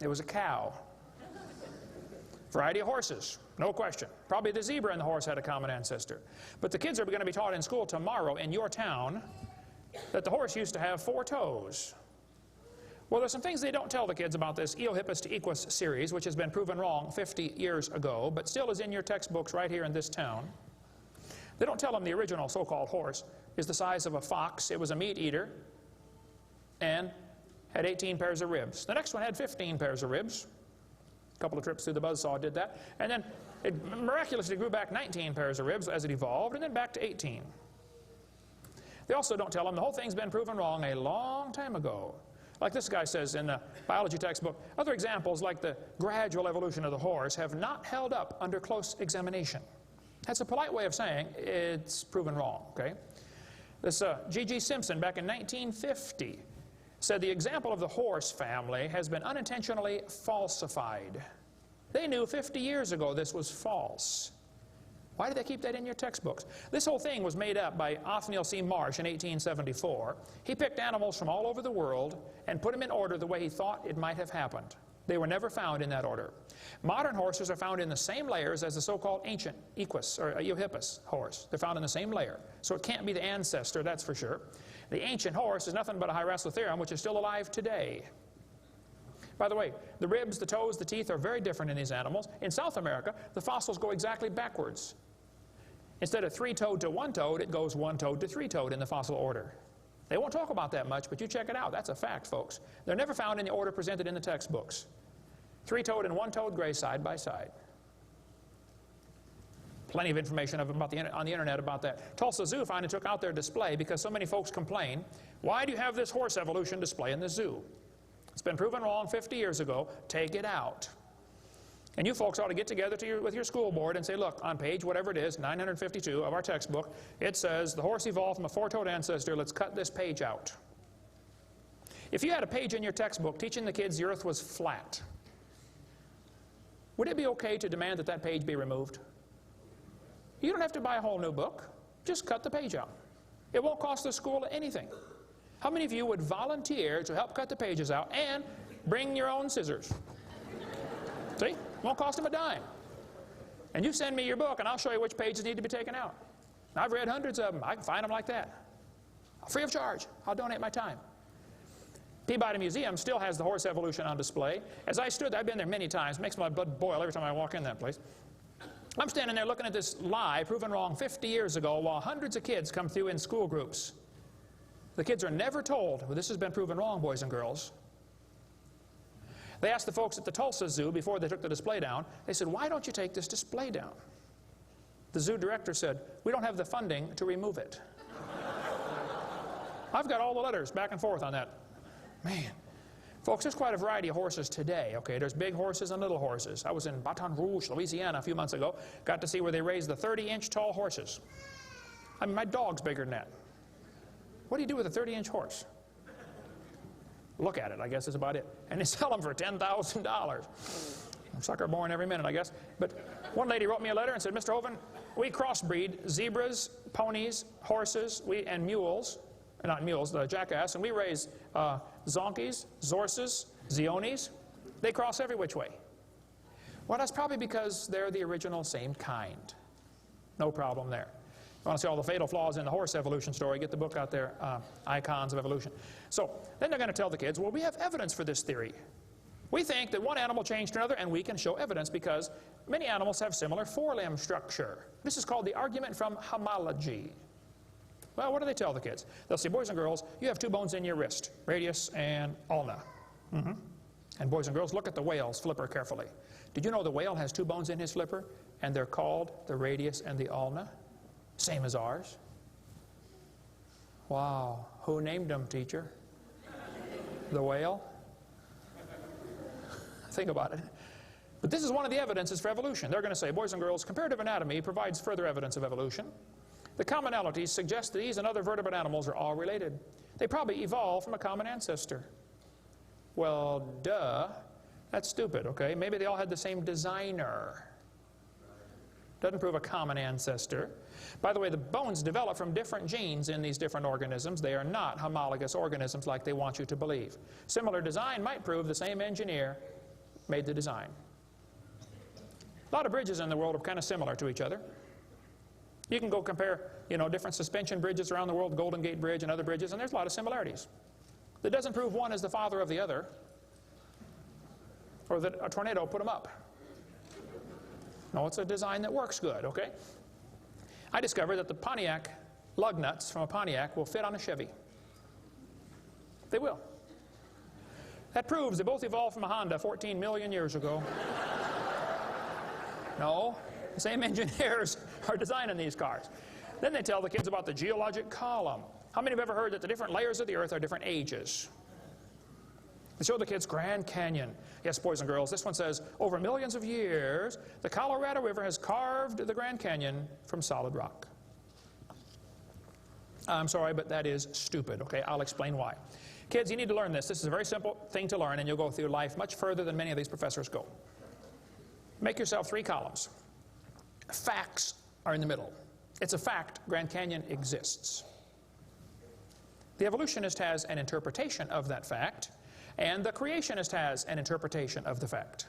Speaker 1: It was a cow. Variety of horses, no question. Probably the zebra and the horse had a common ancestor. But the kids are going to be taught in school tomorrow in your town that the horse used to have 4 toes. Well, there's some things they don't tell the kids about this Eohippus to Equus series, which has been proven wrong 50 years ago, but still is in your textbooks right here in this town. They don't tell them the original so-called horse is the size of a fox. It was a meat eater and had 18 pairs of ribs. The next one had 15 pairs of ribs. A couple of trips through the buzzsaw did that. And then it miraculously grew back 19 pairs of ribs as it evolved, and then back to 18. They also don't tell them the whole thing's been proven wrong a long time ago. Like this guy says in the biology textbook, other examples like the gradual evolution of the horse have not held up under close examination. That's a polite way of saying it's proven wrong, okay? This G.G. Simpson back in 1950 said the example of the horse family has been unintentionally falsified. They knew 50 years ago this was false. Why do they keep that in your textbooks? This whole thing was made up by Othniel C. Marsh in 1874. He picked animals from all over the world and put them in order the way he thought it might have happened. They were never found in that order. Modern horses are found in the same layers as the so-called ancient Equus or Eohippus horse. They're found in the same layer. So it can't be the ancestor, that's for sure. The ancient horse is nothing but a Hyracotherium, which is still alive today. By the way, the ribs, the toes, the teeth are very different in these animals. In South America, the fossils go exactly backwards. Instead of three-toed to one-toed, it goes one-toed to three-toed in the fossil order. They won't talk about that much, but you check it out. That's a fact, folks. They're never found in the order presented in the textbooks. Three-toed and one-toed graze side by side. Plenty of information on the internet about that. Tulsa Zoo finally took out their display because so many folks complain, why do you have this horse evolution display in the zoo? It's been proven wrong 50 years ago. Take it out. And you folks ought to get together with your school board and say, look, on page whatever it is, 952 of our textbook, it says the horse evolved from a four-toed ancestor. Let's cut this page out. If you had a page in your textbook teaching the kids the earth was flat, would it be okay to demand that that page be removed? You don't have to buy a whole new book. Just cut the page out. It won't cost the school anything. How many of you would volunteer to help cut the pages out and bring your own scissors? See? Won't cost them a dime. And you send me your book and I'll show you which pages need to be taken out. I've read hundreds of them. I can find them like that. Free of charge. I'll donate my time. Peabody Museum still has the horse evolution on display. As I stood there, I've been there many times. It makes my blood boil every time I walk in that place. I'm standing there looking at this lie proven wrong 50 years ago while hundreds of kids come through in school groups. The kids are never told, well, this has been proven wrong, boys and girls. They asked the folks at the Tulsa Zoo before they took the display down, they said, why don't you take this display down? The zoo director said, we don't have the funding to remove it. I've got all the letters back and forth on that. Man. Folks, there's quite a variety of horses today, okay? There's big horses and little horses. I was in Baton Rouge, Louisiana a few months ago. Got to see where they raise the 30-inch tall horses. I mean, my dog's bigger than that. What do you do with a 30-inch horse? Look at it, I guess is about it. And they sell them for $10,000. Sucker born every minute, I guess. But one lady wrote me a letter and said, Mr. Hovind, we crossbreed zebras, ponies, horses, and mules. Not mules, the jackass. And we raise zonkies, zorses, zeonies. They cross every which way. Well, that's probably because they're the original same kind. No problem there. You want to see all the fatal flaws in the horse evolution story, get the book out there, Icons of Evolution. So then they're going to tell the kids, well, we have evidence for this theory. We think that one animal changed to another, and we can show evidence because many animals have similar forelimb structure. This is called the argument from homology. Well, what do they tell the kids? They'll say, boys and girls, you have two bones in your wrist, radius and ulna. And boys and girls, look at the whale's flipper carefully. Did you know the whale has two bones in his flipper, and they're called the radius and the ulna? Same as ours. Wow. Who named them, teacher? The whale? Think about it. But this is one of the evidences for evolution. They're going to say, boys and girls, comparative anatomy provides further evidence of evolution. The commonalities suggest that these and other vertebrate animals are all related. They probably evolved from a common ancestor. Well, duh. That's stupid, okay? Maybe they all had the same designer. Doesn't prove a common ancestor. By the way, the bones develop from different genes in these different organisms. They are not homologous organisms like they want you to believe. Similar design might prove the same engineer made the design. A lot of bridges in the world are kind of similar to each other. You can go compare, different suspension bridges around the world, Golden Gate Bridge and other bridges, and there's a lot of similarities. That doesn't prove one is the father of the other, or that a tornado put them up. No, it's a design that works good, okay? I discovered that the Pontiac lug nuts from a Pontiac will fit on a Chevy. They will. That proves they both evolved from a Honda 14 million years ago. No, the same engineers are designing these cars. Then they tell the kids about the geologic column. How many have ever heard that the different layers of the earth are different ages? They show the kids Grand Canyon. Yes, boys and girls, this one says, over millions of years, the Colorado River has carved the Grand Canyon from solid rock. I'm sorry, but that is stupid, okay? I'll explain why. Kids, you need to learn this. This is a very simple thing to learn, and you'll go through life much further than many of these professors go. Make yourself 3 columns. Facts are in the middle. It's a fact Grand Canyon exists. The evolutionist has an interpretation of that fact, and the creationist has an interpretation of the fact.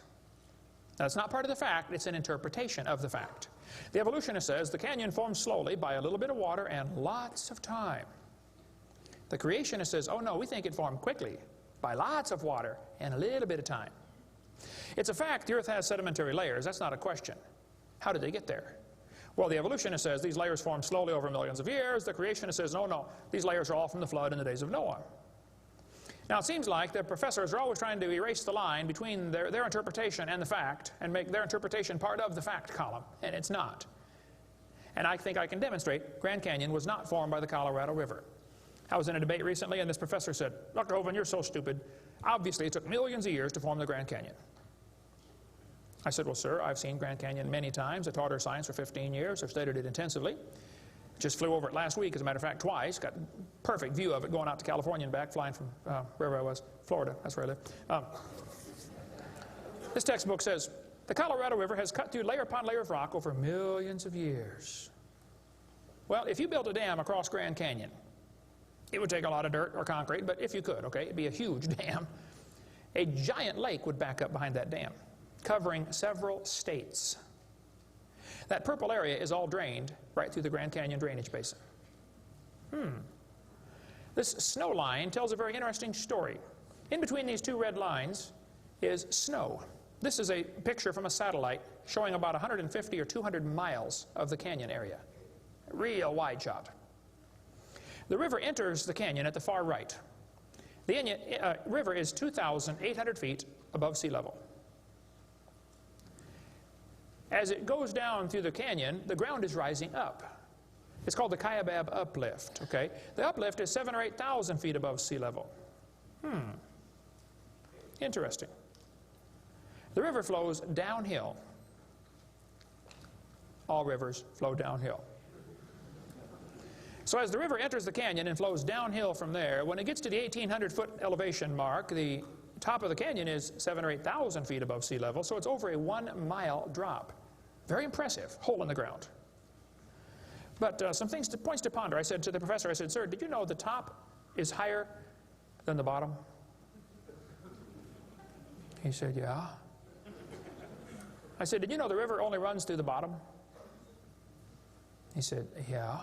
Speaker 1: Now, it's not part of the fact, it's an interpretation of the fact. The evolutionist says the canyon formed slowly by a little bit of water and lots of time. The creationist says, oh no, we think it formed quickly by lots of water and a little bit of time. It's a fact the earth has sedimentary layers. That's not a question. How did they get there? Well, the evolutionist says these layers formed slowly over millions of years. The creationist says, no, these layers are all from the flood in the days of Noah. Now, it seems like the professors are always trying to erase the line between their interpretation and the fact and make their interpretation part of the fact column, and it's not. And I think I can demonstrate Grand Canyon was not formed by the Colorado River. I was in a debate recently, and this professor said, Dr. Hovind, you're so stupid. Obviously, it took millions of years to form the Grand Canyon. I said, well, sir, I've seen Grand Canyon many times. I taught earth science for 15 years. I've studied it intensively. Just flew over it last week, as a matter of fact, twice. Got a perfect view of it going out to California and back, flying from wherever I was, Florida. That's where I live. This textbook says, the Colorado River has cut through layer upon layer of rock over millions of years. Well, if you built a dam across Grand Canyon, it would take a lot of dirt or concrete, but if you could, okay, it'd be a huge dam. A giant lake would back up behind that dam, covering several states. That purple area is all drained right through the Grand Canyon drainage basin. This snow line tells a very interesting story. In between these 2 red lines is snow. This is a picture from a satellite showing about 150 or 200 miles of the canyon area. Real wide shot. The river enters the canyon at the far right. The river is 2,800 feet above sea level. As it goes down through the canyon, the ground is rising up. It's called the Kaibab uplift, okay? The uplift is 7,000 or 8,000 feet above sea level. Interesting. The river flows downhill. All rivers flow downhill. So as the river enters the canyon and flows downhill from there, when it gets to the 1,800-foot elevation mark, the top of the canyon is 7,000 or 8,000 feet above sea level, so it's over a 1-mile drop. Very impressive, hole in the ground. But some points to ponder. I said to the professor, I said, sir, did you know the top is higher than the bottom? He said, yeah. I said, did you know the river only runs through the bottom? He said, yeah.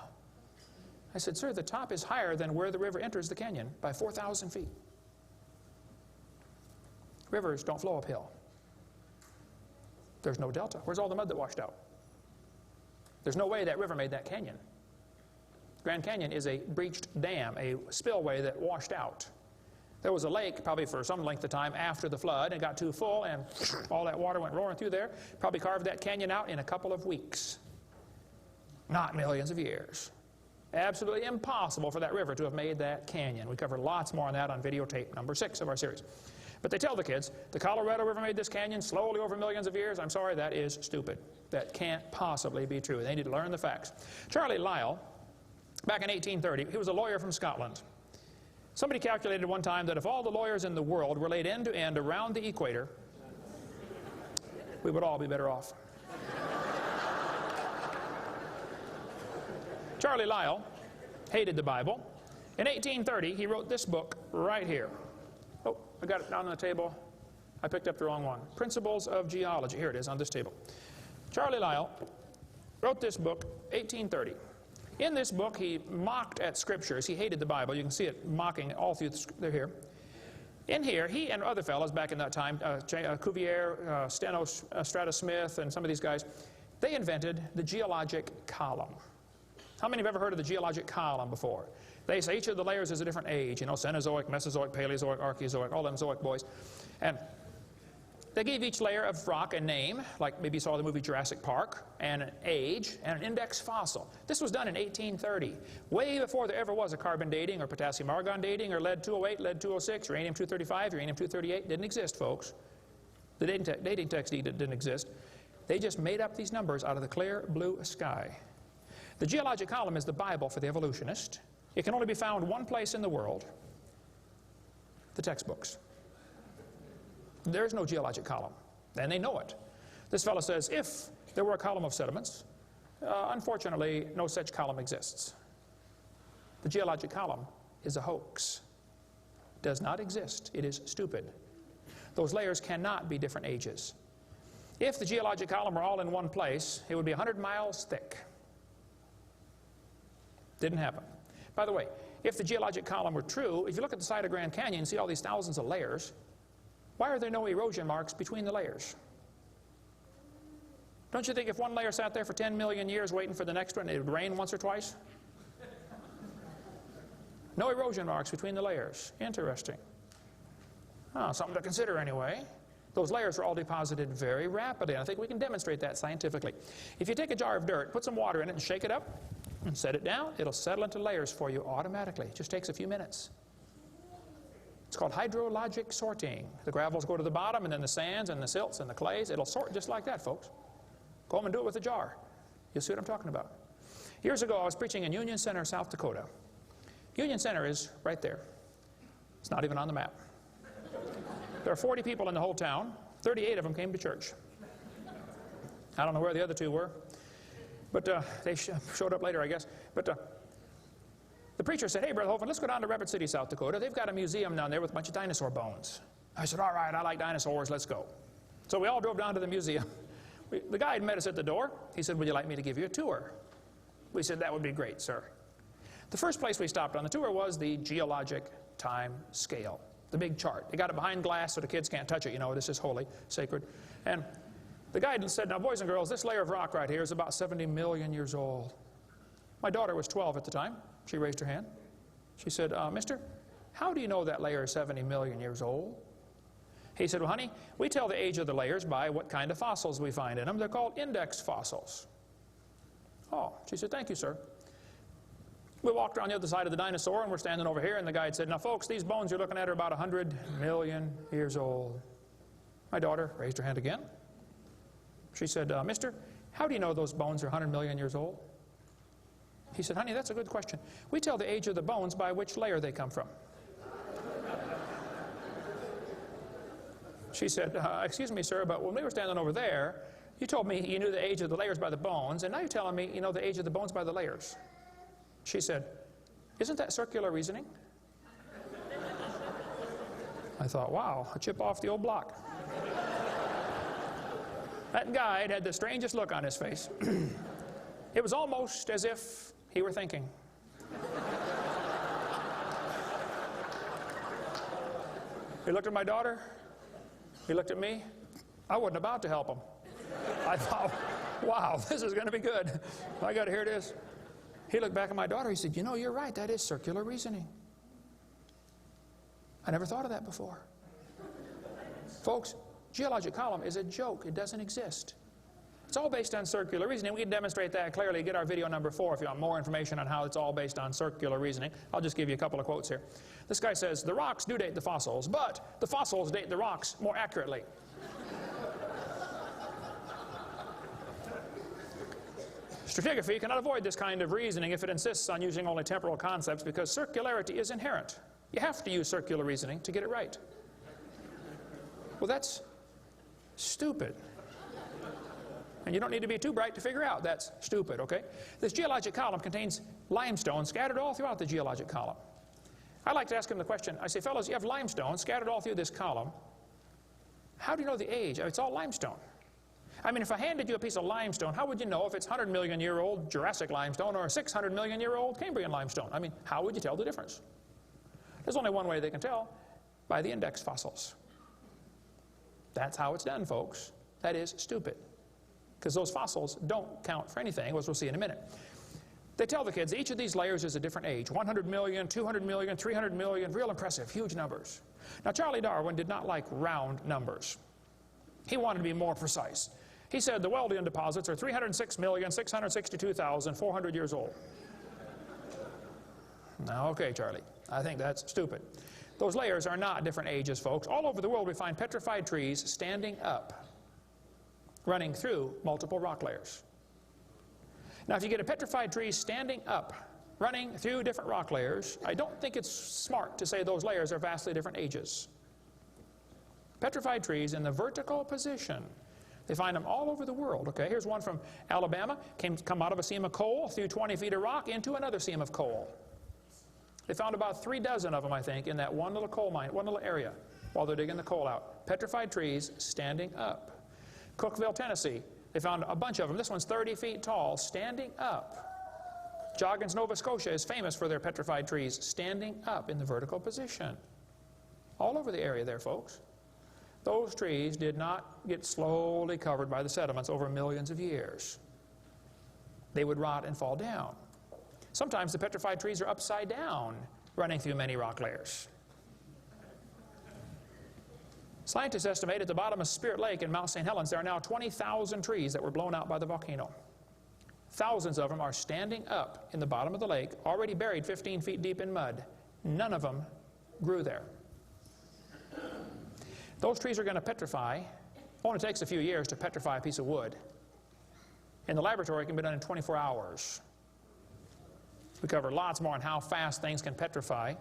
Speaker 1: I said, sir, the top is higher than where the river enters the canyon by 4,000 feet. Rivers don't flow uphill. There's no delta. Where's all the mud that washed out? There's no way that river made that canyon. Grand Canyon is a breached dam, a spillway that washed out. There was a lake probably for some length of time after the flood and got too full and all that water went roaring through there. Probably carved that canyon out in a couple of weeks. Not millions of years. Absolutely impossible for that river to have made that canyon. We cover lots more on that on videotape number 6 of our series. But they tell the kids, the Colorado River made this canyon slowly over millions of years. I'm sorry, that is stupid. That can't possibly be true. They need to learn the facts. Charlie Lyell, back in 1830, he was a lawyer from Scotland. Somebody calculated one time that if all the lawyers in the world were laid end to end around the equator, we would all be better off. Charlie Lyell hated the Bible. In 1830, he wrote this book right here. Oh, I got it down on the table. I picked up the wrong one. Principles of Geology. Here it is on this table. Charlie Lyell wrote this book, 1830. In this book, he mocked at scriptures. He hated the Bible. You can see it mocking all through they're here. In here, he and other fellows back in that time, Cuvier, Steno, Smith, and some of these guys, they invented the geologic column. How many have ever heard of the geologic column before? They say each of the layers is a different age, you know, Cenozoic, Mesozoic, Paleozoic, Archeozoic, all them Zoic boys. And they gave each layer of rock a name, like maybe you saw the movie Jurassic Park, and an age, and an index fossil. This was done in 1830, way before there ever was a carbon dating or potassium argon dating or lead-208, lead-206, uranium-235, uranium-238. Didn't exist, folks. The dating text didn't exist. They just made up these numbers out of the clear blue sky. The geologic column is the Bible for the evolutionist. It can only be found one place in the world, the textbooks. There is no geologic column, and they know it. This fellow says, if there were a column of sediments, unfortunately, no such column exists. The geologic column is a hoax. Does not exist. It is stupid. Those layers cannot be different ages. If the geologic column were all in one place, it would be 100 miles thick. Didn't happen. By the way, if the geologic column were true, if you look at the side of Grand Canyon and see all these thousands of layers, why are there no erosion marks between the layers? Don't you think if one layer sat there for 10 million years waiting for the next one, it would rain once or twice? No erosion marks between the layers. Interesting. Something to consider anyway. Those layers are all deposited very rapidly, and I think we can demonstrate that scientifically. If you take a jar of dirt, put some water in it and shake it up and set it down, it'll settle into layers for you automatically. It just takes a few minutes. It's called hydrologic sorting. The gravels go to the bottom, and then the sands and the silts and the clays. It'll sort just like that, folks. Go home and do it with a jar. You'll see what I'm talking about. Years ago, I was preaching in Union Center, South Dakota. Union Center is right there. It's not even on the map. There are 40 people in the whole town. 38 of them came to church. I don't know where the other two were, but they showed up later, I guess. But the preacher said, hey, Brother Hovind, let's go down to Rapid City, South Dakota. They've got a museum down there with a bunch of dinosaur bones. I said, all right, I like dinosaurs, let's go. So we all drove down to the museum. The guide met us at the door. He said, would you like me to give you a tour? We said, that would be great, sir. The first place we stopped on the tour was the geologic time scale, the big chart. They got it behind glass so the kids can't touch it. You know, this is holy, sacred. And the guide said, now, boys and girls, this layer of rock right here is about 70 million years old. My daughter was 12 at the time. She raised her hand. She said, mister, how do you know that layer is 70 million years old? He said, well, honey, we tell the age of the layers by what kind of fossils we find in them. They're called index fossils. Oh, she said, thank you, sir. We walked around the other side of the dinosaur, and we're standing over here, and the guide said, now, folks, these bones you're looking at are about 100 million years old. My daughter raised her hand again. She said, mister, how do you know those bones are 100 million years old? He said, honey, that's a good question. We tell the age of the bones by which layer they come from. She said, excuse me, sir, but when we were standing over there, you told me you knew the age of the layers by the bones, and now you're telling me you know the age of the bones by the layers. She said, isn't that circular reasoning? I thought, wow, a chip off the old block. That guide had the strangest look on his face. It was almost as if he were thinking. He looked at my daughter. He looked at me. I wasn't about to help him. I thought, wow, this is going to be good. I got to hear this. He looked back at my daughter. He said, you know, you're right. That is circular reasoning. I never thought of that before. Folks, geologic column is a joke. It doesn't exist. It's all based on circular reasoning. We can demonstrate that clearly. Get our video number 4 if you want more information on how it's all based on circular reasoning. I'll just give you a couple of quotes here. This guy says, the rocks do date the fossils, but the fossils date the rocks more accurately. Stratigraphy cannot avoid this kind of reasoning if it insists on using only temporal concepts because circularity is inherent. You have to use circular reasoning to get it right. Well, that's stupid. And you don't need to be too bright to figure out that's stupid, okay? This geologic column contains limestone scattered all throughout the geologic column. I like to ask him the question, I say, fellows, you have limestone scattered all through this column. How do you know the age? It's all limestone. I mean, if I handed you a piece of limestone, how would you know if it's 100 million year old Jurassic limestone or 600 million year old Cambrian limestone? I mean, how would you tell the difference? There's only one way they can tell, by the index fossils. That's how it's done, folks. That is stupid, because those fossils don't count for anything, as we'll see in a minute. They tell the kids each of these layers is a different age, 100 million, 200 million, 300 million, real impressive, huge numbers. Now, Charlie Darwin did not like round numbers. He wanted to be more precise. He said the Wealdian deposits are 306,662,400 years old. Now, okay, Charlie, I think that's stupid. Those layers are not different ages, folks. All over the world we find petrified trees standing up, running through multiple rock layers. Now, if you get a petrified tree standing up, running through different rock layers, I don't think it's smart to say those layers are vastly different ages. Petrified trees in the vertical position, they find them all over the world. Okay, here's one from Alabama. Come out of a seam of coal through 20 feet of rock into another seam of coal. They found about 3 dozen of them, I think, in that one little coal mine, one little area, while they're digging the coal out. Petrified trees standing up. Cookeville, Tennessee, they found a bunch of them. This one's 30 feet tall, standing up. Joggins, Nova Scotia is famous for their petrified trees standing up in the vertical position. All over the area there, folks. Those trees did not get slowly covered by the sediments over millions of years. They would rot and fall down. Sometimes the petrified trees are upside down, running through many rock layers. Scientists estimate at the bottom of Spirit Lake in Mount St. Helens there are now 20,000 trees that were blown out by the volcano. Thousands of them are standing up in the bottom of the lake, already buried 15 feet deep in mud. None of them grew there. Those trees are going to petrify. Only takes a few years to petrify a piece of wood. In the laboratory, it can be done in 24 hours. We cover lots more on how fast things can petrify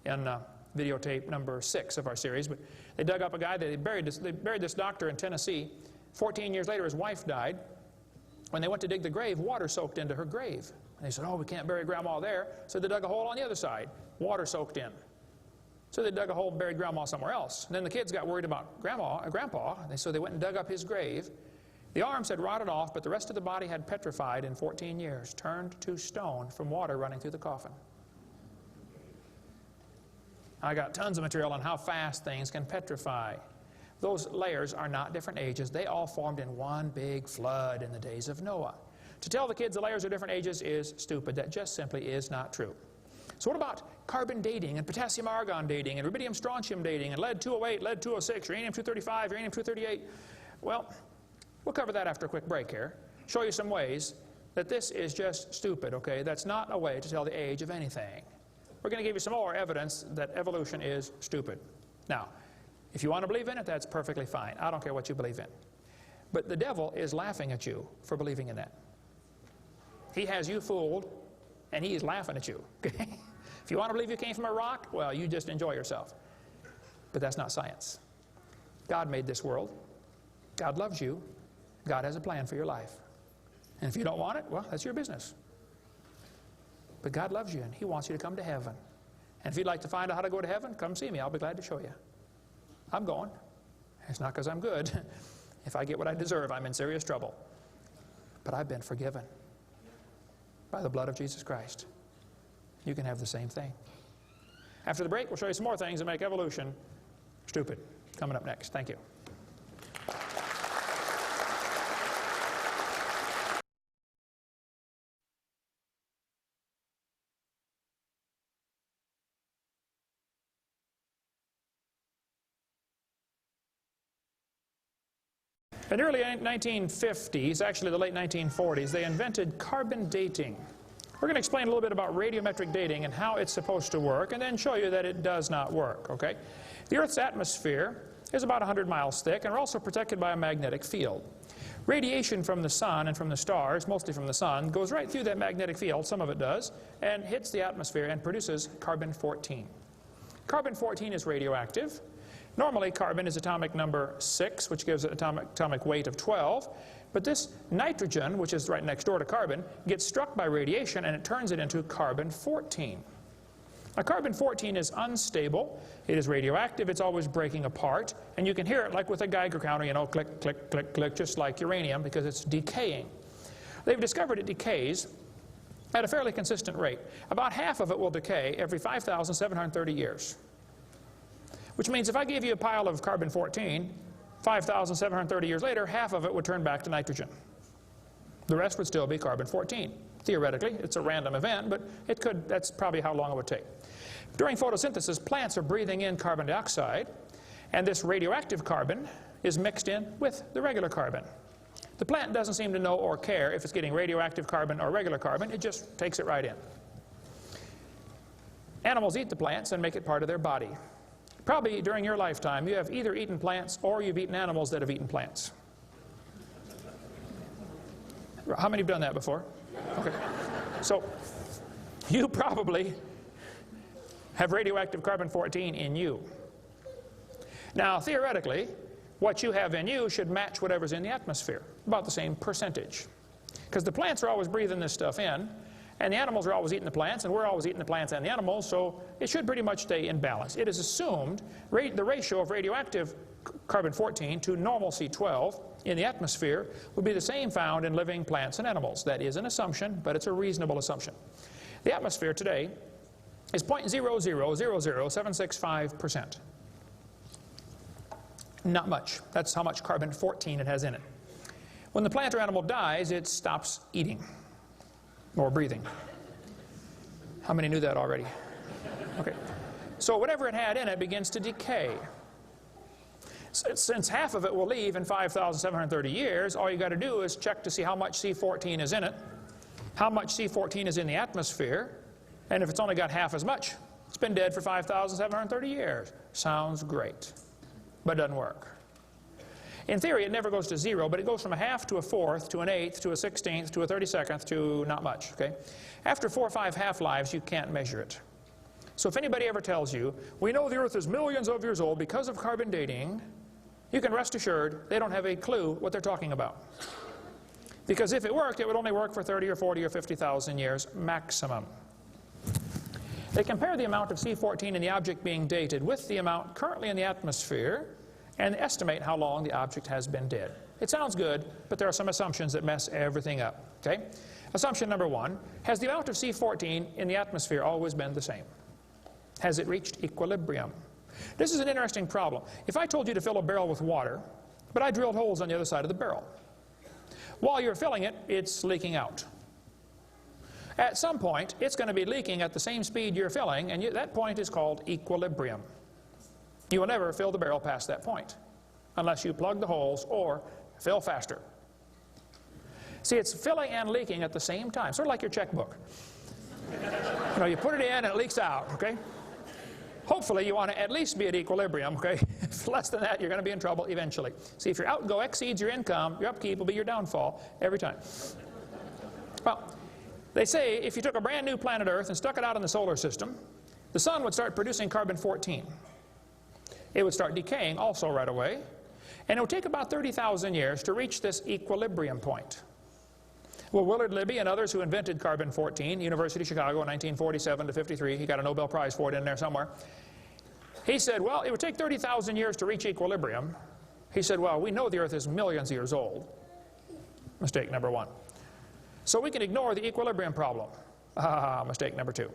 Speaker 1: in videotape number 6 of our series. But they dug up a guy, they buried this doctor in Tennessee. 14 years later, his wife died. When they went to dig the grave, water soaked into her grave. And they said, oh, we can't bury Grandma there. So they dug a hole on the other side. Water soaked in. So they dug a hole and buried Grandma somewhere else. And then the kids got worried about Grandpa, and so they went and dug up his grave. The arms had rotted off, but the rest of the body had petrified in 14 years, turned to stone from water running through the coffin. I got tons of material on how fast things can petrify. Those layers are not different ages. They all formed in one big flood in the days of Noah. To tell the kids the layers are different ages is stupid. That just simply is not true. So what about carbon dating and potassium argon dating and rubidium strontium dating and lead-208, lead-206, uranium-235, uranium-238? Well, we'll cover that after a quick break here. Show you some ways that this is just stupid, okay? That's not a way to tell the age of anything. We're going to give you some more evidence that evolution is stupid. Now, if you want to believe in it, that's perfectly fine. I don't care what you believe in. But the devil is laughing at you for believing in that. He has you fooled, and he is laughing at you. Okay? If you want to believe you came from a rock, well, you just enjoy yourself. But that's not science. God made this world. God loves you. God has a plan for your life. And if you don't want it, well, that's your business. But God loves you, and he wants you to come to heaven. And if you'd like to find out how to go to heaven, come see me. I'll be glad to show you. I'm going. It's not because I'm good. If I get what I deserve, I'm in serious trouble. But I've been forgiven by the blood of Jesus Christ. You can have the same thing. After the break, we'll show you some more things that make evolution stupid. Coming up next. Thank you. In the early 1950s, actually the late 1940s, they invented carbon dating. We're going to explain a little bit about radiometric dating and how it's supposed to work, and then show you that it does not work, okay? The Earth's atmosphere is about 100 miles thick, and we're also protected by a magnetic field. Radiation from the sun and from the stars, mostly from the sun, goes right through that magnetic field, some of it does, and hits the atmosphere and produces carbon-14. Carbon-14 is radioactive. Normally, carbon is atomic number 6, which gives it atomic weight of 12. But this nitrogen, which is right next door to carbon, gets struck by radiation and it turns it into carbon-14. Now, carbon-14 is unstable. It is radioactive. It's always breaking apart. And you can hear it like with a Geiger counter, you know, click, click, click, click, just like uranium, because it's decaying. They've discovered it decays at a fairly consistent rate. About half of it will decay every 5,730 years. Which means if I gave you a pile of carbon-14, 5,730 years later, half of it would turn back to nitrogen. The rest would still be carbon-14. Theoretically, it's a random event, but it could, that's probably how long it would take. During photosynthesis, plants are breathing in carbon dioxide, and this radioactive carbon is mixed in with the regular carbon. The plant doesn't seem to know or care if it's getting radioactive carbon or regular carbon. It just takes it right in. Animals eat the plants and make it part of their body. Probably during your lifetime, you have either eaten plants or you've eaten animals that have eaten plants. How many have done that before? Okay. So you probably have radioactive carbon-14 in you. Now, theoretically, what you have in you should match whatever's in the atmosphere, about the same percentage. Because the plants are always breathing this stuff in, and the animals are always eating the plants, and we're always eating the plants and the animals, so it should pretty much stay in balance. It is assumed the ratio of radioactive carbon-14 to normal C12 in the atmosphere would be the same found in living plants and animals. That is an assumption, but it's a reasonable assumption. The atmosphere today is 0.0000765%. Not much. That's how much carbon-14 it has in it. When the plant or animal dies, it stops eating or breathing. How many knew that already? Okay. So whatever it had in it begins to decay. Since half of it will leave in 5,730 years, all you got to do is check to see how much C14 is in it, how much C14 is in the atmosphere, and if it's only got half as much, it's been dead for 5,730 years. Sounds great, but doesn't work. In theory, it never goes to zero, but it goes from a half to a fourth to an eighth to a 16th to a 32nd to not much, okay? After 4 or 5 half-lives, you can't measure it. So if anybody ever tells you, we know the Earth is millions of years old because of carbon dating, you can rest assured they don't have a clue what they're talking about. Because if it worked, it would only work for 30 or 40 or 50,000 years maximum. They compare the amount of C14 in the object being dated with the amount currently in the atmosphere and estimate how long the object has been dead. It sounds good, but there are some assumptions that mess everything up. Okay? Assumption number 1, has the amount of C14 in the atmosphere always been the same? Has it reached equilibrium? This is an interesting problem. If I told you to fill a barrel with water, but I drilled holes on the other side of the barrel, while you're filling it, it's leaking out. At some point, it's going to be leaking at the same speed you're filling, and that point is called equilibrium. You will never fill the barrel past that point, unless you plug the holes or fill faster. See, it's filling and leaking at the same time, sort of like your checkbook. You know, you put it in and it leaks out, okay? Hopefully you want to at least be at equilibrium, okay? If less than that, you're going to be in trouble eventually. See, if your outgo exceeds your income, your upkeep will be your downfall every time. Well, they say if you took a brand new planet Earth and stuck it out in the solar system, the sun would start producing carbon-14. It would start decaying also right away, and it would take about 30,000 years to reach this equilibrium point. Well, Willard Libby and others who invented carbon-14, University of Chicago in 1947 to 53, he got a Nobel Prize for it in there somewhere. He said, well, it would take 30,000 years to reach equilibrium. He said, well, we know the Earth is millions of years old. Mistake number 1. So we can ignore the equilibrium problem. Mistake number 2.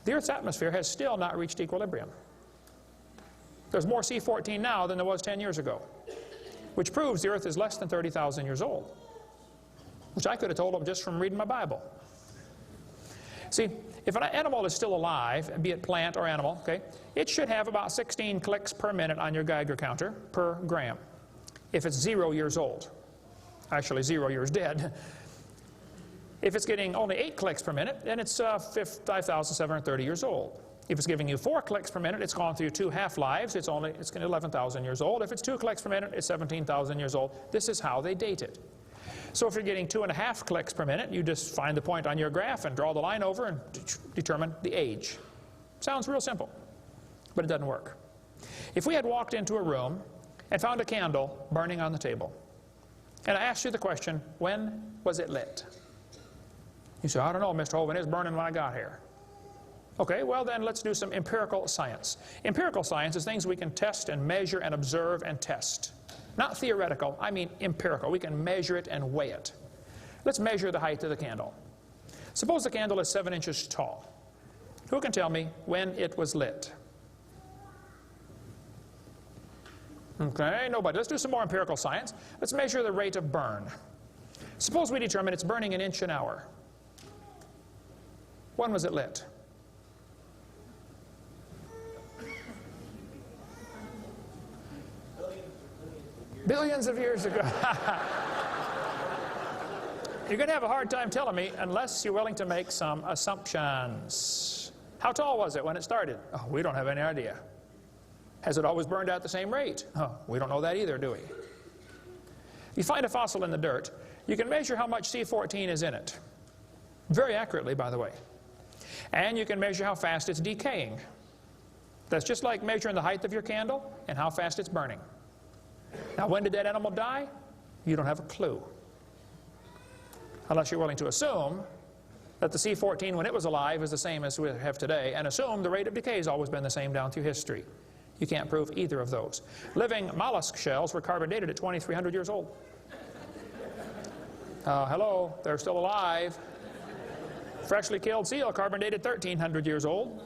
Speaker 1: The Earth's atmosphere has still not reached equilibrium. There's more C14 now than there was 10 years ago, which proves the Earth is less than 30,000 years old, which I could have told them just from reading my Bible. See, if an animal is still alive, be it plant or animal, okay, it should have about 16 clicks per minute on your Geiger counter per gram. If it's 0 years old, actually 0 years dead. If it's getting only 8 clicks per minute, then it's 5,730 years old. If it's giving you 4 clicks per minute, it's gone through 2 half-lives, it's 11,000 years old. If it's 2 clicks per minute, it's 17,000 years old. This is how they date it. So if you're getting 2.5 clicks per minute, you just find the point on your graph and draw the line over and determine the age. Sounds real simple, but it doesn't work. If we had walked into a room and found a candle burning on the table, and I asked you the question, when was it lit? You say, I don't know, Mr. Hovind, it was burning when I got here. Okay, well then let's do some empirical science. Empirical science is things we can test and measure and observe and test. Not theoretical, I mean empirical. We can measure it and weigh it. Let's measure the height of the candle. Suppose the candle is 7 inches tall. Who can tell me when it was lit? Okay, nobody. Let's do some more empirical science. Let's measure the rate of burn. Suppose we determine it's burning an inch an hour. When was it lit? Billions of years ago. You're going to have a hard time telling me unless you're willing to make some assumptions. How tall was it when it started? Oh, we don't have any idea. Has it always burned at the same rate? Oh, we don't know that either, do we? You find a fossil in the dirt, you can measure how much C14 is in it. Very accurately, by the way. And you can measure how fast it's decaying. That's just like measuring the height of your candle and how fast it's burning. Now, when did that animal die? You don't have a clue. Unless you're willing to assume that the C14 when it was alive is the same as we have today, and assume the rate of decay has always been the same down through history. You can't prove either of those. Living mollusk shells were carbon dated at 2,300 years old. Hello, they're still alive. Freshly killed seal carbon dated 1,300 years old.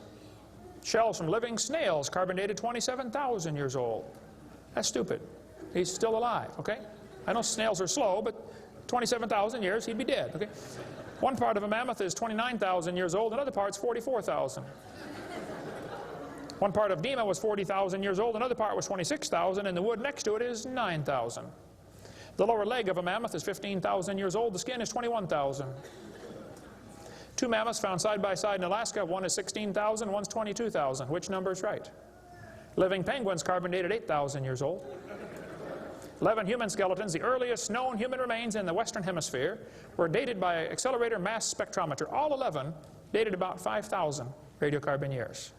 Speaker 1: Shells from living snails carbon dated 27,000 years old. That's stupid. He's still alive, okay? I know snails are slow, but 27,000 years, he'd be dead, okay? One part of a mammoth is 29,000 years old, another part's 44,000. One part of Dima was 40,000 years old, another part was 26,000, and the wood next to it is 9,000. The lower leg of a mammoth is 15,000 years old, the skin is 21,000. Two mammoths found side by side in Alaska, one is 16,000, one's 22,000. Which number is right? Living penguins carbon dated 8,000 years old. 11 human skeletons, the earliest known human remains in the Western Hemisphere, were dated by accelerator mass spectrometer. All 11 dated about 5,000 radiocarbon years.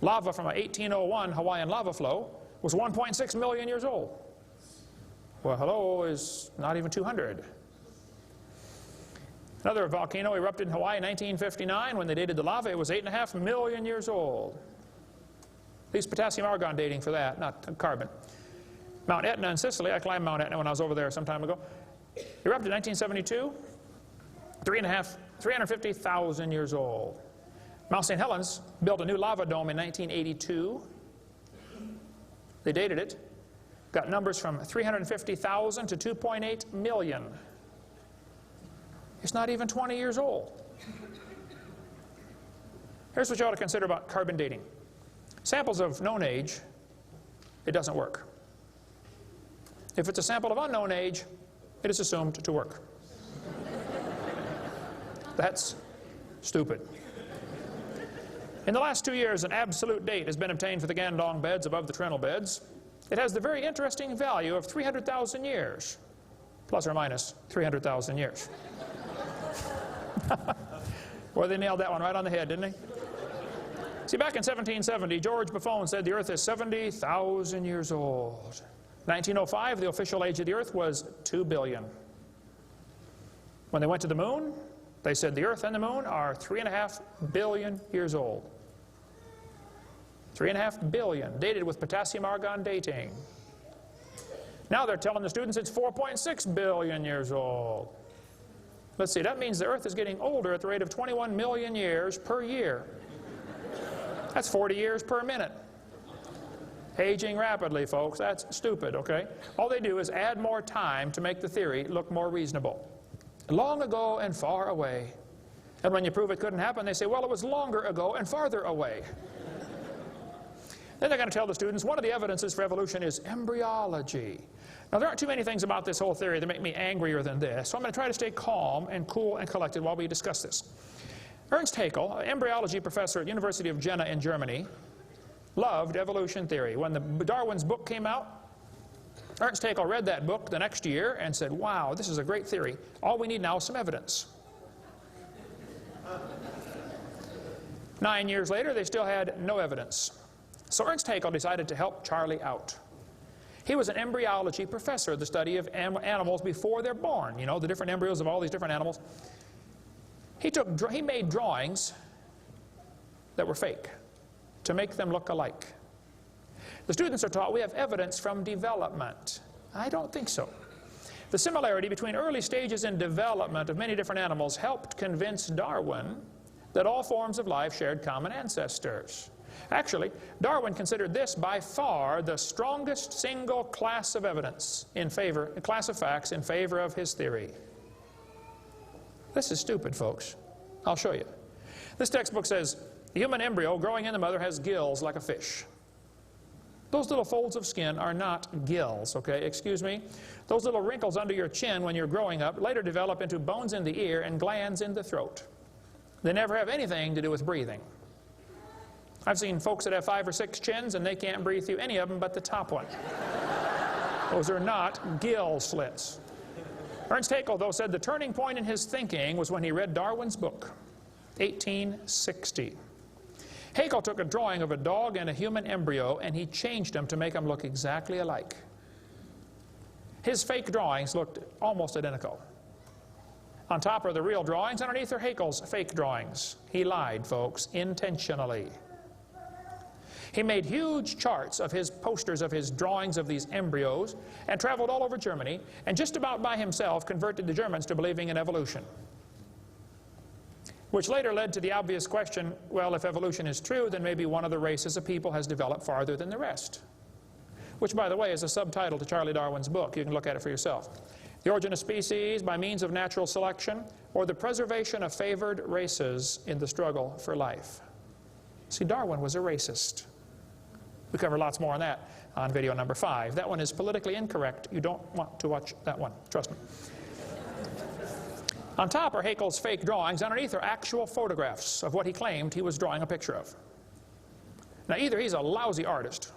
Speaker 1: Lava from a 1801 Hawaiian lava flow was 1.6 million years old. Well, hello is not even 200. Another volcano erupted in Hawaii in 1959. When they dated the lava, it was 8.5 million years old. At least potassium argon dating for that, not carbon. Mount Etna in Sicily, I climbed Mount Etna when I was over there some time ago, erupted in 1972, 350,000 years old. Mount St. Helens built a new lava dome in 1982. They dated it, got numbers from 350,000 to 2.8 million. It's not even 20 years old. Here's what you ought to consider about carbon dating. Samples of known age, it doesn't work. If it's a sample of unknown age, it is assumed to work. That's stupid. In the last 2 years, an absolute date has been obtained for the Gandong beds above the Trinnell beds. It has the very interesting value of 300,000 years, plus or minus 300,000 years. Well, they nailed that one right on the head, didn't they? See, back in 1770, George Buffon said the Earth is 70,000 years old. 1905, the official age of the Earth was 2 billion. When they went to the moon, they said the Earth and the moon are 3.5 billion years old. 3.5 billion, dated with potassium argon dating. Now they're telling the students it's 4.6 billion years old. Let's see, that means the Earth is getting older at the rate of 21 million years per year. That's 40 years per minute. Aging rapidly, folks. That's stupid, okay? All they do is add more time to make the theory look more reasonable. Long ago and far away. And when you prove it couldn't happen, they say, well, it was longer ago and farther away. Then they're going to tell the students, one of the evidences for evolution is embryology. Now, there aren't too many things about this whole theory that make me angrier than this, so I'm going to try to stay calm and cool and collected while we discuss this. Ernst Haeckel, an embryology professor at University of Jena in Germany, loved evolution theory. When Darwin's book came out, Ernst Haeckel read that book the next year and said, wow, this is a great theory. All we need now is some evidence. 9 years later, they still had no evidence. So Ernst Haeckel decided to help Charlie out. He was an embryology professor, the study of animals before they're born. You know, the different embryos of all these different animals. He made drawings that were fake to make them look alike. The students are taught we have evidence from development. I don't think so. The similarity between early stages in development of many different animals helped convince Darwin that all forms of life shared common ancestors. Actually, Darwin considered this by far the strongest single class of evidence class of facts in favor of his theory. This is stupid, folks. I'll show you. This textbook says the human embryo growing in the mother has gills like a fish. Those little folds of skin are not gills, okay? Excuse me. Those little wrinkles under your chin when you're growing up later develop into bones in the ear and glands in the throat. They never have anything to do with breathing. I've seen folks that have 5 or 6 chins and they can't breathe through any of them but the top one. Those are not gill slits. Ernst Haeckel, though, said the turning point in his thinking was when he read Darwin's book, 1860. Haeckel took a drawing of a dog and a human embryo and he changed them to make them look exactly alike. His fake drawings looked almost identical. On top are the real drawings, underneath are Haeckel's fake drawings. He lied, folks, intentionally. He made huge charts of his posters of his drawings of these embryos and traveled all over Germany and just about by himself converted the Germans to believing in evolution. Which later led to the obvious question, well, if evolution is true, then maybe one of the races of people has developed farther than the rest. Which, by the way, is a subtitle to Charlie Darwin's book. You can look at it for yourself. The Origin of Species by Means of Natural Selection, or the Preservation of Favored Races in the Struggle for Life. See, Darwin was a racist. We cover lots more on that on video number 5. That one is politically incorrect. You don't want to watch that one. Trust me. On top are Haeckel's fake drawings. Underneath are actual photographs of what he claimed he was drawing a picture of. Now, either he's a lousy artist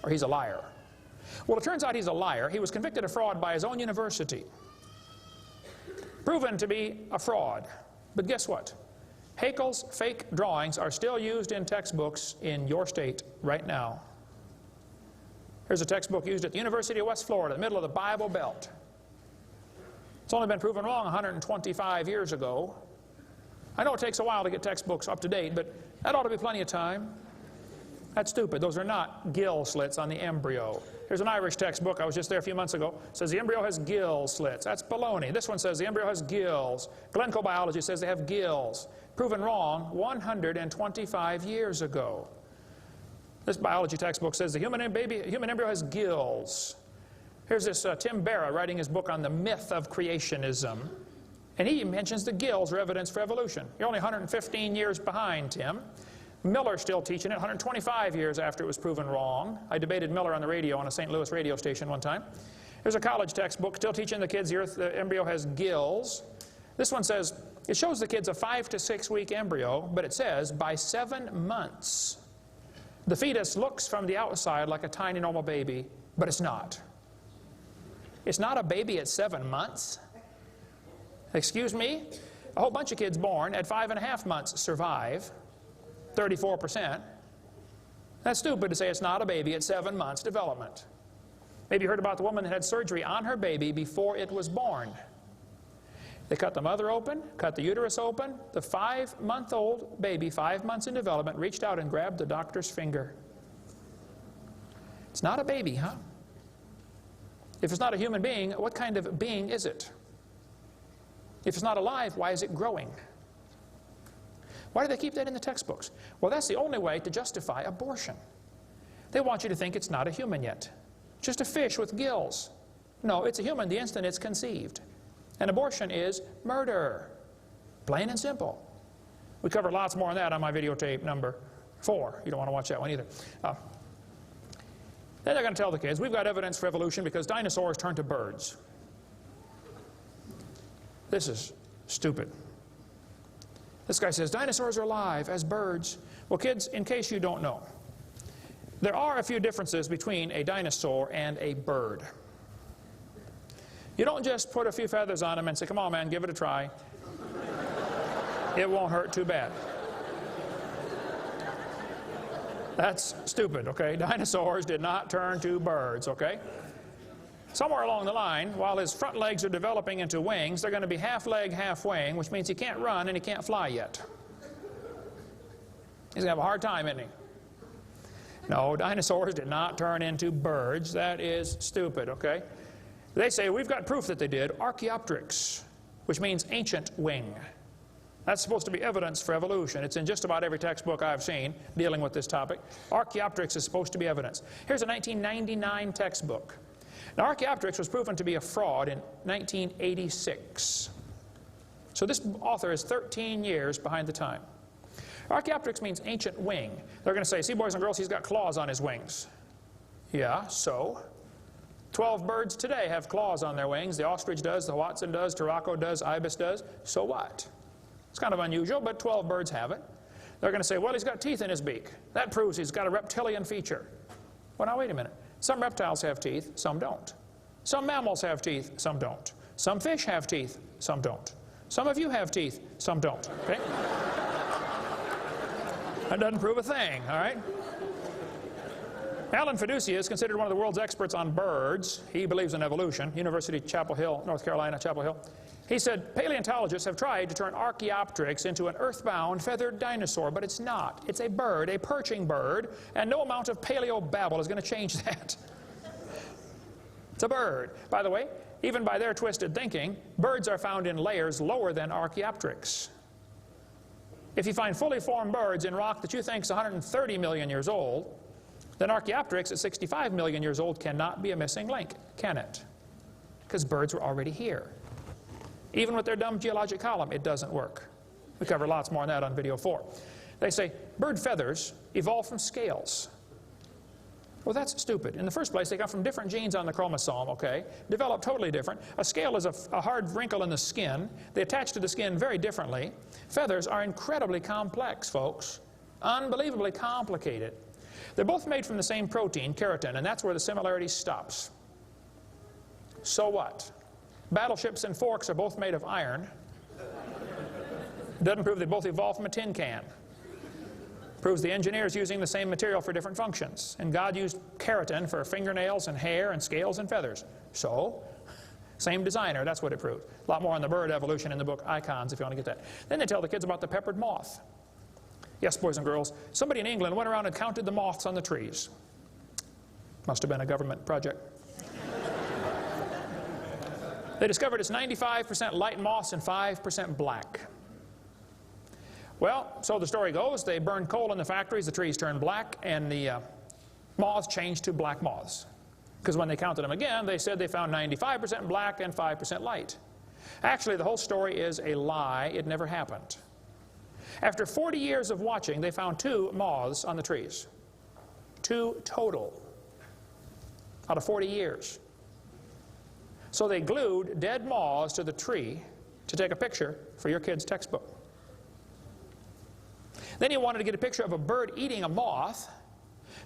Speaker 1: or he's a liar. Well, it turns out he's a liar. He was convicted of fraud by his own university. Proven to be a fraud. But guess what? Haeckel's fake drawings are still used in textbooks in your state right now. Here's a textbook used at the University of West Florida, in the middle of the Bible Belt. It's only been proven wrong 125 years ago. I know it takes a while to get textbooks up to date, but that ought to be plenty of time. That's stupid. Those are not gill slits on the embryo. Here's an Irish textbook. I was just there a few months ago. It says the embryo has gill slits. That's baloney. This one says the embryo has gills. Glencoe Biology says they have gills. Proven wrong 125 years ago. This biology textbook says the human embryo has gills. Here's this Tim Barra writing his book on the myth of creationism. And he mentions the gills are evidence for evolution. You're only 115 years behind, Tim. Miller's still teaching it 125 years after it was proven wrong. I debated Miller on the radio on a St. Louis radio station one time. There's a college textbook still teaching the kids the embryo has gills. This one says, it shows the kids a 5 to 6 week embryo, but it says by 7 months. The fetus looks from the outside like a tiny normal baby, but it's not. It's not a baby at 7 months. Excuse me? A whole bunch of kids born at 5.5 months survive. 34%. That's stupid to say it's not a baby at 7 months development. Maybe you heard about the woman that had surgery on her baby before it was born. They cut the mother open, cut the uterus open. The 5-month-old baby, 5 months in development, reached out and grabbed the doctor's finger. It's not a baby, huh? If it's not a human being, what kind of being is it? If it's not alive, why is it growing? Why do they keep that in the textbooks? Well, that's the only way to justify abortion. They want you to think it's not a human yet. Just a fish with gills. No, it's a human the instant it's conceived. And abortion is murder. Plain and simple. We cover lots more on that on my videotape number 4. You don't want to watch that one either. Then they're going to tell the kids, we've got evidence for evolution because dinosaurs turned to birds. This is stupid. This guy says, dinosaurs are alive as birds. Well, kids, in case you don't know, there are a few differences between a dinosaur and a bird. You don't just put a few feathers on them and say, come on, man, give it a try. It won't hurt too bad. That's stupid, okay? Dinosaurs did not turn to birds, okay? somewhere along the line, while his front legs are developing into wings, they're going to be half leg, half wing, which means he can't run and he can't fly yet. He's going to have a hard time, isn't he? No, dinosaurs did not turn into birds. That is stupid, okay? They say, we've got proof that they did. Archaeopteryx, which means ancient wing. That's supposed to be evidence for evolution. It's in just about every textbook I've seen dealing with this topic. Archaeopteryx is supposed to be evidence. Here's a 1999 textbook. Now, Archaeopteryx was proven to be a fraud in 1986. So this author is 13 years behind the time. Archaeopteryx means ancient wing. They're going to say, see, boys and girls, he's got claws on his wings. Yeah, so? 12 birds today have claws on their wings. The ostrich does, the Watson does, Toraco does, ibis does. So what? It's kind of unusual, but 12 birds have it. They're going to say, well, he's got teeth in his beak. That proves he's got a reptilian feature. Well, now, wait a minute. Some reptiles have teeth, some don't. Some mammals have teeth, some don't. Some fish have teeth, some don't. Some of you have teeth, some don't. Okay? That doesn't prove a thing, all right? Alan Fiducia is considered one of the world's experts on birds. He believes in evolution. University of Chapel Hill, North Carolina, Chapel Hill. He said, paleontologists have tried to turn Archaeopteryx into an earthbound feathered dinosaur, but it's not. It's a bird, a perching bird, and no amount of paleo-babble is going to change that. It's a bird. By the way, even by their twisted thinking, birds are found in layers lower than Archaeopteryx. If you find fully formed birds in rock that you think is 130 million years old, then Archaeopteryx at 65 million years old cannot be a missing link, can it? Because birds were already here. Even with their dumb geologic column, it doesn't work. We cover lots more on that on video 4. They say bird feathers evolved from scales. Well, that's stupid. In the first place, they come from different genes on the chromosome, okay? Developed totally different. A scale is a hard wrinkle in the skin. They attach to the skin very differently. Feathers are incredibly complex, folks. Unbelievably complicated. They're both made from the same protein, keratin, and that's where the similarity stops. So what? Battleships and forks are both made of iron. Doesn't prove they both evolved from a tin can. Proves the engineer's using the same material for different functions. And God used keratin for fingernails and hair and scales and feathers. So, same designer, that's what it proves. A lot more on the bird evolution in the book Icons if you want to get that. Then they tell the kids about the peppered moth. Yes, boys and girls, somebody in England went around and counted the moths on the trees. Must have been a government project. They discovered it's 95% light moths and 5% black. Well, so the story goes, they burned coal in the factories, the trees turned black, and the moths changed to black moths. Because when they counted them again, they said they found 95% black and 5% light. Actually, the whole story is a lie. It never happened. After 40 years of watching, they found 2 moths on the trees. 2 total out of 40 years. So they glued dead moths to the tree to take a picture for your kid's textbook. Then he wanted to get a picture of a bird eating a moth,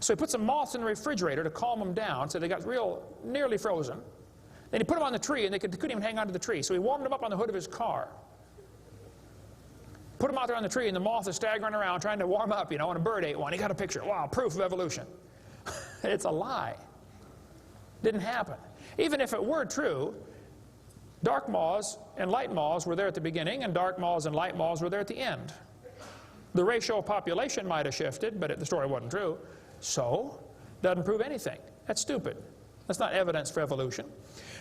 Speaker 1: so he put some moths in the refrigerator to calm them down, so they got nearly frozen. Then he put them on the tree, and they couldn't even hang onto the tree, so he warmed them up on the hood of his car. Put them out there on the tree, and the moth is staggering around trying to warm up, you know, and a bird ate one. He got a picture. Wow, proof of evolution. It's a lie. Didn't happen. Even if it were true, dark moths and light moths were there at the beginning, and dark moths and light moths were there at the end. The ratio of population might have shifted, but the story wasn't true. So, doesn't prove anything. That's stupid. That's not evidence for evolution.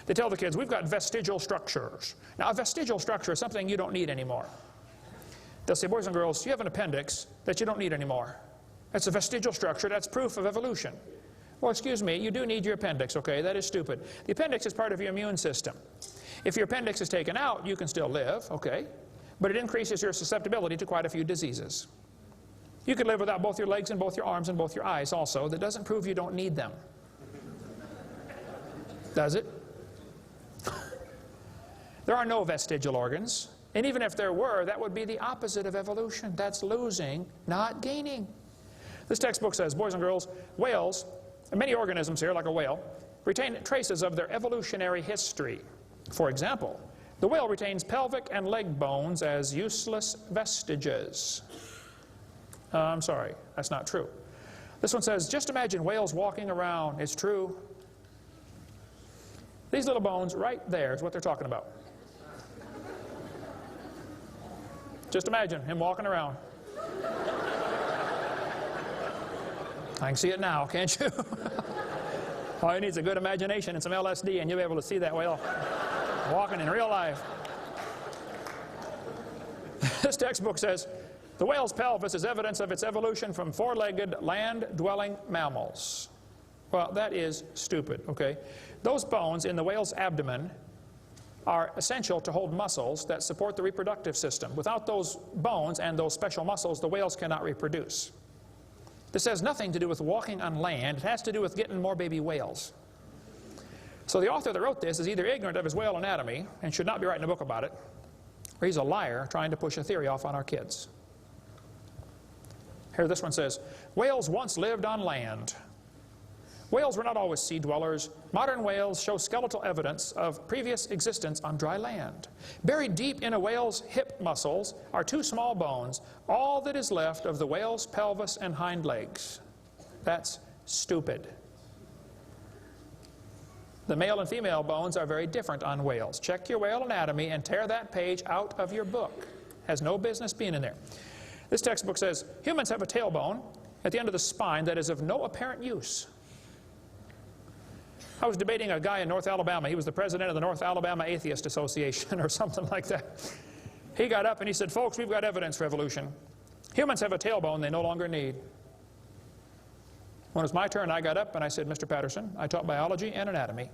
Speaker 1: They tell the kids, we've got vestigial structures. Now, a vestigial structure is something you don't need anymore. They'll say, boys and girls, you have an appendix that you don't need anymore. That's a vestigial structure. That's proof of evolution. Well, excuse me, you do need your appendix, okay? That is stupid. The appendix is part of your immune system. If your appendix is taken out, you can still live, okay? But it increases your susceptibility to quite a few diseases. You could live without both your legs and both your arms and both your eyes also. That doesn't prove you don't need them. Does it? There are no vestigial organs. And even if there were, that would be the opposite of evolution. That's losing, not gaining. This textbook says, boys and girls, whales, and many organisms here, like a whale, retain traces of their evolutionary history. For example, the whale retains pelvic and leg bones as useless vestiges. I'm sorry, that's not true. This one says, just imagine whales walking around. It's true. These little bones right there is what they're talking about. Just imagine him walking around. I can see it now, can't you? All you need is a good imagination and some LSD, and you'll be able to see that whale walking in real life. This textbook says, the whale's pelvis is evidence of its evolution from four-legged, land-dwelling mammals. Well, that is stupid, okay? Those bones in the whale's abdomen are essential to hold muscles that support the reproductive system. Without those bones and those special muscles, the whales cannot reproduce. This has nothing to do with walking on land. It has to do with getting more baby whales. So the author that wrote this is either ignorant of his whale anatomy and should not be writing a book about it, or he's a liar trying to push a theory off on our kids. Here, this one says, whales once lived on land. Whales were not always sea dwellers. Modern whales show skeletal evidence of previous existence on dry land. Buried deep in a whale's hip muscles are two small bones, all that is left of the whale's pelvis and hind legs. That's stupid. The male and female bones are very different on whales. Check your whale anatomy and tear that page out of your book. Has no business being in there. This textbook says, humans have a tailbone at the end of the spine that is of no apparent use. I was debating a guy in North Alabama. He was the president of the North Alabama Atheist Association or something like that. He got up and he said, folks, we've got evidence for evolution. Humans have a tailbone they no longer need. When it was my turn, I got up and I said, Mr. Patterson, I taught biology and anatomy.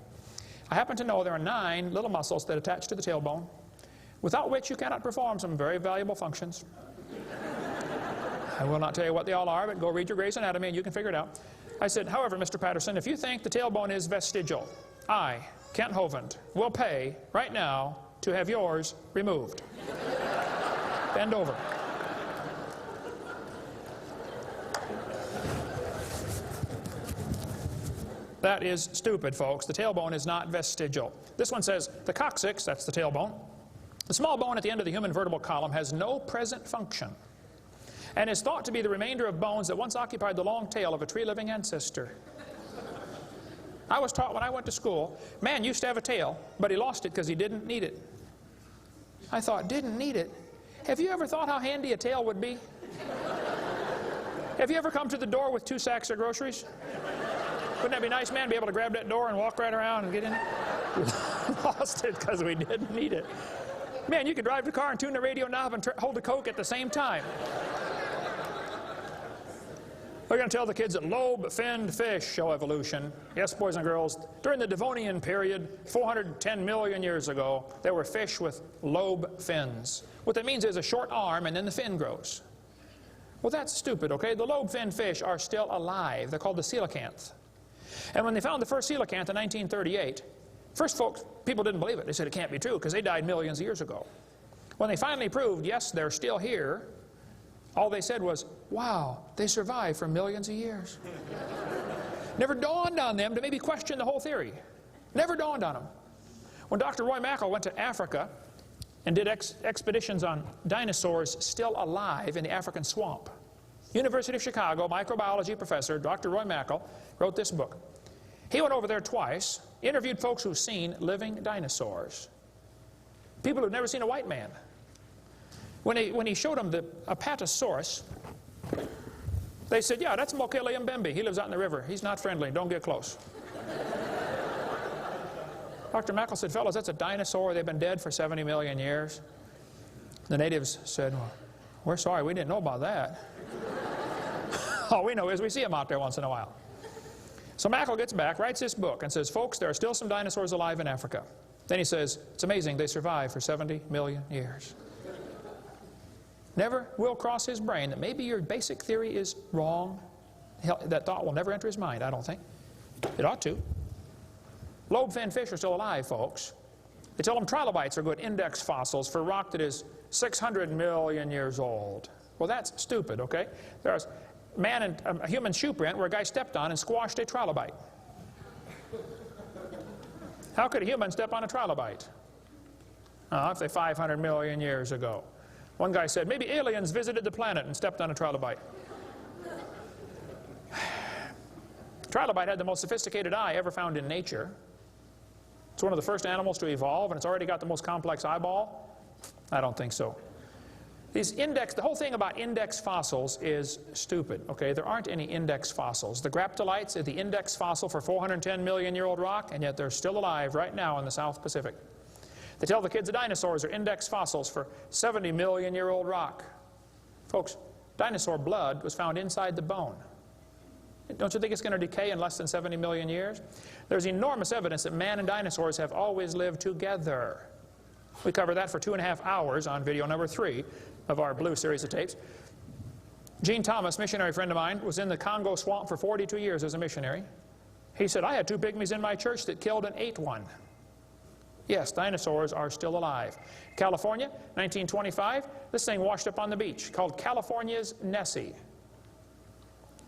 Speaker 1: I happen to know there are 9 little muscles that attach to the tailbone, without which you cannot perform some very valuable functions. I will not tell you what they all are, but go read your Gray's Anatomy and you can figure it out. I said, however, Mr. Patterson, if you think the tailbone is vestigial, I, Kent Hovind, will pay right now to have yours removed. Bend over. That is stupid, folks. The tailbone is not vestigial. This one says, the coccyx, that's the tailbone, the small bone at the end of the human vertebral column, has no present function and is thought to be the remainder of bones that once occupied the long tail of a tree-living ancestor. I was taught when I went to school, man used to have a tail, but he lost it because he didn't need it. I thought, didn't need it? Have you ever thought how handy a tail would be? Have you ever come to the door with 2 sacks of groceries? Wouldn't that be nice, man, be able to grab that door and walk right around and get in it? We lost it because we didn't need it. Man, you could drive the car and tune the radio knob and hold the Coke at the same time. We're going to tell the kids that lobe-finned fish show evolution. Yes, boys and girls, during the Devonian period, 410 million years ago, there were fish with lobe fins. What that means is a short arm and then the fin grows. Well, that's stupid, okay? The lobe-finned fish are still alive. They're called the coelacanth. And when they found the first coelacanth in 1938, first folks, people didn't believe it. They said it can't be true because they died millions of years ago. When they finally proved, yes, they're still here, all they said was, wow, they survived for millions of years. Never dawned on them to maybe question the whole theory. Never dawned on them. When Dr. Roy Mackal went to Africa and did expeditions on dinosaurs still alive in the African swamp, University of Chicago microbiology professor Dr. Roy Mackal wrote this book. He went over there twice, interviewed folks who've seen living dinosaurs, people who've never seen a white man. When he showed them the Apatosaurus, they said, yeah, that's Mokele Mbembe. He lives out in the river. He's not friendly. Don't get close. Dr. Mackal said, fellows, that's a dinosaur. They've been dead for 70 million years. The natives said, well, we're sorry, we didn't know about that. All we know is we see them out there once in a while. So Mackal gets back, writes this book, and says, folks, there are still some dinosaurs alive in Africa. Then he says, it's amazing they survived for 70 million years. Never will cross his brain that maybe your basic theory is wrong. That thought will never enter his mind, I don't think. It ought to. Lobe-finned fish are still alive, folks. They tell them trilobites are good index fossils for rock that is 600 million years old. Well, that's stupid, okay? There's a human shoe print where a guy stepped on and squashed a trilobite. How could a human step on a trilobite? If they're 500 million years ago. One guy said, maybe aliens visited the planet and stepped on a trilobite. Trilobite had the most sophisticated eye ever found in nature. It's one of the first animals to evolve, and it's already got the most complex eyeball? I don't think so. The whole thing about index fossils is stupid, okay? There aren't any index fossils. The graptolites are the index fossil for 410 million-year-old rock, and yet they're still alive right now in the South Pacific. They tell the kids the dinosaurs are index fossils for 70 million-year-old rock. Folks, dinosaur blood was found inside the bone. Don't you think it's going to decay in less than 70 million years? There's enormous evidence that man and dinosaurs have always lived together. We cover that for 2.5 hours on video number 3 of our blue series of tapes. Gene Thomas, missionary friend of mine, was in the Congo swamp for 42 years as a missionary. He said, I had 2 pygmies in my church that killed and ate one. Yes, dinosaurs are still alive. California, 1925, this thing washed up on the beach, called California's Nessie.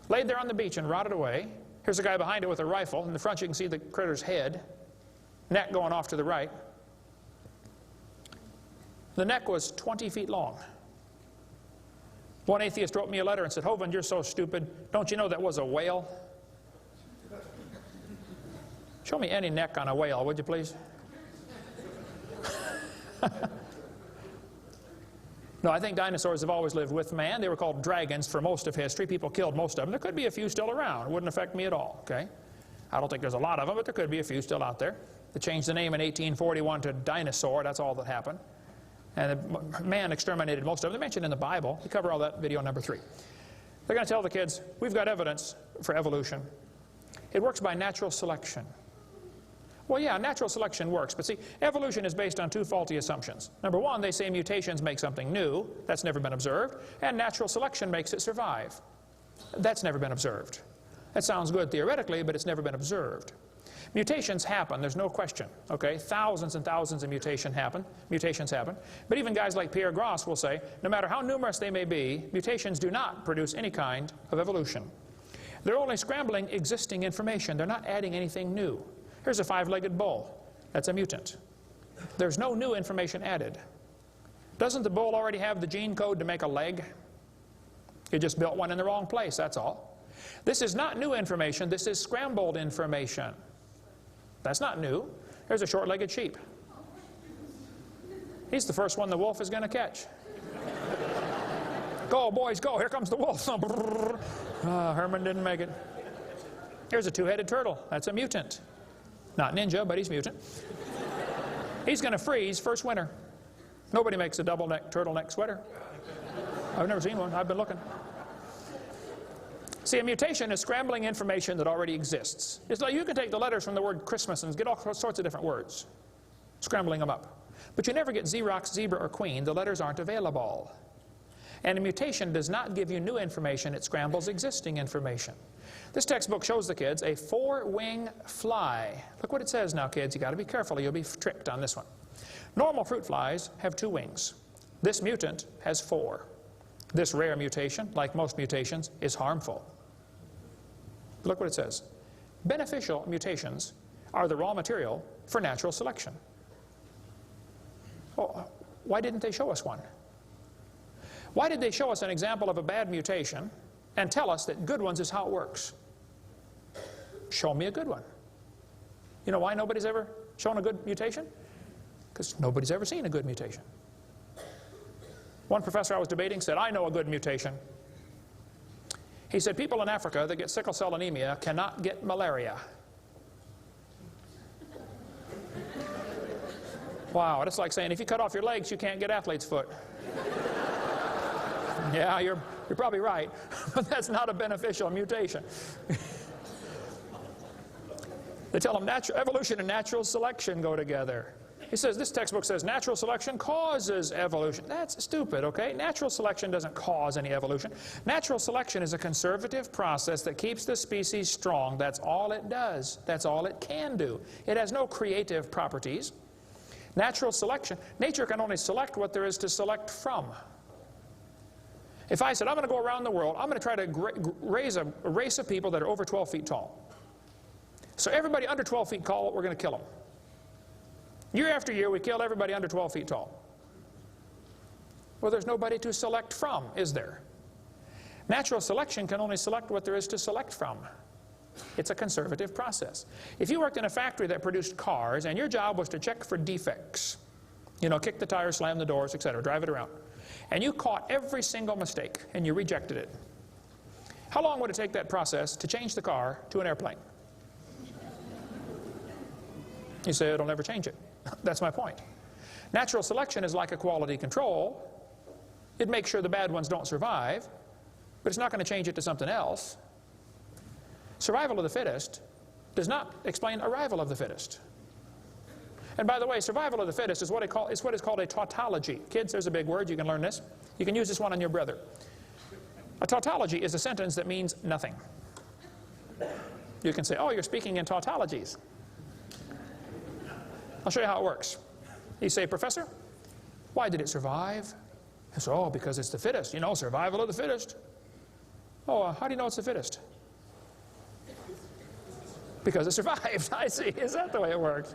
Speaker 1: Laid there on the beach and rotted away. Here's a guy behind it with a rifle. In the front you can see the critter's head, neck going off to the right. The neck was 20 feet long. One atheist wrote me a letter and said, Hovind, you're so stupid. Don't you know that was a whale? Show me any neck on a whale, would you please? No, I think dinosaurs have always lived with man. They were called dragons for most of history. People killed most of them. There could be a few still around. It wouldn't affect me at all, okay? I don't think there's a lot of them, but there could be a few still out there. They changed the name in 1841 to dinosaur. That's all that happened. And man exterminated most of them. They're mentioned in the Bible. We cover all that video number 3. They're going to tell the kids, we've got evidence for evolution. It works by natural selection. Well, yeah, natural selection works, but see, evolution is based on 2 faulty assumptions. Number 1, they say mutations make something new. That's never been observed. And natural selection makes it survive. That's never been observed. That sounds good theoretically, but it's never been observed. Mutations happen, there's no question, okay? Thousands and thousands of mutations happen. But even guys like Pierre Gross will say, no matter how numerous they may be, mutations do not produce any kind of evolution. They're only scrambling existing information. They're not adding anything new. Here's a 5-legged bull. That's a mutant. There's no new information added. Doesn't the bull already have the gene code to make a leg? He just built one in the wrong place, that's all. This is not new information. This is scrambled information. That's not new. Here's a short-legged sheep. He's the first one the wolf is going to catch. Go, boys, go. Here comes the wolf. Herman didn't make it. Here's a 2-headed turtle. That's a mutant. Not ninja, but he's mutant. He's going to freeze first winter. Nobody makes a double-neck turtleneck sweater. I've never seen one. I've been looking. See, a mutation is scrambling information that already exists. It's like you can take the letters from the word Christmas and get all sorts of different words, scrambling them up. But you never get Xerox, zebra, or queen. The letters aren't available. And a mutation does not give you new information. It scrambles existing information. This textbook shows the kids a 4-wing fly. Look what it says now, kids. You got to be careful or you'll be tricked on this one. Normal fruit flies have 2 wings. This mutant has 4. This rare mutation, like most mutations, is harmful. Look what it says. Beneficial mutations are the raw material for natural selection. Oh, why didn't they show us one? Why did they show us an example of a bad mutation and tell us that good ones is how it works? Show me a good one. You know why nobody's ever shown a good mutation? Because nobody's ever seen a good mutation. One professor I was debating said, I know a good mutation. He said, people in Africa that get sickle cell anemia cannot get malaria. Wow, that's like saying, if you cut off your legs, you can't get athlete's foot. Yeah, you're probably right, but that's not a beneficial mutation. They tell them evolution and natural selection go together. He says, this textbook says natural selection causes evolution. That's stupid, okay? Natural selection doesn't cause any evolution. Natural selection is a conservative process that keeps the species strong. That's all it does. That's all it can do. It has no creative properties. Natural selection, nature can only select what there is to select from. If I said, I'm going to go around the world, I'm going to try to raise a race of people that are over 12 feet tall. So everybody under 12 feet tall, we're going to kill them. Year after year, we kill everybody under 12 feet tall. Well, there's nobody to select from, is there? Natural selection can only select what there is to select from. It's a conservative process. If you worked in a factory that produced cars and your job was to check for defects, you know, kick the tires, slam the doors, etc., drive it around, and you caught every single mistake and you rejected it, how long would it take that process to change the car to an airplane? You say it'll never change it. That's my point. Natural selection is like a quality control. It makes sure the bad ones don't survive, but it's not going to change it to something else. Survival of the fittest does not explain arrival of the fittest. And by the way, survival of the fittest is what is called a tautology. Kids, there's a big word. You can learn this. You can use this one on your brother. A tautology is a sentence that means nothing. You can say, oh, you're speaking in tautologies. I'll show you how it works. You say, Professor, why did it survive? I say, oh, because it's the fittest. You know, survival of the fittest. Oh, how do you know it's the fittest? Because it survived. I see. Is that the way it works?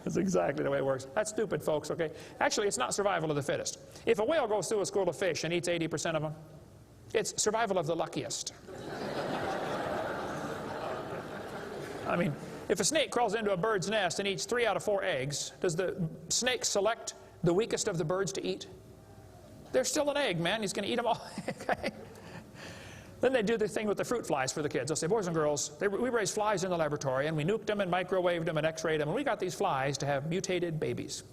Speaker 1: That's exactly the way it works. That's stupid, folks, okay? Actually, it's not survival of the fittest. If a whale goes through a school of fish and eats 80% of them, it's survival of the luckiest. I mean, if a snake crawls into a bird's nest and eats 3 out of 4 eggs, does the snake select the weakest of the birds to eat? There's still an egg, man. He's going to eat them all. Okay? Then they do the thing with the fruit flies for the kids. They'll say, boys and girls, we raised flies in the laboratory, and we nuked them and microwaved them and x-rayed them, and we got these flies to have mutated babies.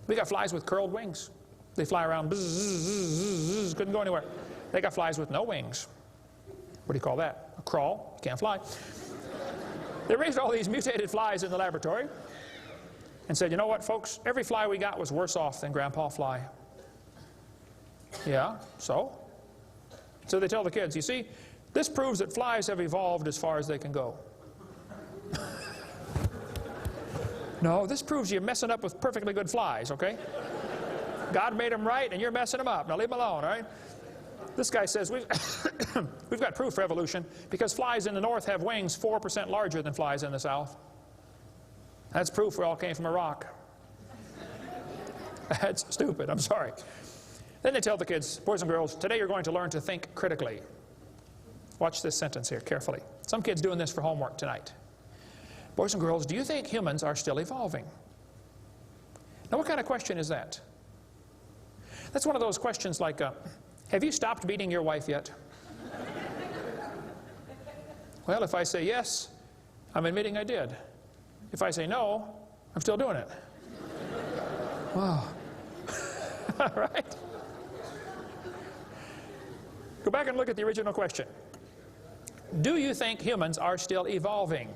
Speaker 1: We got flies with curled wings. They fly around, bzz, bzz, bzz, bzz, couldn't go anywhere. They got flies with no wings. What do you call that? A crawl. Can't fly. They raised all these mutated flies in the laboratory and said, you know what, folks? Every fly we got was worse off than Grandpa Fly. Yeah, so? So they tell the kids, you see, this proves that flies have evolved as far as they can go. No, this proves you're messing up with perfectly good flies, okay? God made them right and you're messing them up. Now leave them alone, all right? This guy says, we've got proof for evolution because flies in the north have wings 4% larger than flies in the south. That's proof we all came from a rock. That's stupid, I'm sorry. Then they tell the kids, boys and girls, today you're going to learn to think critically. Watch this sentence here carefully. Some kids doing this for homework tonight. Boys and girls, do you think humans are still evolving? Now what kind of question is that? That's one of those questions like, have you stopped beating your wife yet? Well, if I say yes, I'm admitting I did. If I say no, I'm still doing it. Wow. All right. Go back and look at the original question. Do you think humans are still evolving?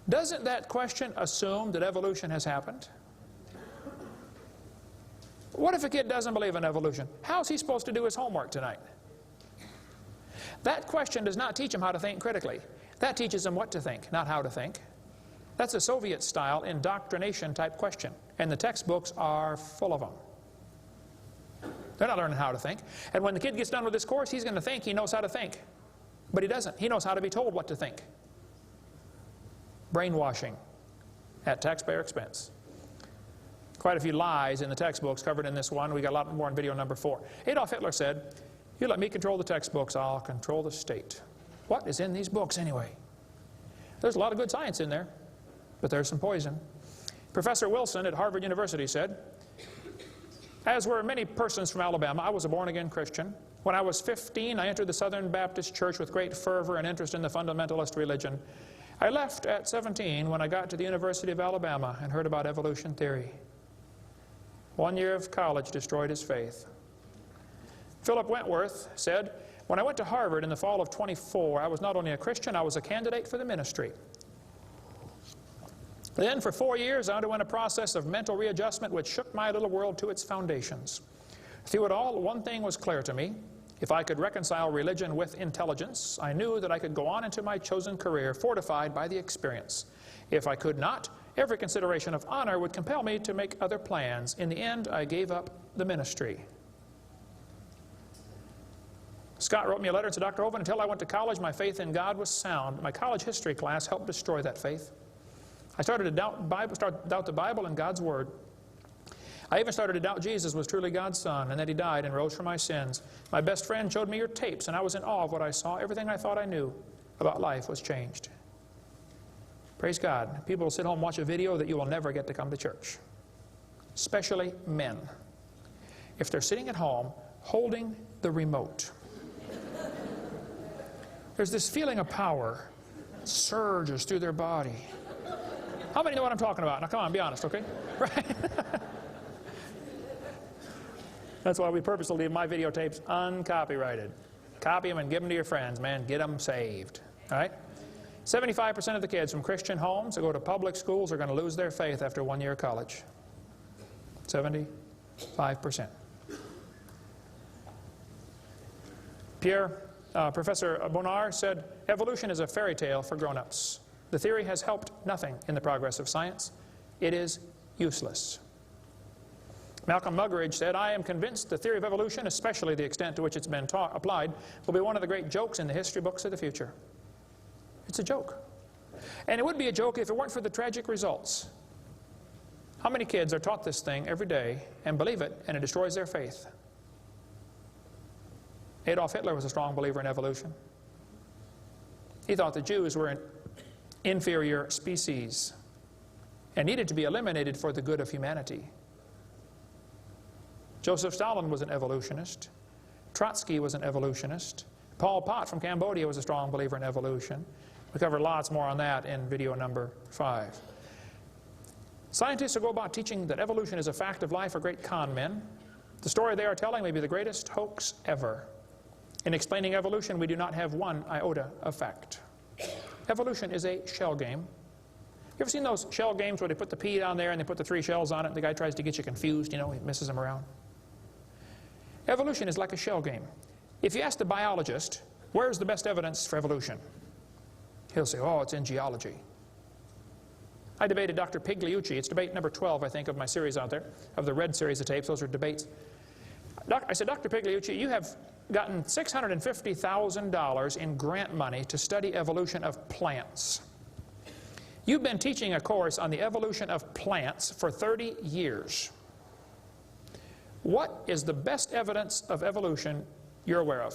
Speaker 1: Doesn't that question assume that evolution has happened? What if a kid doesn't believe in evolution? How's he supposed to do his homework tonight? That question does not teach him how to think critically. That teaches him what to think, not how to think. That's a Soviet-style indoctrination type question, and the textbooks are full of them. They're not learning how to think. And when the kid gets done with this course, he's going to think he knows how to think. But he doesn't. He knows how to be told what to think. Brainwashing at taxpayer expense. Quite a few lies in the textbooks covered in this one. We got a lot more in video number 4. Adolf Hitler said, you let me control the textbooks, I'll control the state. What is in these books anyway? There's a lot of good science in there, but there's some poison. Professor Wilson at Harvard University said, as were many persons from Alabama, I was a born-again Christian. When I was 15, I entered the Southern Baptist Church with great fervor and interest in the fundamentalist religion. I left at 17 when I got to the University of Alabama and heard about evolution theory. 1 year of college destroyed his faith. Philip Wentworth said, when I went to Harvard in the fall of 24, I was not only a Christian, I was a candidate for the ministry. Then for 4 years I underwent a process of mental readjustment which shook my little world to its foundations. Through it all, one thing was clear to me. If I could reconcile religion with intelligence, I knew that I could go on into my chosen career fortified by the experience. If I could not, every consideration of honor would compel me to make other plans. In the end, I gave up the ministry. Scott wrote me a letter to Dr. Hovind. Until I went to college, my faith in God was sound. My college history class helped destroy that faith. I started to doubt the Bible and God's Word. I even started to doubt Jesus was truly God's Son and that He died and rose for my sins. My best friend showed me your tapes, and I was in awe of what I saw, everything I thought I knew. about life was changed. Praise God. People will sit home and watch a video that you will never get to come to church. Especially men. If they're sitting at home holding the remote, there's this feeling of power that surges through their body. How many know what I'm talking about? Now come on, be honest, okay? Right? That's why we purposely leave my videotapes uncopyrighted. Copy them and give them to your friends, man. Get them saved. All right? 75% of the kids from Christian homes that go to public schools are going to lose their faith after 1 year of college. 75%. Professor Bonar said, evolution is a fairy tale for grown-ups. The theory has helped nothing in the progress of science. It is useless. Malcolm Muggeridge said, I am convinced the theory of evolution, especially the extent to which it's been applied, will be one of the great jokes in the history books of the future. It's a joke. And it would be a joke if it weren't for the tragic results. How many kids are taught this thing every day and believe it, and it destroys their faith? Adolf Hitler was a strong believer in evolution. He thought the Jews were an inferior species and needed to be eliminated for the good of humanity. Joseph Stalin was an evolutionist. Trotsky was an evolutionist. Pol Pot from Cambodia was a strong believer in evolution. We covered lots more on that in video number 5. Scientists who go about teaching that evolution is a fact of life are great con men. The story they are telling may be the greatest hoax ever. In explaining evolution, we do not have one iota of fact. Evolution is a shell game. You ever seen those shell games where they put the pea down there and they put the 3 shells on it and the guy tries to get you confused, you know, he misses them around? Evolution is like a shell game. If you ask the biologist, where's the best evidence for evolution? He'll say, oh, it's in geology. I debated Dr. Pigliucci. It's debate number 12, I think, of my series out there, of the red series of tapes. Those are debates. I said, Dr. Pigliucci, you have gotten $650,000 in grant money to study evolution of plants. You've been teaching a course on the evolution of plants for 30 years. What is the best evidence of evolution you're aware of?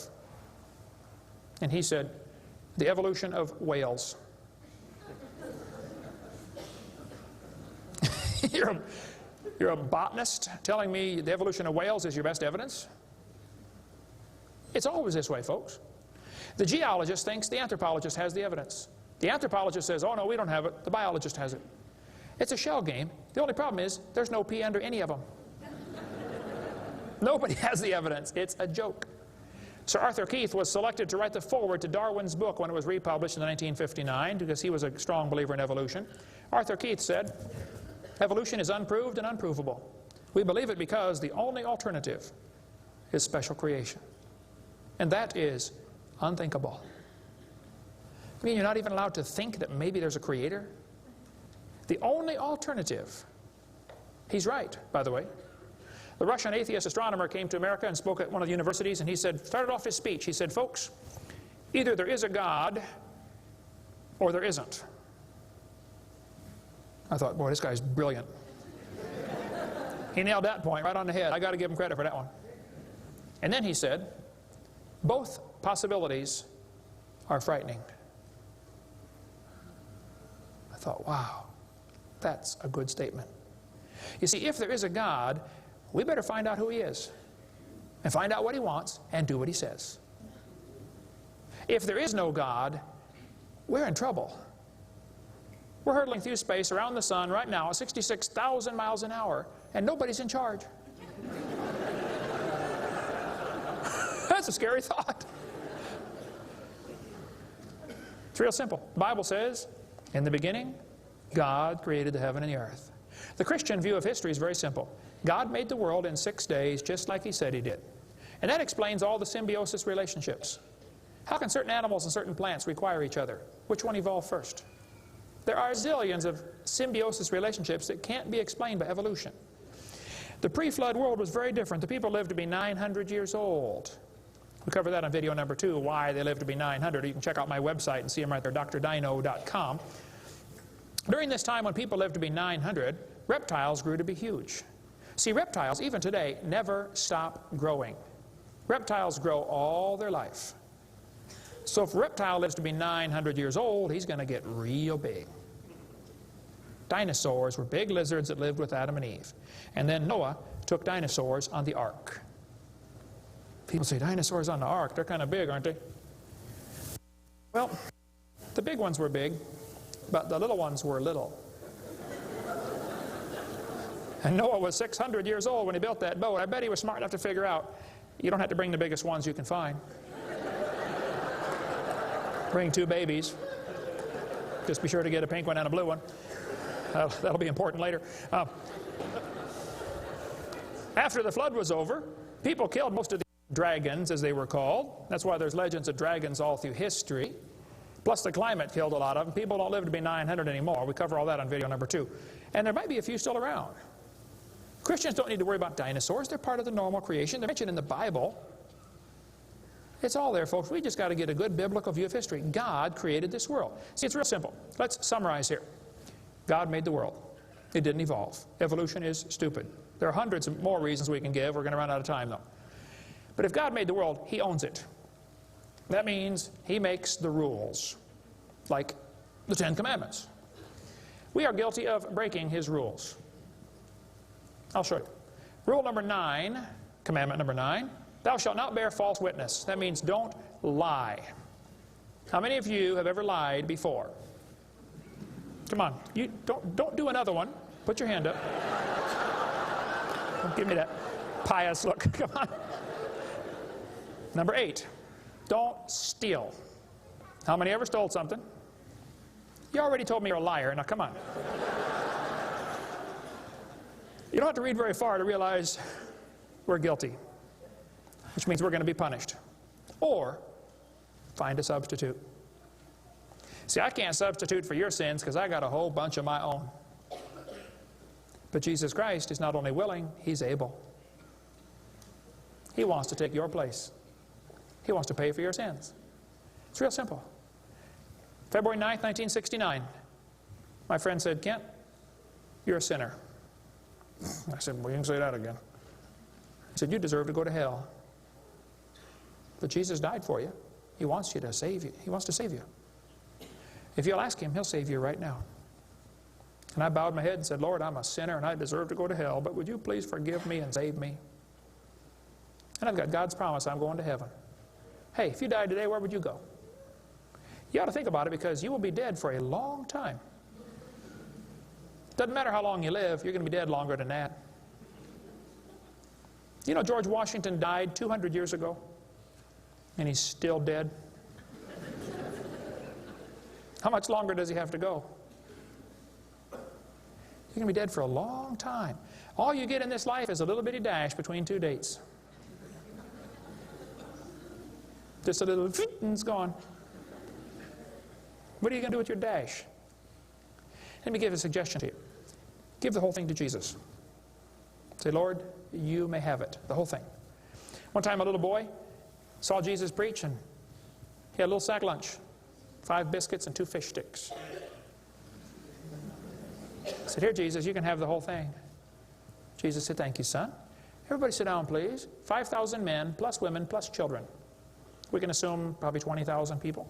Speaker 1: And he said, the evolution of whales. You're a botanist telling me the evolution of whales is your best evidence? It's always this way, folks. The geologist thinks the anthropologist has the evidence. The anthropologist says, oh no, we don't have it. The biologist has it. It's a shell game. The only problem is there's no P under any of them. Nobody has the evidence. It's a joke. Sir Arthur Keith was selected to write the foreword to Darwin's book when it was republished in 1959 because he was a strong believer in evolution. Arthur Keith said, evolution is unproved and unprovable. We believe it because the only alternative is special creation. And that is unthinkable. I mean, you're not even allowed to think that maybe there's a creator? The only alternative. He's right, by the way. The Russian atheist astronomer came to America and spoke at one of the universities, and he said, started off his speech, he said, folks, either there is a God or there isn't. I thought, boy, this guy's brilliant. He nailed that point right on the head. I got to give him credit for that one. And then he said, both possibilities are frightening. I thought, wow, that's a good statement. You see, if there is a God, we better find out who he is and find out what he wants and do what he says. If there is no God, we're in trouble. We're hurtling through space around the sun right now at 66,000 miles an hour, and nobody's in charge. That's a scary thought. It's real simple. The Bible says, in the beginning, God created the heaven and the earth. The Christian view of history is very simple. God made the world in 6 days just like he said he did. And that explains all the symbiosis relationships. How can certain animals and certain plants require each other? Which one evolved first? There are zillions of symbiosis relationships that can't be explained by evolution. The pre-flood world was very different. The people lived to be 900 years old. We cover that on video number 2, why they lived to be 900. You can check out my website and see them right there, drdino.com. During this time when people lived to be 900, reptiles grew to be huge. See, reptiles, even today, never stop growing. Reptiles grow all their life. So if a reptile lives to be 900 years old, he's going to get real big. Dinosaurs were big lizards that lived with Adam and Eve. And then Noah took dinosaurs on the ark. People say, dinosaurs on the ark, they're kind of big, aren't they? Well, the big ones were big, but the little ones were little. And Noah was 600 years old when he built that boat. I bet he was smart enough to figure out, you don't have to bring the biggest ones you can find. Bring 2 babies. Just be sure to get a pink one and a blue one. That'll be important later. After the flood was over, people killed most of the dragons, as they were called. That's why there's legends of dragons all through history. Plus the climate killed a lot of them. People don't live to be 900 anymore. We cover all that on video number 2. And there might be a few still around. Christians don't need to worry about dinosaurs. They're part of the normal creation. They're mentioned in the Bible. It's all there, folks. We just got to get a good biblical view of history. God created this world. See, it's real simple. Let's summarize here. God made the world. It didn't evolve. Evolution is stupid. There are hundreds of more reasons we can give. We're going to run out of time, though. But if God made the world, He owns it. That means He makes the rules, like the 10 Commandments. We are guilty of breaking His rules. I'll show you. Rule number 9, commandment number 9, thou shalt not bear false witness. That means don't lie. How many of you have ever lied before? Come on, you don't do another one. Put your hand up. Don't give me that pious look. Come on. Number 8, don't steal. How many ever stole something? You already told me you're a liar. Now come on. You don't have to read very far to realize we're guilty, which means we're going to be punished. Or find a substitute. See, I can't substitute for your sins because I got a whole bunch of my own. But Jesus Christ is not only willing, He's able. He wants to take your place. He wants to pay for your sins. It's real simple. February 9th, 1969, my friend said, Kent, you're a sinner. I said, well, you can say that again. He said, you deserve to go to hell. But Jesus died for you. He wants you to save you. He wants to save you. If you'll ask Him, He'll save you right now. And I bowed my head and said, Lord, I'm a sinner and I deserve to go to hell, but would you please forgive me and save me? And I've got God's promise I'm going to heaven. Hey, if you died today, where would you go? You ought to think about it because you will be dead for a long time. Doesn't matter how long you live, you're going to be dead longer than that. You know George Washington died 200 years ago, and he's still dead. How much longer does he have to go? You're going to be dead for a long time. All you get in this life is a little bitty dash between 2 dates. Just a little, and it's gone. What are you going to do with your dash? Let me give a suggestion to you. Give the whole thing to Jesus. Say, Lord, you may have it, the whole thing. One time a little boy saw Jesus preach and he had a little sack lunch, 5 biscuits and 2 fish sticks. He said, here, Jesus, you can have the whole thing. Jesus said, thank you, son. Everybody sit down, please. 5,000 men, plus women, plus children. We can assume probably 20,000 people.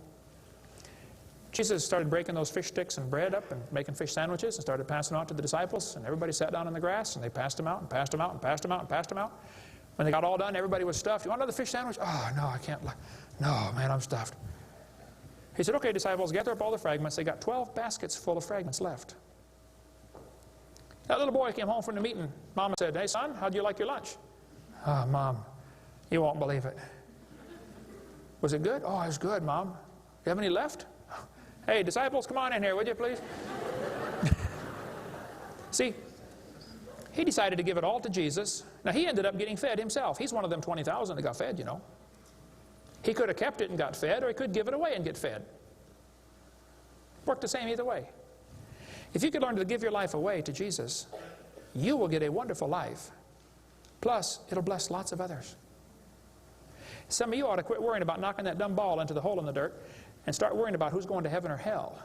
Speaker 1: Jesus started breaking those fish sticks and bread up and making fish sandwiches and started passing them out to the disciples, and everybody sat down in the grass and they passed them out and passed them out and passed them out and passed them out. When they got all done, everybody was stuffed. You want another fish sandwich? Oh, no, I can't. No, man, I'm stuffed. He said, okay, disciples, gather up all the fragments. They got 12 baskets full of fragments left. That little boy came home from the meeting. Mama said, hey, son, how'd you like your lunch? Oh, Mom, you won't believe it. Was it good? Oh, it was good, Mom. Do you have any left? Hey, disciples, come on in here, would you, please? See, he decided to give it all to Jesus. Now, he ended up getting fed himself. He's one of them 20,000 that got fed, you know. He could have kept it and got fed, or he could give it away and get fed. Worked the same either way. If you could learn to give your life away to Jesus, you will get a wonderful life. Plus, it'll bless lots of others. Some of you ought to quit worrying about knocking that dumb ball into the hole in the dirt and start worrying about who's going to heaven or hell.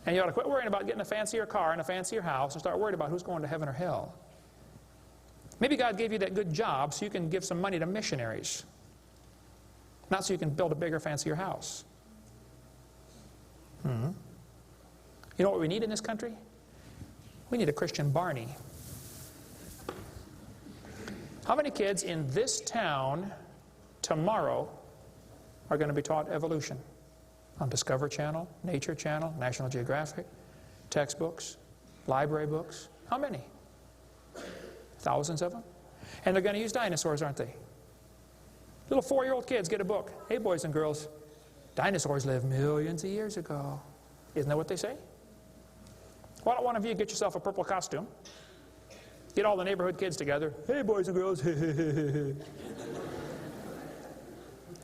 Speaker 1: And you ought to quit worrying about getting a fancier car and a fancier house and start worrying about who's going to heaven or hell. Maybe God gave you that good job so you can give some money to missionaries. Not so you can build a bigger, fancier house. You know what we need in this country? We need a Christian Barney. How many kids in this town tomorrow are going to be taught evolution on Discovery Channel, Nature Channel, National Geographic, textbooks, library books? How many? Thousands of them? And they're going to use dinosaurs, aren't they? Little 4-year-old kids get a book. Hey, boys and girls, dinosaurs lived millions of years ago. Isn't that what they say? Why don't one of you get yourself a purple costume? Get all the neighborhood kids together. Hey, boys and girls. We're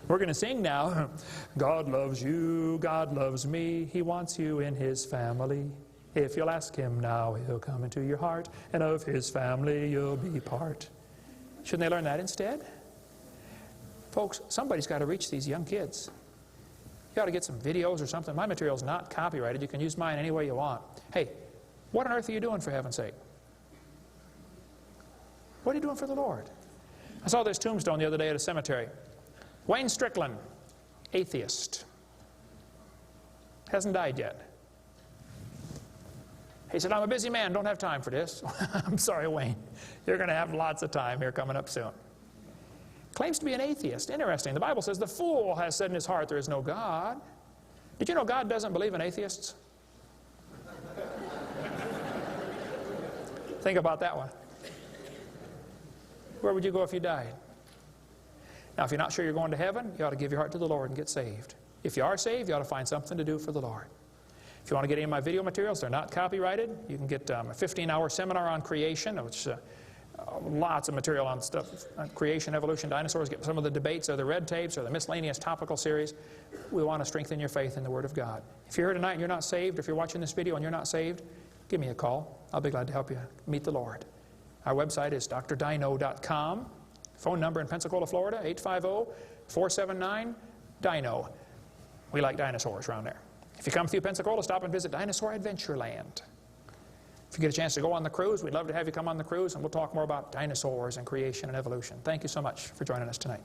Speaker 1: going to sing now. God loves you, God loves me. He wants you in His family. If you'll ask Him now, He'll come into your heart, and of His family you'll be part. Shouldn't they learn that instead? Folks, somebody's got to reach these young kids. You ought to get some videos or something. My material's not copyrighted. You can use mine any way you want. Hey, what on earth are you doing, for heaven's sake? What are you doing for the Lord? I saw this tombstone the other day at a cemetery. Wayne Strickland, atheist. Hasn't died yet. He said, I'm a busy man, don't have time for this. I'm sorry, Wayne. You're going to have lots of time here coming up soon. Claims to be an atheist. Interesting. The Bible says the fool has said in his heart there is no God. Did you know God doesn't believe in atheists? Think about that one. Where would you go if you died? Now, if you're not sure you're going to heaven, you ought to give your heart to the Lord and get saved. If you are saved, you ought to find something to do for the Lord. If you want to get any of my video materials, they're not copyrighted. You can get a 15-hour seminar on creation, which lots of material on stuff, on creation, evolution, dinosaurs. Get some of the debates or the red tapes or the miscellaneous topical series. We want to strengthen your faith in the Word of God. If you're here tonight and you're not saved, if you're watching this video and you're not saved, give me a call. I'll be glad to help you meet the Lord. Our website is drdino.com. Phone number in Pensacola, Florida, 850-479-DINO. We like dinosaurs around there. If you come through Pensacola, stop and visit Dinosaur Adventureland. If you get a chance to go on the cruise, we'd love to have you come on the cruise, and we'll talk more about dinosaurs and creation and evolution. Thank you so much for joining us tonight.